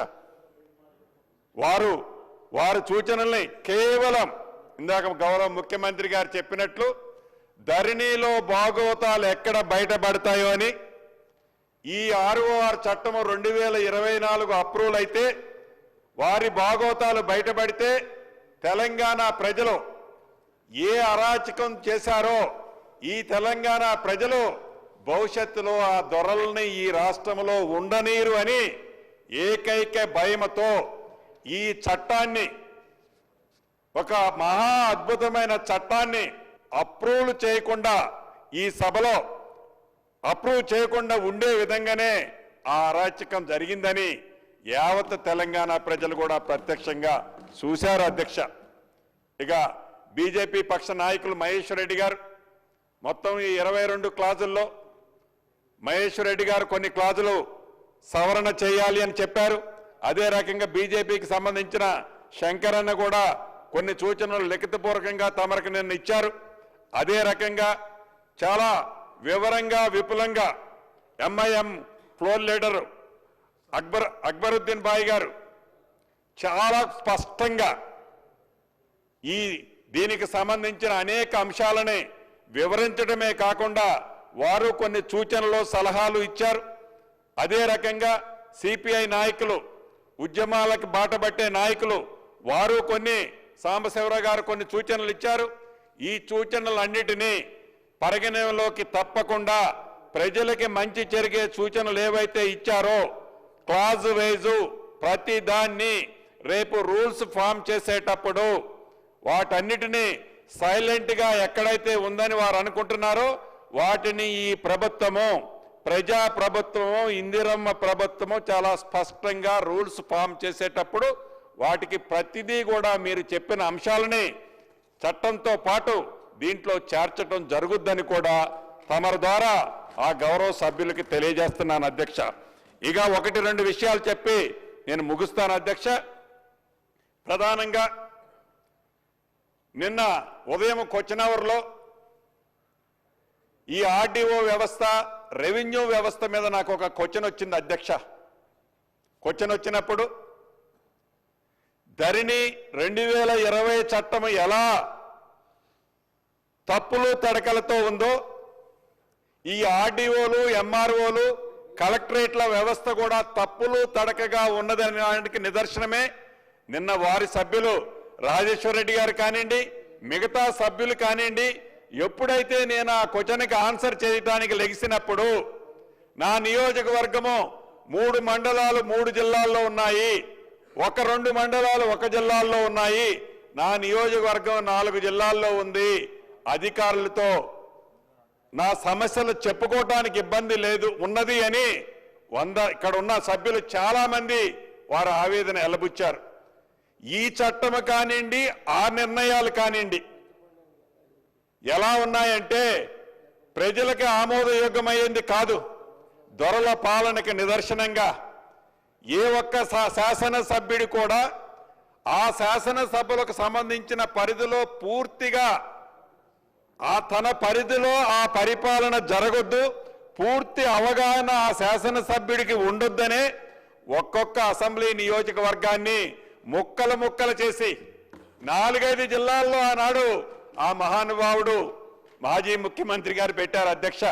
వారు సూచనల్ని కేవలం ఇందాక గౌరవ ముఖ్యమంత్రి గారు చెప్పినట్లు ధరణిలో భాగవతాలు ఎక్కడ బయటపడతాయో అని, ఈ ROR చట్టము 2024 అప్రూవల్ అయితే వారి భాగవతాలు బయటపడితే తెలంగాణ ప్రజలు ఏ అరాచకం చేశారో ఈ తెలంగాణ ప్రజలు భవిష్యత్తులో ఆ దొరల్ని ఈ రాష్ట్రంలో ఉండనీరు అని ఏకైక భయముతో ఈ చట్టాన్ని, ఒక మహా అద్భుతమైన చట్టాన్ని అప్రూవ్ చేయకుండా, ఈ సభలో అప్రూవ్ చేయకుండా ఉండే విధంగానే ఆ అరాచకం జరిగిందని యావత్ తెలంగాణ ప్రజలు కూడా ప్రత్యక్షంగా చూశారు అధ్యక్ష. ఇక బీజేపీ పక్ష నాయకులు మహేశ్వర్ రెడ్డి గారు మొత్తం ఈ 22 క్లాజుల్లో మహేశ్వర్ రెడ్డి గారు కొన్ని క్లాజులు సవరణ చేయాలి అని చెప్పారు. అదే రకంగా బీజేపీకి సంబంధించిన శంకరన్న కూడా కొన్ని సూచనలు లిఖితపూర్వకంగా తమరికి నిన్న ఇచ్చారు. అదే రకంగా చాలా వివరంగా విపులంగా MIM ఫ్లోర్ లీడరు అక్బరుద్దీన్ బాయ్ గారు చాలా స్పష్టంగా దీనికి సంబంధించిన అనేక అంశాలని వివరించడమే కాకుండా వారు కొన్ని సూచనలు సలహాలు ఇచ్చారు. అదే రకంగా సిపిఐ నాయకులు, ఉద్యమాలకు బాటపట్టే నాయకులు వారు కొన్ని, సాంబశివరావు గారు కొన్ని సూచనలు ఇచ్చారు. ఈ సూచనలన్నిటినీ పరిగణనలోకి తప్పకుండా ప్రజలకి మంచి జరిగే సూచనలు ఏవైతే ఇచ్చారో క్లాజ్ వైజు ప్రతి దాన్ని రేపు రూల్స్ ఫామ్ చేసేటప్పుడు వాటన్నిటినీ సైలెంట్గా ఎక్కడైతే ఉందని వారు అనుకుంటున్నారో వాటిని ఈ ప్రభుత్వము, ప్రజా ప్రభుత్వము, ఇందిరమ్మ ప్రభుత్వము చాలా స్పష్టంగా రూల్స్ ఫామ్ చేసేటప్పుడు వాటికి ప్రతిదీ కూడా మీరు చెప్పిన అంశాలని చట్టంతో పాటు దీంట్లో చేర్చడం జరుగుద్దని కూడా తమరి ద్వారా ఆ గౌరవ సభ్యులకి తెలియజేస్తున్నాను అధ్యక్ష. ఇక 1-2 విషయాలు చెప్పి నేను ముగుస్తాను అధ్యక్ష. ప్రధానంగా నిన్న ఉదయం కొచ్చినవర్లో ఈ RDO వ్యవస్థ, రెవెన్యూ వ్యవస్థ మీద నాకు ఒక క్వశ్చన్ వచ్చింది అధ్యక్ష. క్వశ్చన్ వచ్చినప్పుడు ధరణి 2020 చట్టం ఎలా తప్పులు తడకలతో ఉందో ఈ ఆర్డీఓలు, ఎంఆర్ఓలు, కలెక్టరేట్ల వ్యవస్థ కూడా తప్పులు తడకగా ఉన్నదనడానికి నిదర్శనమే నిన్న వారి సభ్యులు రాజేశ్వర రెడ్డి గారు కానివ్వండి, మిగతా సభ్యులు కానివ్వండి, ఎప్పుడైతే నేను ఆ క్వశ్చన్కి ఆన్సర్ చేయడానికి లెగిసినప్పుడు నా నియోజకవర్గము 3 మండలాలు 3 జిల్లాల్లో ఉన్నాయి, 2 మండలాలు 1 జిల్లాల్లో ఉన్నాయి, నా నియోజకవర్గం 4 జిల్లాల్లో ఉంది, అధికారులతో నా సమస్యలు చెప్పుకోవటానికి ఇబ్బంది లేదు ఉన్నది అని ఇక్కడ ఉన్న సభ్యులు చాలా మంది వారు ఆవేదన వెల్లబుచ్చారు. ఈ చట్టం కానివ్వండి, ఆ నిర్ణయాలు కానివ్వండి ఎలా ఉన్నాయంటే ప్రజలకు ఆమోదయోగ్యమైంది కాదు, దొరల పాలనకి నిదర్శనంగా ఏ ఒక్క శాసనసభ్యుడు కూడా ఆ శాసనసభలకు సంబంధించిన పరిధిలో పూర్తిగా తన పరిధిలో ఆ పరిపాలన జరగొద్దు, పూర్తి అవగాహన ఆ శాసనసభ్యుడికి ఉండొద్దనే ఒక్కొక్క అసెంబ్లీ నియోజకవర్గాన్ని ముక్కలు ముక్కలు చేసి 4-5 జిల్లాల్లో ఆనాడు ఆ మహానుభావుడు మాజీ ముఖ్యమంత్రి గారు పెట్టారు అధ్యక్ష.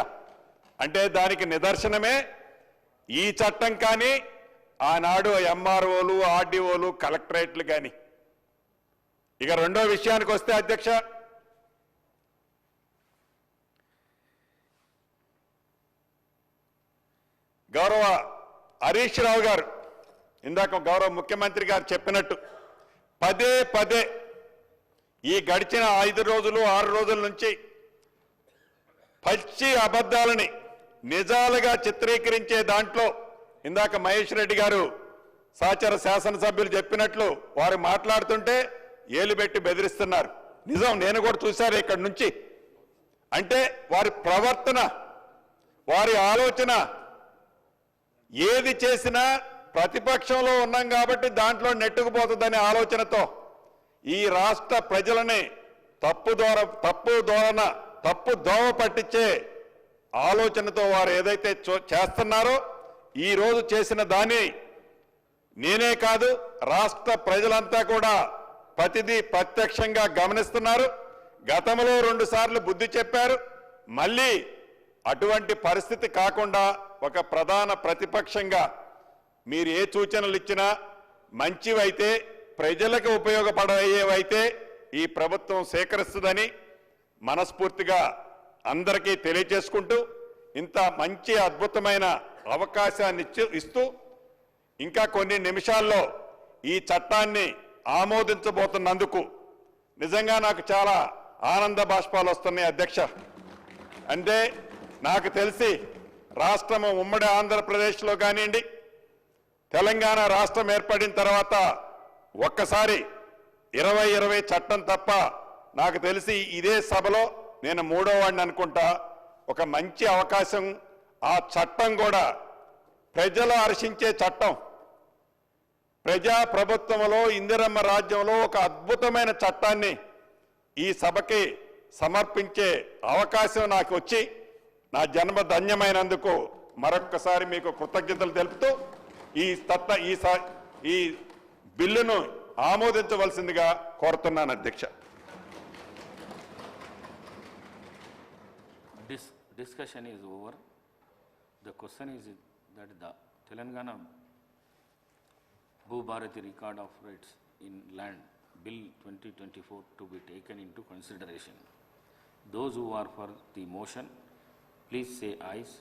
అంటే దానికి నిదర్శనమే ఈ చట్టం కానీ ఆనాడు ఎంఆర్ఓలు, ఆర్డీఓలు, కలెక్టరేట్లు కానీ. ఇక రెండో విషయానికి వస్తే అధ్యక్ష, గౌరవ హరీష్ రావు గారు ఇందాక గౌరవ ముఖ్యమంత్రి గారు చెప్పినట్టు పదే ఈ గడిచిన 5 రోజులు 6 రోజుల నుంచి పచ్చి అబద్ధాలని నిజాలుగా చిత్రీకరించే దాంట్లో ఇందాక మహేష్ రెడ్డి గారు సహచర శాసనసభ్యులు చెప్పినట్లు వారు మాట్లాడుతుంటే ఏలు పెట్టి బెదిరిస్తున్నారు. నిజం, నేను కూడా చూశాను ఇక్కడి నుంచి. అంటే వారి ప్రవర్తన, వారి ఆలోచన ఏది చేసినా ప్రతిపక్షంలో ఉన్నాం కాబట్టి దాంట్లో నెట్టుకుపోతుందనే ఆలోచనతో ఈ రాష్ట్ర ప్రజలని తప్పు దోవ పట్టించే ఆలోచనతో వారు ఏదైతే చేస్తున్నారో ఈ రోజు చేసిన దాన్ని నేనే కాదు రాష్ట్ర ప్రజలంతా కూడా ప్రతిదీ ప్రత్యక్షంగా గమనిస్తున్నారు. గతంలో 2 సార్లు బుద్ధి చెప్పారు. మళ్ళీ అటువంటి పరిస్థితి కాకుండా ఒక ప్రధాన ప్రతిపక్షంగా మీరు ఏ సూచనలు ఇచ్చినా మంచివైతే ప్రజలకు ఉపయోగపడేవైతే ఈ ప్రభుత్వం సేకరిస్తుందని మనస్ఫూర్తిగా అందరికీ తెలియజేసుకుంటూ ఇంత మంచి అద్భుతమైన అవకాశాన్ని ఇస్తూ ఇంకా కొన్ని నిమిషాల్లో ఈ చట్టాన్ని ఆమోదించబోతున్నందుకు నిజంగా నాకు చాలా ఆనంద బాష్పాలు వస్తున్నాయి అధ్యక్ష. అంటే నాకు తెలిసి రాష్ట్రము ఉమ్మడి ఆంధ్రప్రదేశ్లో కానివ్వండి, తెలంగాణ రాష్ట్రం ఏర్పడిన తర్వాత ఒక్కసారి 2020 చట్టం తప్ప నాకు తెలిసి ఇదే సభలో నేను 3వ వాడిని అనుకుంటా. ఒక మంచి అవకాశం, ఆ చట్టం కూడా ప్రజలు హర్షించే చట్టం, ప్రజా ప్రభుత్వంలో ఇందిరమ్మ రాజ్యంలో ఒక అద్భుతమైన చట్టాన్ని ఈ సభకి సమర్పించే అవకాశం నాకు వచ్చి నా జన్మ ధన్యమైనందుకు మరొక్కసారి మీకు కృతజ్ఞతలు తెలుపుతూ ఈ బిల్లును ఆమోదించవలసిందిగా కోరుతున్నాను అధ్యక్ష. Discussion is over. The question is that the Telangana Bhubharati Record of Rights in Land Bill 2024 to be taken into consideration. Those who are for the motion, please say ayes.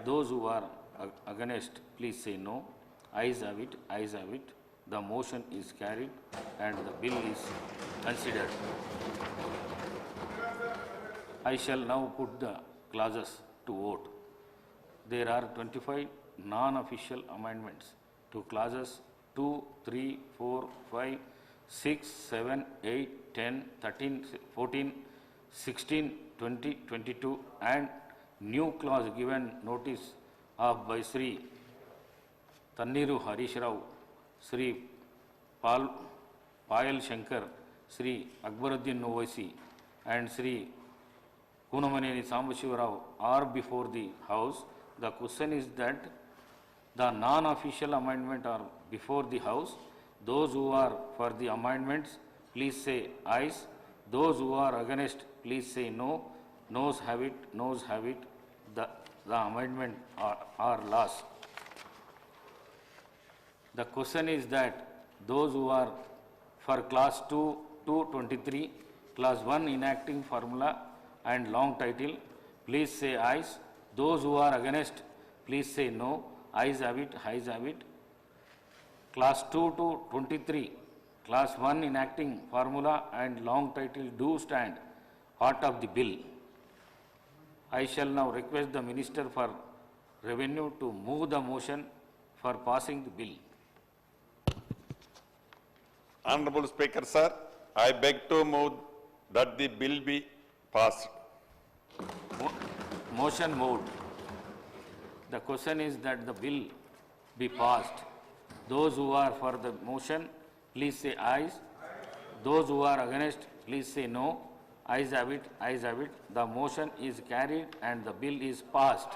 Those who are against, please say no. Ayes have it, ayes have it. The motion is carried and the bill is considered. I shall now put the clauses to vote. There are 25 non-official amendments to clauses 2, 3, 4, 5, 6, 7, 8, 10, 13, 14, 16, 20, 22 and new clause given notice of by Sri Tanniru Harish Rao, Sri Payal Shankar, Sri Akbaruddin Owaisi and Sri Kunamaneni Sambashivarao are before the House. The question is that the non-official amendment are before the House. Those who are for the amendments, please say ayes. Those who are against, please say no. Noes have it, noes have it. The amendment are lost. The question is that those who are for class 2 to 23, class 1 enacting formula and long title, please say ayes. Those who are against, please say no. Ayes have it, ayes have it. Class 2 to 23, class 1 enacting formula and long title do stand part of the bill. I shall now request the Minister for Revenue to move the motion for passing the bill. Honorable Speaker, sir, I beg to move that the bill be passed. Motion moved. The question is that the bill be passed. Those who are for the motion, please say ayes. Those who are against, please say no. Ayes have it, ayes have it. The motion is carried and the bill is passed.